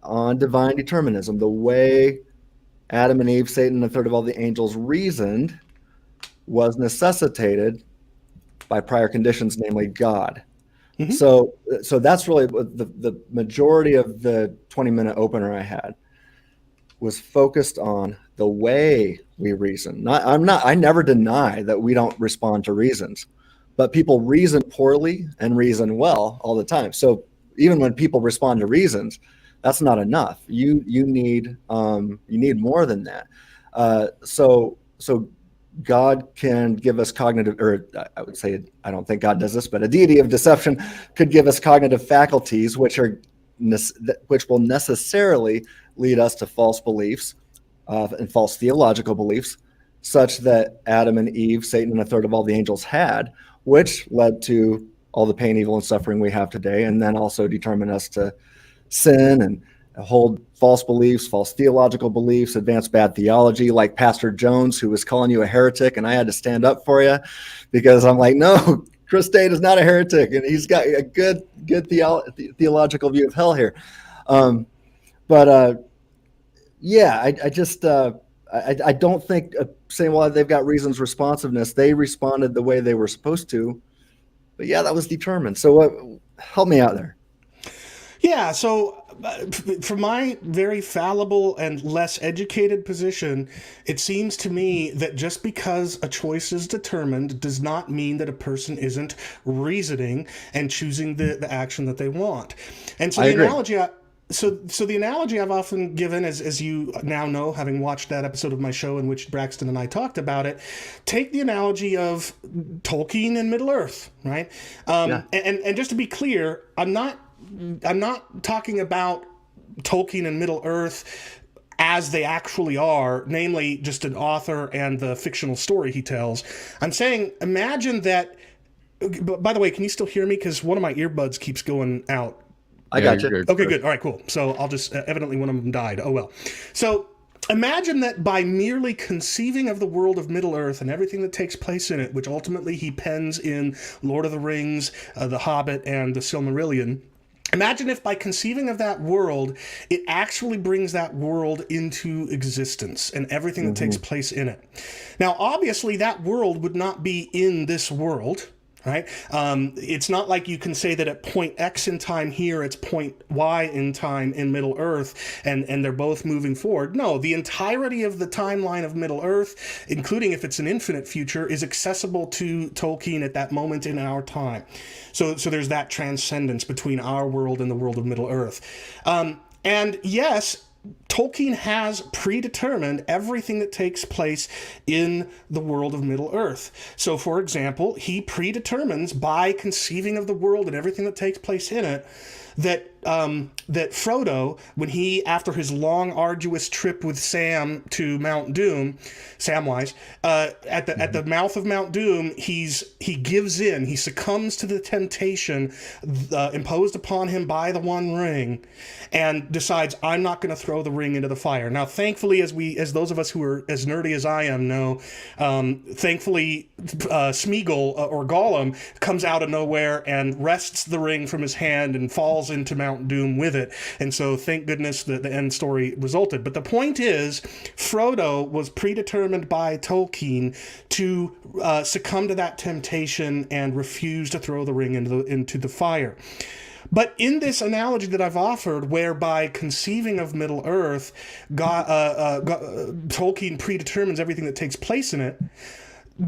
On divine determinism, the way Adam and Eve, Satan, and a third of all the angels reasoned was necessitated by prior conditions, namely God. Mm-hmm. So that's really the majority of the 20-minute opener I had was focused on the way we reason. I never deny that we don't respond to reasons, but people reason poorly and reason well all the time. So even when people respond to reasons, that's not enough. You need more than that. So God can give us cognitive, or I would say, I don't think God does this, but a deity of deception could give us cognitive faculties, which will necessarily lead us to false beliefs and false theological beliefs, such that Adam and Eve, Satan, and a third of all the angels had, which led to all the pain, evil, and suffering we have today, and then also determine us to sin and hold false beliefs, false theological beliefs, advance bad theology, like Pastor Jones, who was calling you a heretic, and I had to stand up for you because I'm like, no, Chris Dade is not a heretic, and he's got a good theological view of hell here. I don't think saying, well, they've got reasons responsiveness. They responded the way they were supposed to, but yeah, that was determined. So help me out there. Yeah, so from my very fallible and less educated position, it seems to me that just because a choice is determined does not mean that a person isn't reasoning and choosing the action that they want. And so the analogy the analogy I've often given, as you now know, having watched that episode of my show in which Braxton and I talked about it, take the analogy of Tolkien and Middle-earth, right? And just to be clear, I'm not talking about Tolkien and Middle-earth as they actually are, namely just an author and the fictional story he tells. I'm saying, imagine that. By the way, can you still hear me? Because one of my earbuds keeps going out. I got you. Okay, good. All right, cool. So I'll just, evidently one of them died. Oh, well. So imagine that by merely conceiving of the world of Middle-earth and everything that takes place in it, which ultimately he pens in Lord of the Rings, The Hobbit, and the Silmarillion, imagine if by conceiving of that world, it actually brings that world into existence and everything that takes place in it. Now, obviously, that world would not be in this world, right? It's not like you can say that at point X in time here, it's point Y in time in Middle-earth, and they're both moving forward. No, the entirety of the timeline of Middle-earth, including if it's an infinite future, is accessible to Tolkien at that moment in our time. So there's that transcendence between our world and the world of Middle-earth. And yes, Tolkien has predetermined everything that takes place in the world of Middle-earth. So, for example, he predetermines by conceiving of the world and everything that takes place in it that Frodo, when he, after his long, arduous trip with Sam to Mount Doom, Samwise, at the mouth of Mount Doom, he gives in, he succumbs to the temptation imposed upon him by the One Ring, and decides, I'm not going to throw the ring into the fire. Now, thankfully, as those of us who are as nerdy as I am know, thankfully, Smeagol or Gollum comes out of nowhere and wrests the ring from his hand and falls into Mount Doom with it. And so thank goodness that the end story resulted. But the point is, Frodo was predetermined by Tolkien to succumb to that temptation and refuse to throw the ring into the fire. But in this analogy that I've offered, whereby conceiving of Middle-earth, Tolkien predetermines everything that takes place in it,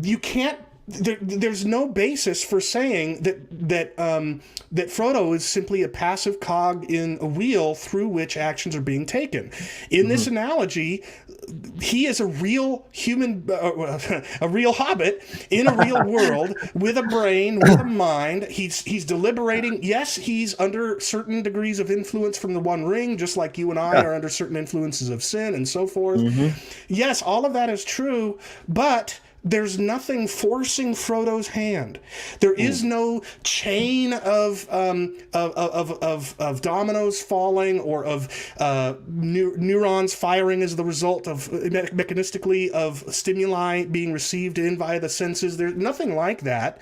you can't. There's no basis for saying that Frodo is simply a passive cog in a wheel through which actions are being taken. In this analogy, he is a real human, a real hobbit in a real world with a brain, with a mind. He's deliberating. Yes, he's under certain degrees of influence from the One Ring, just like you and I are under certain influences of sin and so forth. Yes, all of that is true, but there's nothing forcing Frodo's hand. There is no chain of dominoes falling or of neurons firing as the result of mechanistically of stimuli being received in via the senses. There's nothing like that.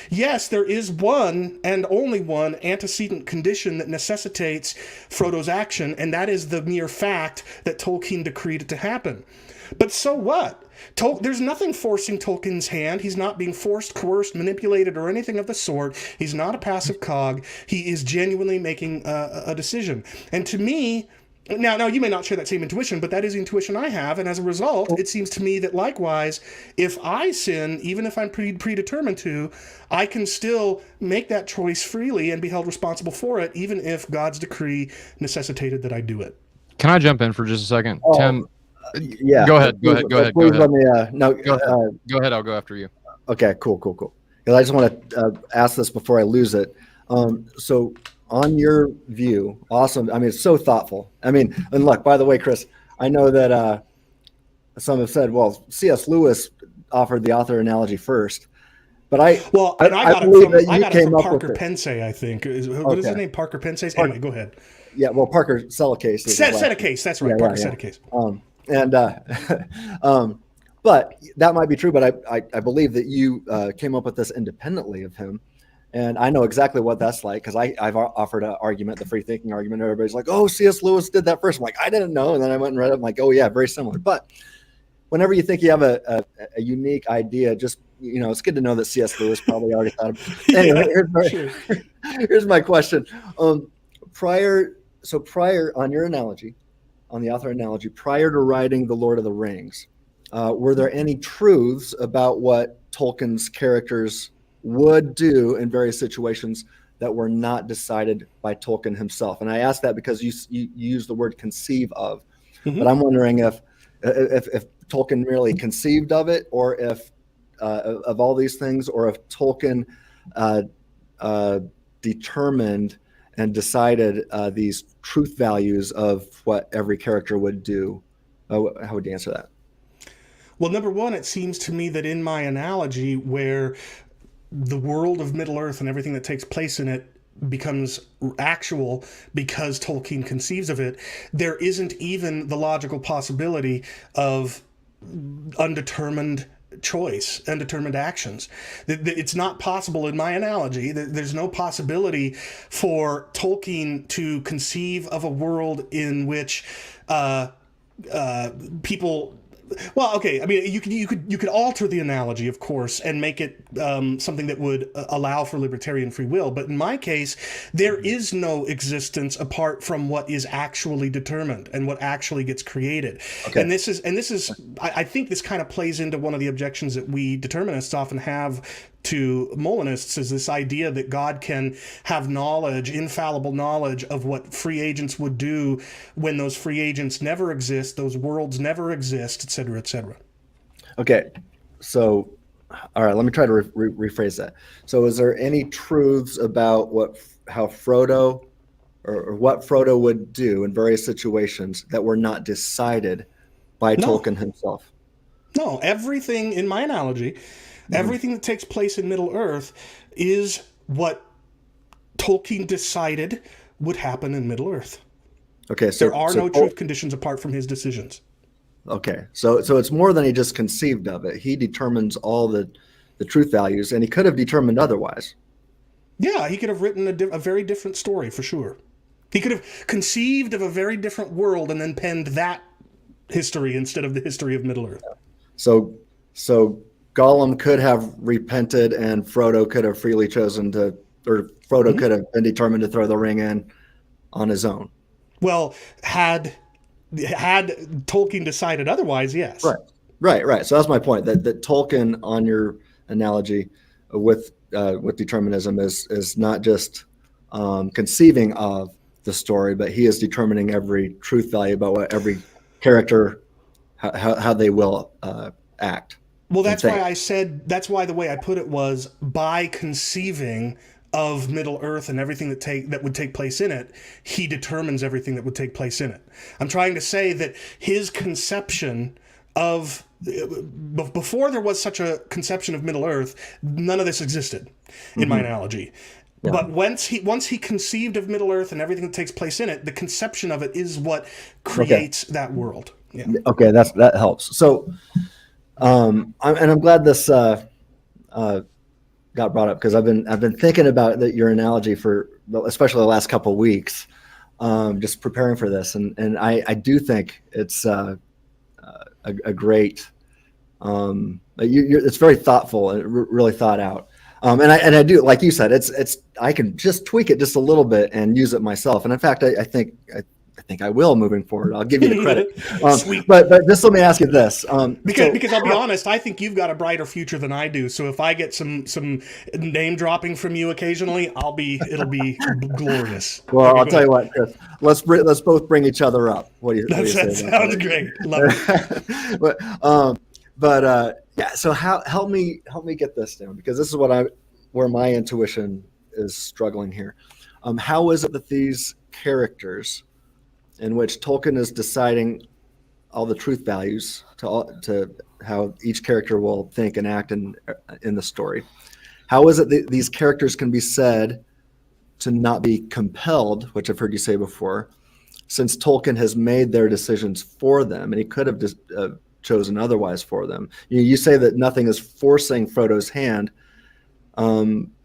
Yes, there is one and only one antecedent condition that necessitates Frodo's action, and that is the mere fact that Tolkien decreed it to happen. But so what? There's nothing forcing Tolkien's hand. He's not being forced, coerced, manipulated, or anything of the sort. He's not a passive cog. He is genuinely making a decision. And to me, Now, you may not share that same intuition, but that is the intuition I have. And as a result, it seems to me that likewise, if I sin, even if I'm predetermined to, I can still make that choice freely and be held responsible for it, even if God's decree necessitated that I do it. Can I jump in for just a second? Tim, yeah. Go ahead. Please let me, go ahead. I'll go after you. Okay, cool. Because I just want to ask this before I lose it. So on your view, awesome. I mean, it's so thoughtful. I mean, and look, by the way, Chris, I know that some have said, well, C.S. Lewis offered the author analogy first, but I got it from Parker Pense, I think. What is his name? Parker Pense? Anyway, go ahead. Yeah, well, Parker Selecase. Selecase, that's right. Yeah, Parker Selecase. But that might be true. But I believe that you came up with this independently of him. And I know exactly what that's like because I've offered an argument, the free thinking argument. Everybody's like, oh, C.S. Lewis did that first. I'm like, I didn't know. And then I went and read it. I'm like, oh, yeah, very similar. But whenever you think you have a unique idea, just, it's good to know that C.S. Lewis probably already thought of it. Anyway, here's my question. Prior on your analogy, on the author analogy, prior to writing The Lord of the Rings, were there any truths about what Tolkien's characters would do in various situations that were not decided by Tolkien himself? And I ask that because you use the word conceive of, but I'm wondering if Tolkien really conceived of it, or if of all these things, or if Tolkien determined and decided these truth values of what every character would do. How would you answer that? Well, number one, it seems to me that in my analogy, where the world of Middle-earth and everything that takes place in it becomes actual because Tolkien conceives of it, there isn't even the logical possibility of undetermined choice, undetermined actions. It's not possible in my analogy. There's no possibility for Tolkien to conceive of a world in which people. Well, okay. I mean, you could alter the analogy, of course, and make it something that would allow for libertarian free will. But in my case, there is no existence apart from what is actually determined and what actually gets created. Okay. And this is, I think this kind of plays into one of the objections that we determinists often have to Molinists, is this idea that God can have knowledge, infallible knowledge of what free agents would do when those free agents never exist, those worlds never exist, et cetera, et cetera. Okay, so, all right, let me try to rephrase that. So is there any truths about how Frodo or what Frodo would do in various situations that were not decided by Tolkien himself? No, everything in my analogy, everything that takes place in Middle-earth is what Tolkien decided would happen in Middle-earth. Okay, so there are no truth conditions apart from his decisions. Okay, so it's more than he just conceived of it. He determines all the truth values, and he could have determined otherwise. Yeah, he could have written a very different story for sure. He could have conceived of a very different world and then penned that history instead of the history of Middle-earth. So Gollum could have repented, and Frodo could have freely chosen to, or Frodo could have been determined to throw the ring in on his own. Well, had Tolkien decided otherwise, yes. Right. So that's my point. That Tolkien, on your analogy, with determinism, is not just conceiving of the story, but he is determining every truth value about what every character, how they will act. Well, that's why the way I put it was, by conceiving of Middle-earth and everything that would take place in it, he determines everything that would take place in it. I'm trying to say that his conception of, before there was such a conception of Middle-earth, none of this existed in my analogy. Yeah. But once he conceived of Middle-earth and everything that takes place in it, the conception of it is what creates that world. Yeah. Okay, that helps. So, I'm glad this got brought up, because I've been thinking about your analogy for especially the last couple of weeks, just preparing for this, and I do think it's a great. It's very thoughtful and really thought out. And I do, like you said, it's I can just tweak it just a little bit and use it myself. And in fact, I think I think I will moving forward. I'll give you the credit. Sweet. But just let me ask you this. Because I'll be honest, I think you've got a brighter future than I do. So if I get some name dropping from you occasionally, it'll be glorious. Well, I'll tell you what, Chris. Let's both bring each other up. What do you say? That sounds great. Love it. Yeah. So help me get this down, because this is where my intuition is struggling here. How is it that these characters, in which Tolkien is deciding all the truth values to how each character will think and act in the story, how is it that these characters can be said to not be compelled, which I've heard you say before, since Tolkien has made their decisions for them, and he could have just chosen otherwise for them? You say that nothing is forcing Frodo's hand,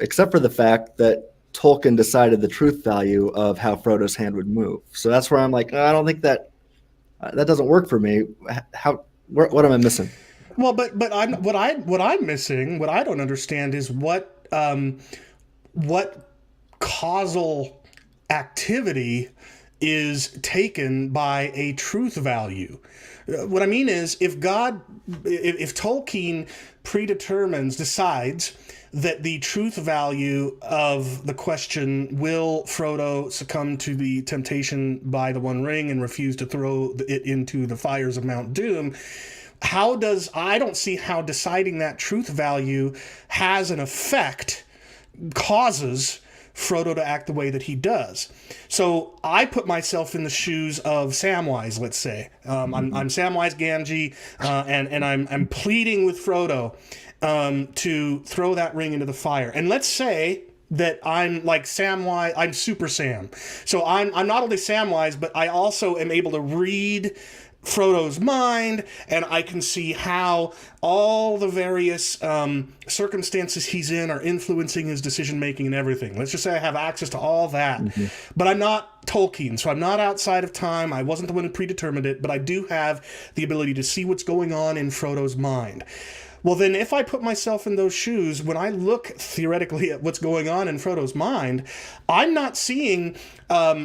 except for the fact that Tolkien decided the truth value of how Frodo's hand would move. So that's where I'm like, I don't think that doesn't work for me. What am I missing? Well, but what I'm missing, what I don't understand is what causal activity is taken by a truth value. What I mean is, if Tolkien decides that the truth value of the question, will Frodo succumb to the temptation by the One Ring and refuse to throw it into the fires of Mount Doom, I don't see how deciding that truth value has an effect, causes Frodo to act the way that he does. So I put myself in the shoes of Samwise, let's say. I'm Samwise Gamgee, and I'm pleading with Frodo to throw that ring into the fire. And let's say that I'm like Samwise, I'm Super Sam. So I'm not only Samwise, but I also am able to read Frodo's mind, and I can see how all the various circumstances he's in are influencing his decision making and everything. Let's just say I have access to all that. But I'm not Tolkien, so I'm not outside of time. I wasn't the one who predetermined it, but I do have the ability to see what's going on in Frodo's mind. Well, then if I put myself in those shoes, when I look theoretically at what's going on in Frodo's mind, I'm not seeing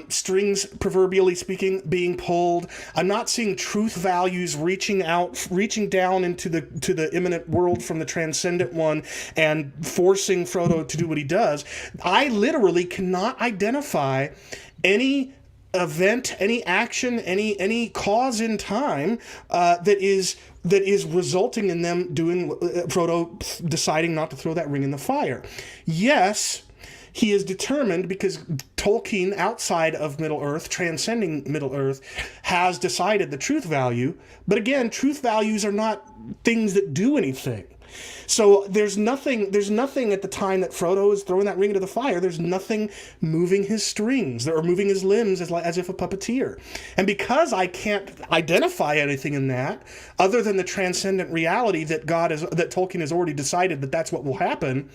strings, proverbially speaking, being pulled. I'm not seeing truth values reaching down into the immanent world from the transcendent one and forcing Frodo to do what he does. I literally cannot identify any event, any action, any cause in time that is resulting in them doing Frodo deciding not to throw that ring in the fire. Yes, he is determined, because Tolkien, outside of Middle-earth, transcending Middle-earth, has decided the truth value. But again, truth values are not things that do anything. So there's nothing at the time that Frodo is throwing that ring into the fire. There's nothing moving his strings or moving his limbs as if a puppeteer. And because I can't identify anything in that other than the transcendent reality that Tolkien has already decided that that's what will happen,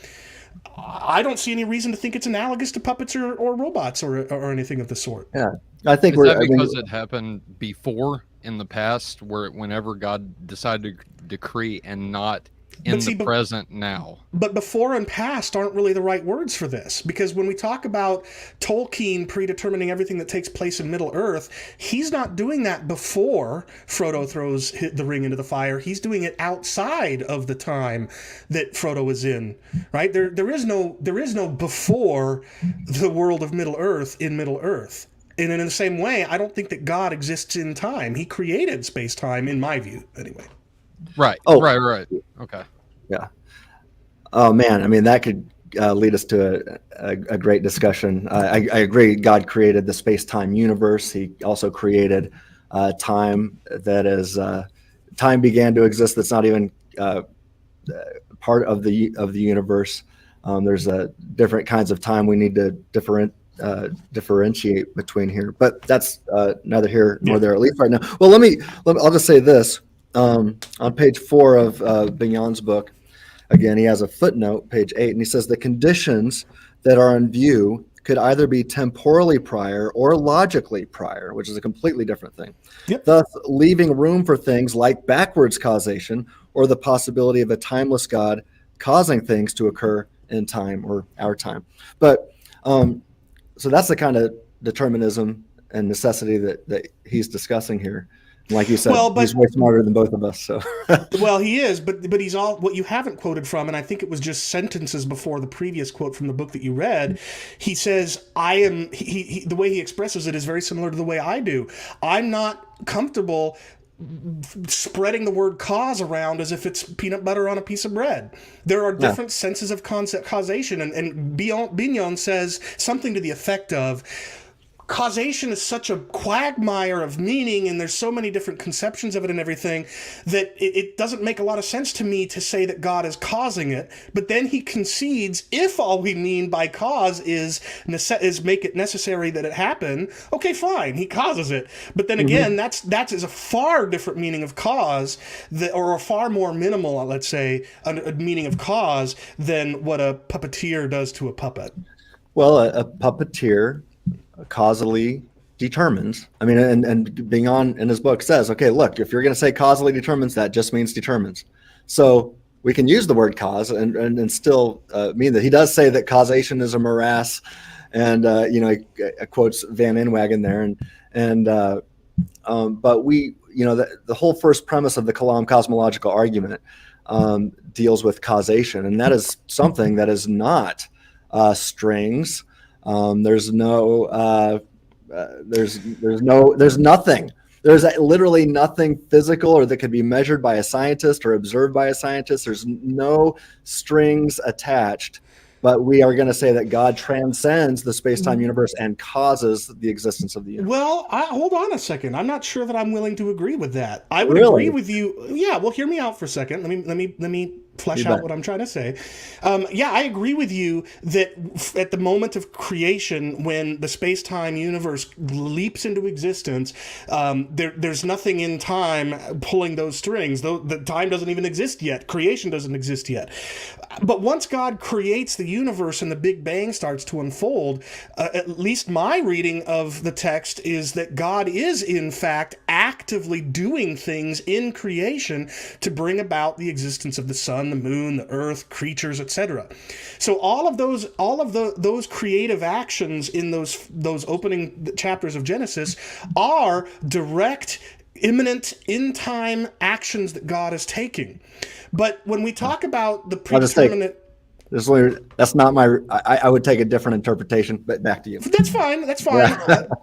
I don't see any reason to think it's analogous to puppets or robots or anything of the sort. Yeah, I think because it happened before in the past, whenever God decided to decree and not in the present now. But before and past aren't really the right words for this, because when we talk about Tolkien predetermining everything that takes place in Middle-earth, he's not doing that before Frodo throws the ring into the fire. He's doing it outside of the time that Frodo is in, right? There is no before the world of Middle-earth in Middle-earth. And in the same way, I don't think that God exists in time. He created space-time, in my view, anyway. Right. Oh, right. Okay. Yeah. Oh man, I mean that could lead us to a great discussion. I agree. God created the space-time universe. He also created time that is time began to exist. That's not even part of the universe. There's different kinds of time we need to differentiate between here. But that's neither here nor there, at least right now. Well, I'll just say this. On page 4 of Bignon's book, again, he has a footnote, page 8, and he says the conditions that are in view could either be temporally prior or logically prior, which is a completely different thing. Yep. Thus, leaving room for things like backwards causation or the possibility of a timeless God causing things to occur in time or our time. But so that's the kind of determinism and necessity that he's discussing here. And like you said, Well, but, he's way smarter than both of us. So, well, he is, but he's all what you haven't quoted from, and I think it was just sentences before the previous quote from the book that you read. He says, "I am." He the way he expresses it is very similar to the way I do. I'm not comfortable spreading the word cause around as if it's peanut butter on a piece of bread. There are different senses of causation, and Bignon says something to the effect of, causation is such a quagmire of meaning, and there's so many different conceptions of it and everything, that it doesn't make a lot of sense to me to say that God is causing it. But then he concedes, if all we mean by cause is make it necessary that it happen, okay, fine, he causes it. But then again, that is a far different meaning of cause, or a far more minimal, let's say, a meaning of cause than what a puppeteer does to a puppet. Well, a puppeteer causally determines. I mean, and Bignon in his book says, okay, look, if you're going to say causally determines, that just means determines. So we can use the word cause and still mean that. He does say that causation is a morass, and he quotes Van Inwagen there, but we, the whole first premise of the Kalam cosmological argument deals with causation, and that is something that is not strings. There's nothing. There's literally nothing physical or that could be measured by a scientist or observed by a scientist. There's no strings attached, but we are going to say that God transcends the space-time universe and causes the existence of the universe. Well, hold on a second. I'm not sure that I'm willing to agree with that. I would agree with you. Yeah, well, hear me out for a second. Let me flesh out what I'm trying to say. I agree with you that at the moment of creation, when the space-time universe leaps into existence, there's nothing in time pulling those strings. The time doesn't even exist yet. Creation doesn't exist yet. But once God creates the universe and the Big Bang starts to unfold, at least my reading of the text is that God is, in fact, actively doing things in creation to bring about the existence of the sun, the moon, the earth, creatures, etc. So all of those creative actions in those opening chapters of Genesis are direct, imminent, in-time actions that God is taking. But when we talk about the predeterminate... That's not my. I would take a different interpretation, but back to you. That's fine.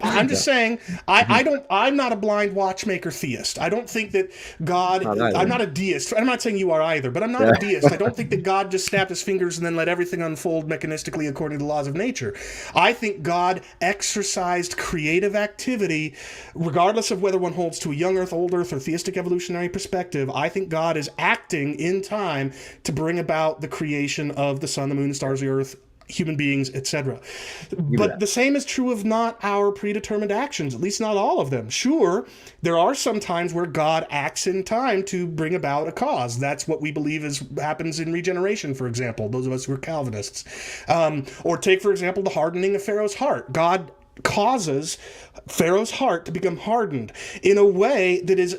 I'm just saying. I'm not a blind watchmaker theist. I don't think that God. I'm not a deist. I'm not saying you are either, but I'm not a deist. I don't think that God just snapped his fingers and then let everything unfold mechanistically according to the laws of nature. I think God exercised creative activity, regardless of whether one holds to a young Earth, old Earth, or theistic evolutionary perspective. I think God is acting in time to bring about the creation of the sun, the moon, the stars, the earth, human beings, etc. But the same is true of not our predetermined actions, at least not all of them. Sure, there are some times where God acts in time to bring about a cause. That's what we believe happens in regeneration, for example, those of us who are Calvinists. Or take, for example, the hardening of Pharaoh's heart. God causes Pharaoh's heart to become hardened in a way that is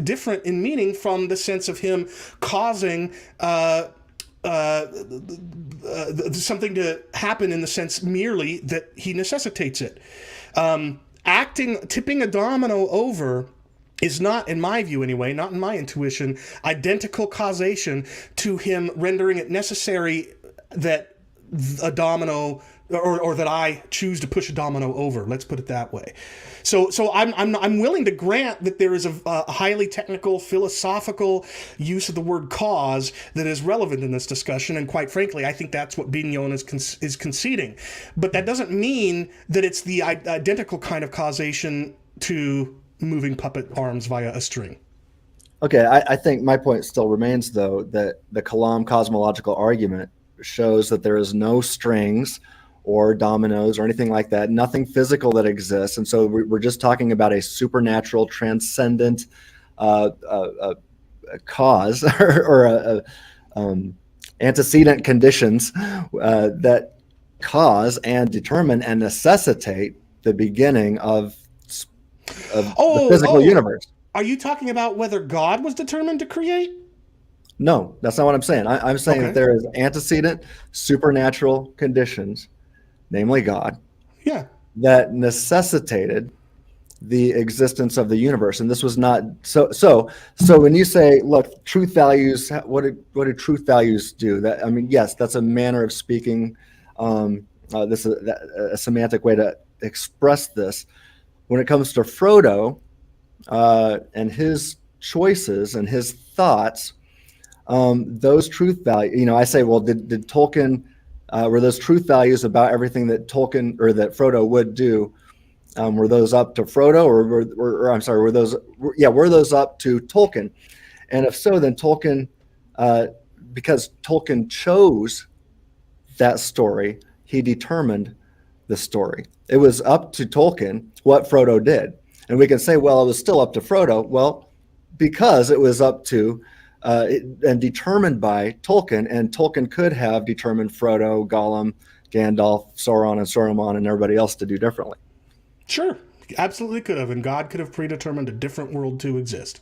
different in meaning from the sense of him causing something to happen in the sense merely that he necessitates it. Tipping a domino over is not, in my view anyway, not in my intuition, identical causation to him rendering it necessary that a domino or that I choose to push a domino over. Let's put it that way. So I'm willing to grant that there is a highly technical, philosophical use of the word cause that is relevant in this discussion, and quite frankly, I think that's what Bignon is conceding. But that doesn't mean that it's the identical kind of causation to moving puppet arms via a string. Okay, I think my point still remains, though, that the Kalam cosmological argument shows that there is no strings or dominoes or anything like that, nothing physical that exists. And so we're just talking about a supernatural, transcendent cause or antecedent conditions that cause and determine and necessitate the beginning of the physical universe. Are you talking about whether God was determined to create? No, that's not what I'm saying. I'm saying that there is antecedent supernatural conditions, namely God. Yeah. that necessitated the existence of the universe. And this was not so when you say, look, truth values, what do truth values do? That, I mean, yes, that's a manner of speaking. This is a semantic way to express this. When it comes to Frodo and his choices and his thoughts, those truth values, I say, well, did Tolkien, were those truth values about everything that Tolkien or that Frodo would do, were those up to Frodo, or I'm sorry, were those up to Tolkien? And if so, then Tolkien, because Tolkien chose that story, he determined the story. It was up to Tolkien what Frodo did. And we can say, well, it was still up to Frodo. Well, because it was up to and determined by Tolkien, and Tolkien could have determined Frodo, Gollum, Gandalf, Sauron, and Saruman, and everybody else to do differently. Sure, absolutely could have, and God could have predetermined a different world to exist.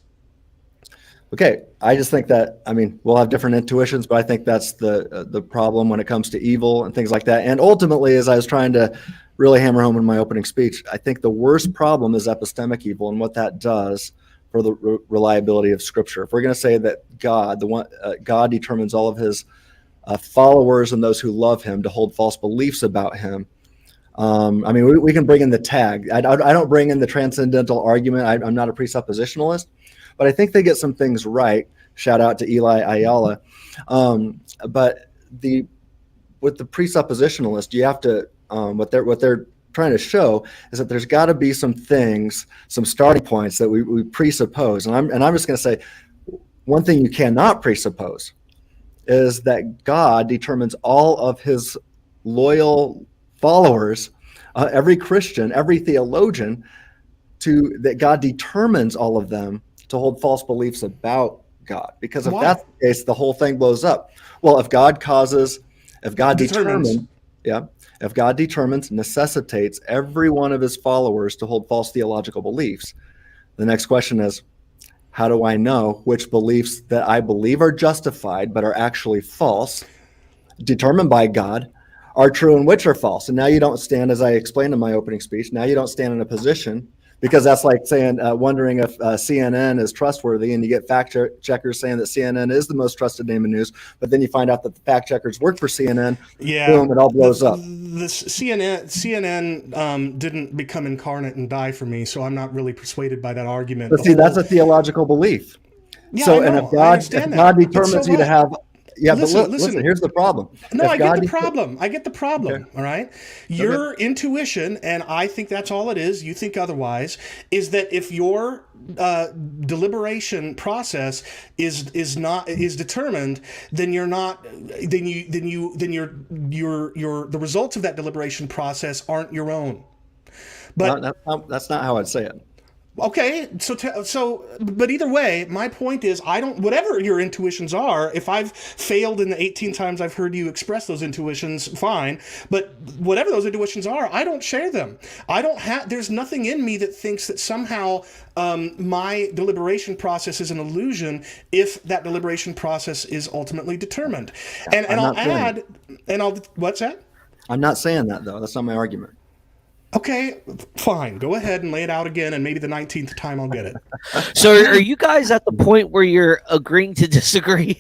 Okay, I just think that, I mean, we'll have different intuitions, but I think that's the problem when it comes to evil and things like that. And ultimately, as I was trying to really hammer home in my opening speech, I think the worst problem is epistemic evil and what that does for the reliability of Scripture. If we're going to say that God, God determines all of his followers and those who love him to hold false beliefs about him, I mean, we can bring in the tag. I don't bring in the transcendental argument. I'm not a presuppositionalist, but I think they get some things right. Shout out to Eli Ayala. But with the presuppositionalist, you have to what they're trying to show is that there's got to be some things, some starting points that we presuppose. And I'm just going to say one thing you cannot presuppose is that God determines all of his loyal followers, every Christian, every theologian, that God determines all of them to hold false beliefs about God. Because if that's the case, the whole thing blows up. Well, if God determines, necessitates every one of his followers to hold false theological beliefs, the next question is, how do I know which beliefs that I believe are justified but are actually false, determined by God, are true and which are false? And now you don't stand, as I explained in my opening speech, now you don't stand in a position, because that's like saying, wondering if CNN is trustworthy, and you get fact checkers saying that CNN is the most trusted name in news, but then you find out that the fact checkers work for CNN. Yeah, boom, it all blows up. This CNN didn't become incarnate and die for me, so I'm not really persuaded by that argument. But see, that's a theological belief. Yeah, so, I know, and if God determines you to have, listen, here's the problem. No, I get the problem. Okay. All right. Your intuition, and I think that's all it is, you think otherwise, is that if your deliberation process is determined, then you're not, then the results of that deliberation process aren't your own. But that's not how I'd say it. Okay, but either way, my point is, whatever your intuitions are, if I've failed in the 18 times I've heard you express those intuitions, fine, but whatever those intuitions are, I don't share them. There's nothing in me that thinks that somehow my deliberation process is an illusion if that deliberation process is ultimately determined. And what's that? I'm not saying that, though. That's not my argument. Okay, fine. Go ahead and lay it out again, and maybe the 19th time I'll get it. So are you guys at the point where you're agreeing to disagree?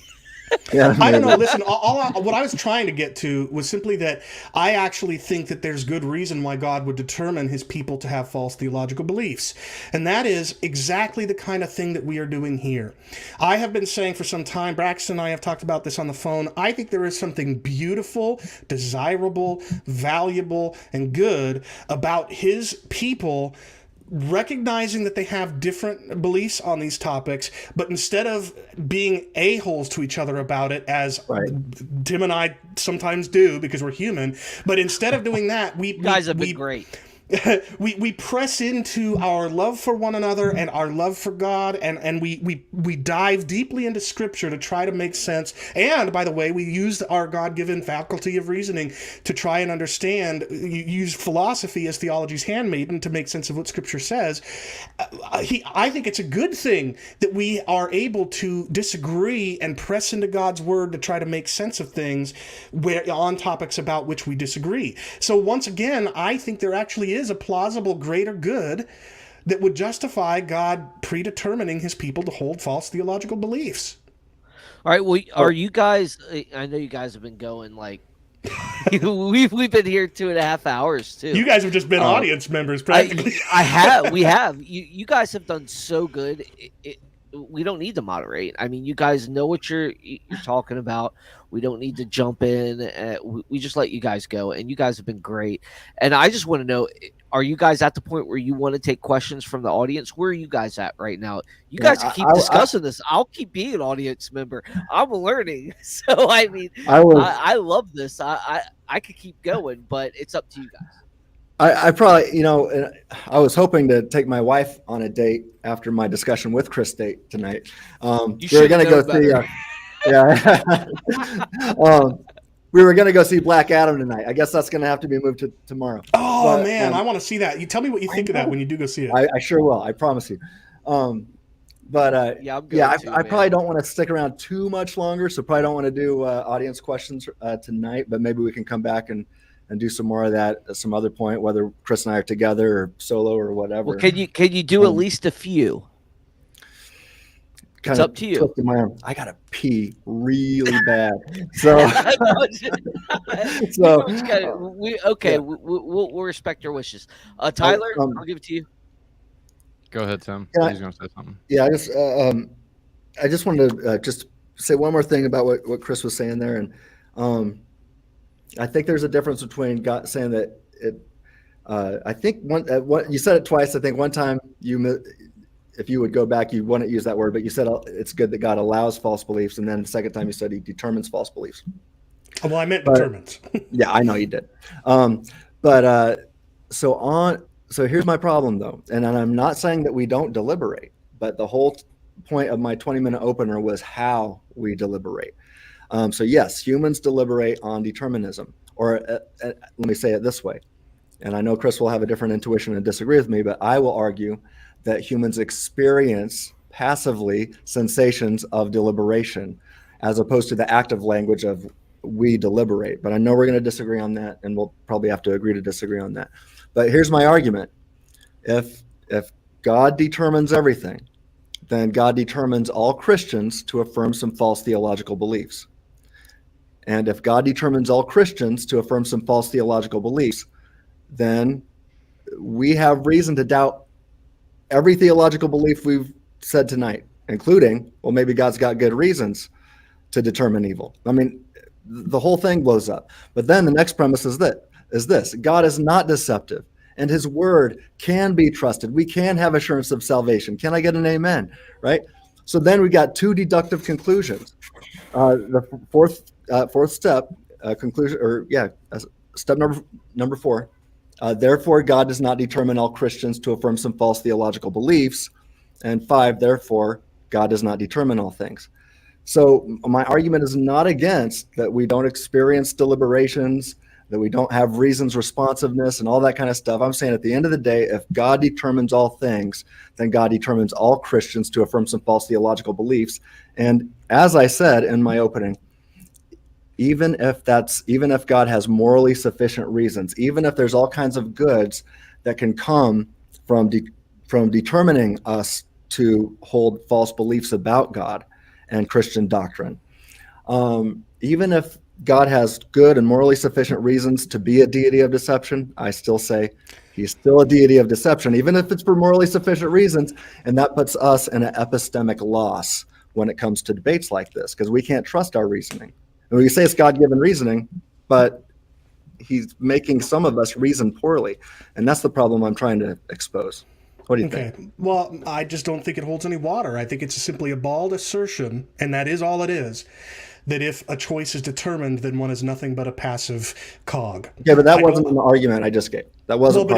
Yeah, I don't know. Listen, what I was trying to get to was simply that I actually think that there's good reason why God would determine his people to have false theological beliefs. And that is exactly the kind of thing that we are doing here. I have been saying for some time, Braxton and I have talked about this on the phone, I think there is something beautiful, desirable, valuable, and good about his people recognizing that they have different beliefs on these topics, but instead of being a-holes to each other about it, as Tim and I sometimes do because we're human, but instead of doing that, we guys have been great. We press into our love for one another and our love for God, and we dive deeply into Scripture to try to make sense. And by the way, we use our God-given faculty of reasoning to try and understand. Use philosophy as theology's handmaiden to make sense of what Scripture says. I think it's a good thing that we are able to disagree and press into God's Word to try to make sense of things on topics about which we disagree. So once again, I think there actually really is a plausible greater good that would justify God predetermining his people to hold false theological beliefs. All right. Well, are you guys? I know you guys have been going like we've been here 2.5 hours too. You guys have just been audience members practically. We have. You guys have done so good. We don't need to moderate. I mean, you guys know what you're talking about. We don't need to jump in. We just let you guys go, and you guys have been great. And I just want to know, are you guys at the point where you want to take questions from the audience? Where are you guys at right now? You guys can keep discussing this. I'll keep being an audience member. I'm learning. So, I mean, I love this. I could keep going, but it's up to you guys. I probably, I was hoping to take my wife on a date after my discussion with Chris State tonight. We were going to go see, we were going to go see Black Adam tonight. I guess that's going to have to be moved to tomorrow. Oh, but, man, I want to see that. You tell me what you think of that when you do go see it. I sure will. I promise you. I probably don't want to stick around too much longer, so probably don't want to do audience questions tonight, but maybe we can come back and do some more of that at some other point, whether Chris and I are together or solo or whatever. Well, can you do at least a few? It's up to you. I gotta pee really bad, so we'll respect your wishes. Tyler, I'll give it to you. Go ahead, Tim. He's going to say something. Yeah, I just wanted to just say one more thing about what Chris was saying there, and I think there's a difference between God saying that it. I think what you said it twice. I think one time if you would go back, you wouldn't use that word, but you said it's good that God allows false beliefs, and then the second time you said He determines false beliefs. Well, I meant determines. Yeah, I know you did. So here's my problem though, and I'm not saying that we don't deliberate, but the whole point of my 20-minute opener was how we deliberate. So yes, humans deliberate on determinism, or let me say it this way, and I know Chris will have a different intuition and disagree with me, but I will argue that humans experience passively sensations of deliberation as opposed to the active language of we deliberate. But I know we're going to disagree on that, and we'll probably have to agree to disagree on that. But here's my argument. If God determines everything, then God determines all Christians to affirm some false theological beliefs. And if God determines all Christians to affirm some false theological beliefs, then we have reason to doubt every theological belief we've said tonight, including, well, maybe God's got good reasons to determine evil. I mean, the whole thing blows up. But then the next premise is this: God is not deceptive, and His word can be trusted. We can have assurance of salvation. Can I get an amen? Right? So then we got two deductive conclusions. The fourth step, conclusion, step number 4. Therefore, God does not determine all Christians to affirm some false theological beliefs. And 5, therefore, God does not determine all things. So my argument is not against that we don't experience deliberations, that we don't have reasons, responsiveness, and all that kind of stuff. I'm saying at the end of the day, if God determines all things, then God determines all Christians to affirm some false theological beliefs. And as I said in my opening, even if God has morally sufficient reasons, even if there's all kinds of goods that can come from determining us to hold false beliefs about God and Christian doctrine, even if God has good and morally sufficient reasons to be a deity of deception, I still say He's still a deity of deception, even if it's for morally sufficient reasons, and that puts us in an epistemic loss when it comes to debates like this, because we can't trust our reasoning. And we say it's God-given reasoning, but He's making some of us reason poorly. And that's the problem I'm trying to expose. What do you think? Well, I just don't think it holds any water. I think it's simply a bald assertion, and that is all it is, that if a choice is determined, then one is nothing but a passive cog. Yeah, but that wasn't an argument I just gave. That wasn't.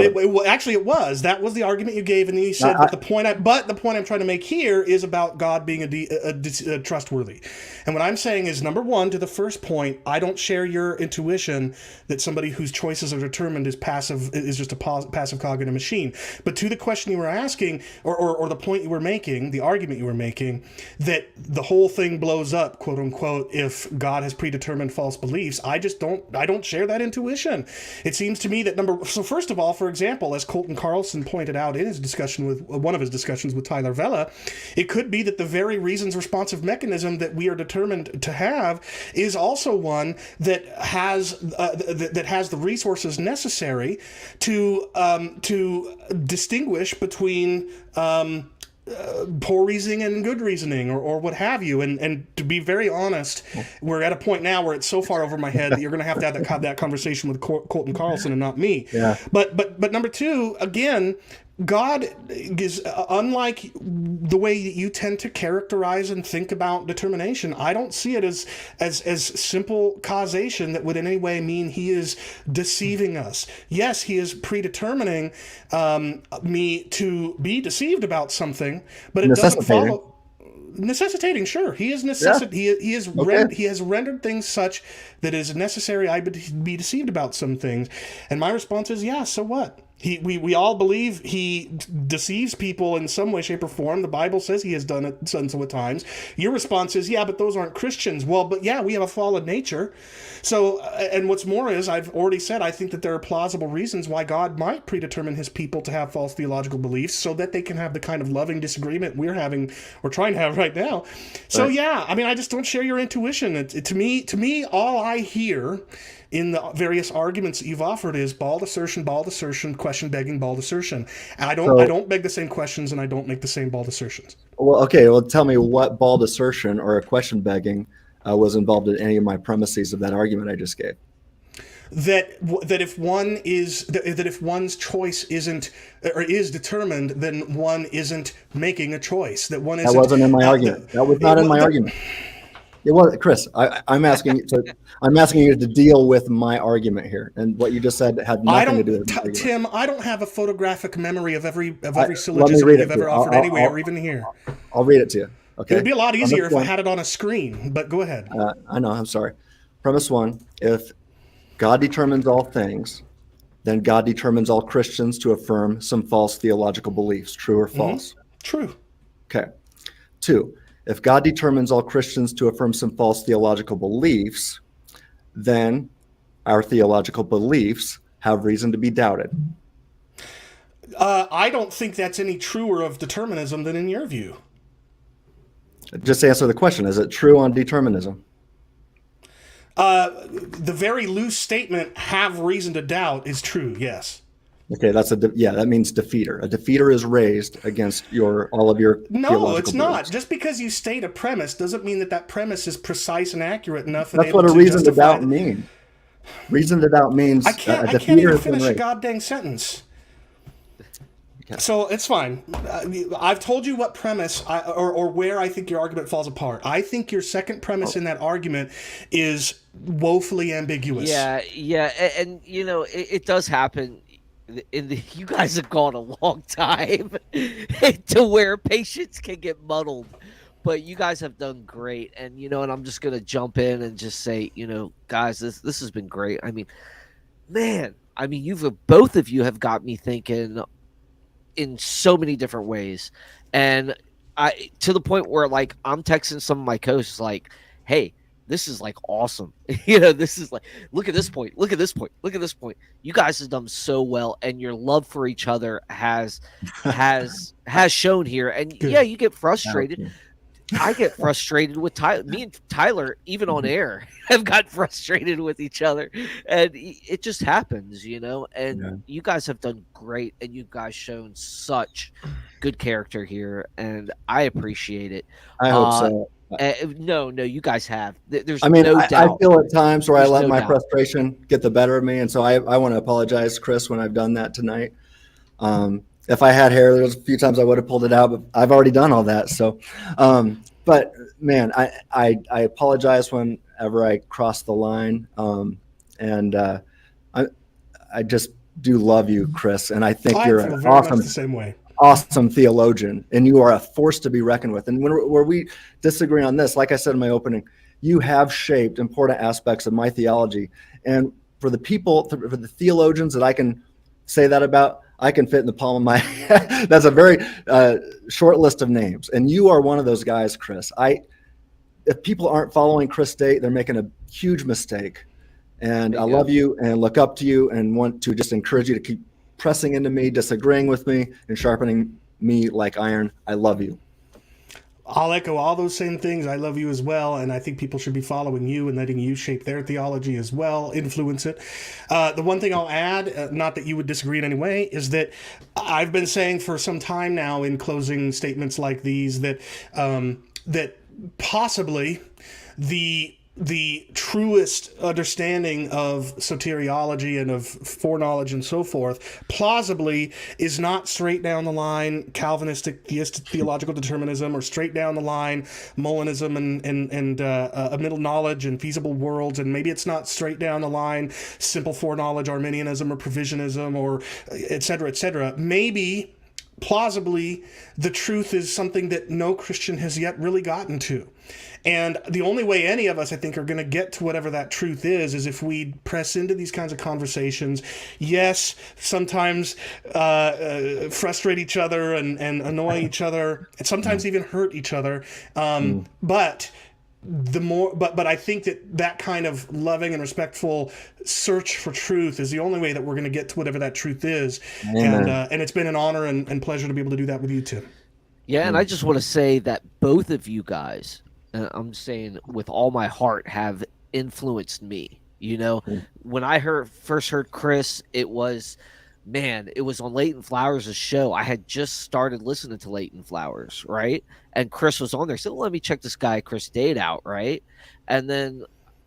Actually, it was. That was the argument you gave, and then you said. But the point I'm trying to make here is about God being a trustworthy. And what I'm saying is, number one, to the first point, I don't share your intuition that somebody whose choices are determined is passive, is just a passive cog in a machine. But to the question you were asking, or the point you were making, the argument you were making, that the whole thing blows up, quote unquote, if God has predetermined false beliefs, I don't share that intuition. It seems to me that first first of all, for example, as Colton Carlson pointed out in his discussion with one of his discussions with Tyler Vela, it could be that the very reasons responsive mechanism that we are determined to have is also one that has the resources necessary to distinguish between poor reasoning and good reasoning, or what have you. And to be very honest, we're at a point now where it's so far over my head that you're going to have that conversation with Colton Carlson and not me. Yeah. But number two, again, God is unlike the way that you tend to characterize and think about determination. I don't see it as simple causation that would in any way mean he is deceiving us. Yes, he is predetermining me to be deceived about something, but it doesn't follow. Necessitating, sure. He is he has rendered things such that it is necessary I be deceived about some things. And my response is, yeah, so what? We all believe he deceives people in some way, shape, or form. The Bible says he has done it so at times. Your response is, yeah, but those aren't Christians. Well, but yeah, we have a fallen nature. So, and what's more is, I've already said, I think that there are plausible reasons why God might predetermine his people to have false theological beliefs so that they can have the kind of loving disagreement we're trying to have right now. So, right. Yeah, I mean, I just don't share your intuition. To me, all I hear in the various arguments that you've offered is bald assertion, question begging, bald assertion. And I don't beg the same questions, and I don't make the same bald assertions. Well, okay. Well, tell me what bald assertion or a question begging was involved in any of my premises of that argument I just gave. That if one's choice isn't or is determined, then one isn't making a choice. That wasn't in my argument. That was not in my argument. It was, Chris. I'm asking you to deal with my argument here, and what you just said had nothing to do with it. Tim, I don't have a photographic memory of every syllogism you've ever offered anywhere, or even here. I'll read it to you. Okay. It would be a lot easier if I had it on a screen, but go ahead. I know. I'm sorry. Premise one: if God determines all things, then God determines all Christians to affirm some false theological beliefs. True or false? Mm-hmm. True. Okay. Two. If God determines all Christians to affirm some false theological beliefs, then our theological beliefs have reason to be doubted. I don't think that's any truer of determinism than in your view. Just answer the question. Is it true on determinism? The very loose statement, have reason to doubt, is true, yes. Okay, that means defeater. A defeater is raised against all of your. No, it's not. Beliefs. Just because you state a premise doesn't mean that premise is precise and accurate enough. That's what a reason to doubt means. Reason to doubt means I can't even finish a goddamn sentence. Okay. So it's fine. I've told you what premise or where I think your argument falls apart. I think your second premise in that argument is woefully ambiguous. Yeah, and it does happen. You guys have gone a long time to where patience can get muddled, but you guys have done great. And and I'm just gonna jump in and just say, guys, this has been great. I mean, man, both of you have got me thinking in so many different ways, and to the point where I'm texting some of my coaches hey, this is awesome. This is look at this point. Look at this point. Look at this point. You guys have done so well, and your love for each other has shown here. And yeah, you get frustrated. I get frustrated with Tyler. Me and Tyler, even on air, have got frustrated with each other, and it just happens, And you guys have done great, and you guys shown such good character here, and I appreciate it. I hope so. No, you guys have. There's no doubt. I feel at times where I let my frustration get the better of me, and so I want to apologize, Chris, when I've done that tonight. If I had hair, there was a few times I would have pulled it out, but I've already done all that. So, but man, I apologize whenever I cross the line, and I just do love you, Chris, and I think you're an awesome. The same way. Awesome theologian, and you are a force to be reckoned with. And where we disagree on this, like I said in my opening, you have shaped important aspects of my theology. And for the theologians that I can say that about, I can fit in the palm of my hand. That's a very short list of names. And you are one of those guys, Chris. If people aren't following Chris State, they're making a huge mistake. And I love you and look up to you and want to just encourage you to keep pressing into me, disagreeing with me, and sharpening me like iron. I love you. I'll echo all those same things. I love you as well, and I think people should be following you and letting you shape their theology as well, influence it. The one thing I'll add, not that you would disagree in any way, is that I've been saying for some time now in closing statements like these that that possibly the truest understanding of soteriology and of foreknowledge and so forth plausibly is not straight down the line Calvinistic theistic theological determinism, or straight down the line Molinism and a middle knowledge and feasible worlds, and maybe it's not straight down the line simple foreknowledge Arminianism or provisionism or et cetera, et cetera. Maybe plausibly the truth is something that no Christian has yet really gotten to. And the only way any of us, I think, are going to get to whatever that truth is if we press into these kinds of conversations. Yes, sometimes frustrate each other and annoy each other, and sometimes even hurt each other. But I think that kind of loving and respectful search for truth is the only way that we're going to get to whatever that truth is. And it's been an honor and pleasure to be able to do that with you, Tim. Yeah, and I just want to say that both of you guys, I'm saying with all my heart, have influenced me. You know, when I first heard Chris, it was on Leighton Flowers' show. I had just started listening to Leighton Flowers, right? And Chris was on there. So let me check this guy, Chris Dade, out, right? And then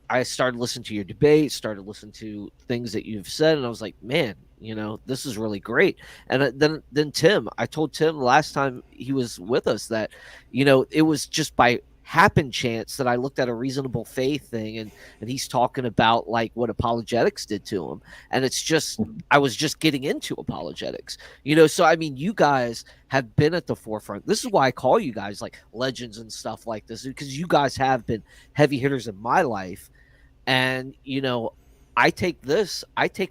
I started listening to your debate, started listening to things that you've said, and I was like, man, you know, this is really great. And then Tim, I told Tim last time he was with us that, you know, it was just by happen chance that I looked at a reasonable faith thing, and he's talking about like what apologetics did to him, and it's just I was just getting into apologetics, you know. So I mean, you guys have been at the forefront. This is why I call you guys like legends and stuff like this, because you guys have been heavy hitters in my life. And you know, I take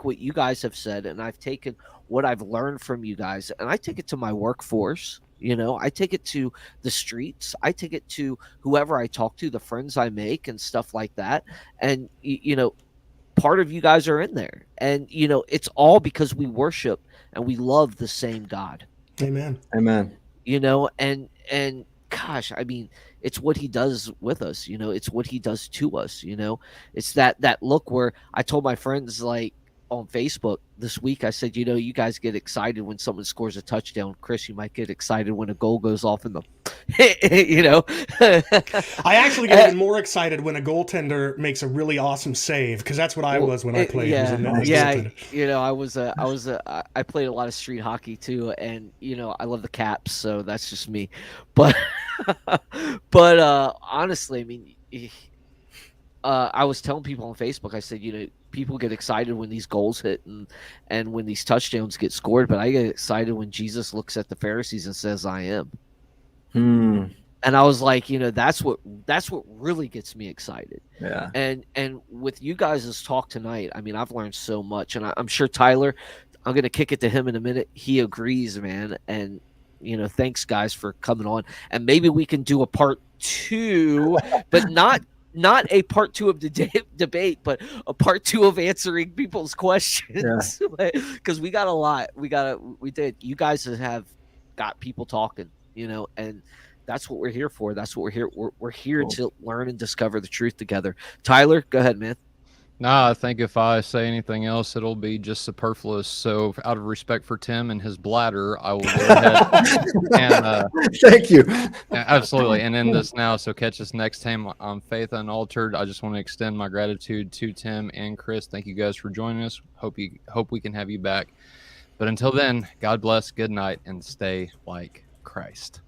what you guys have said, and I've taken what I've learned from you guys, and I take it to my workforce. You know, I take it to the streets. I take it to whoever I talk to, the friends I make and stuff like that. And, you know, part of you guys are in there. And, you know, it's all because we worship and we love the same God. Amen. Amen. You know, and gosh, I mean, it's what he does with us. You know, it's what he does to us. You know, it's that look where I told my friends, like, on Facebook this week, I said, you know, you guys get excited when someone scores a touchdown. Chris, you might get excited when a goal goes off in the, you know. I actually get even more excited when a goaltender makes a really awesome save, because that's what I was when I played. Yeah, you know, I played a lot of street hockey too, and you know, I love the Caps, so that's just me. But honestly, I mean, I was telling people on Facebook, I said, you know, people get excited when these goals hit and when these touchdowns get scored, but I get excited when Jesus looks at the Pharisees and says, I am. And I was like, you know, that's what really gets me excited. Yeah. And with you guys' talk tonight, I mean, I've learned so much, and I'm sure Tyler, I'm going to kick it to him in a minute. He agrees, man. And, you know, thanks guys for coming on, and maybe we can do a part 2, but not a part 2 of the debate, but a part 2 of answering people's questions. Because we got a lot. We did. You guys have got people talking, you know, and that's what we're here for. That's what we're here. We're here to learn and discover the truth together. Tyler, go ahead, man. Nah, I think if I say anything else, it'll be just superfluous. So out of respect for Tim and his bladder, I will go ahead and thank you. Absolutely. And end this now. So catch us next time on Faith Unaltered. I just want to extend my gratitude to Tim and Chris. Thank you guys for joining us. Hope we can have you back. But until then, God bless, good night, and stay like Christ.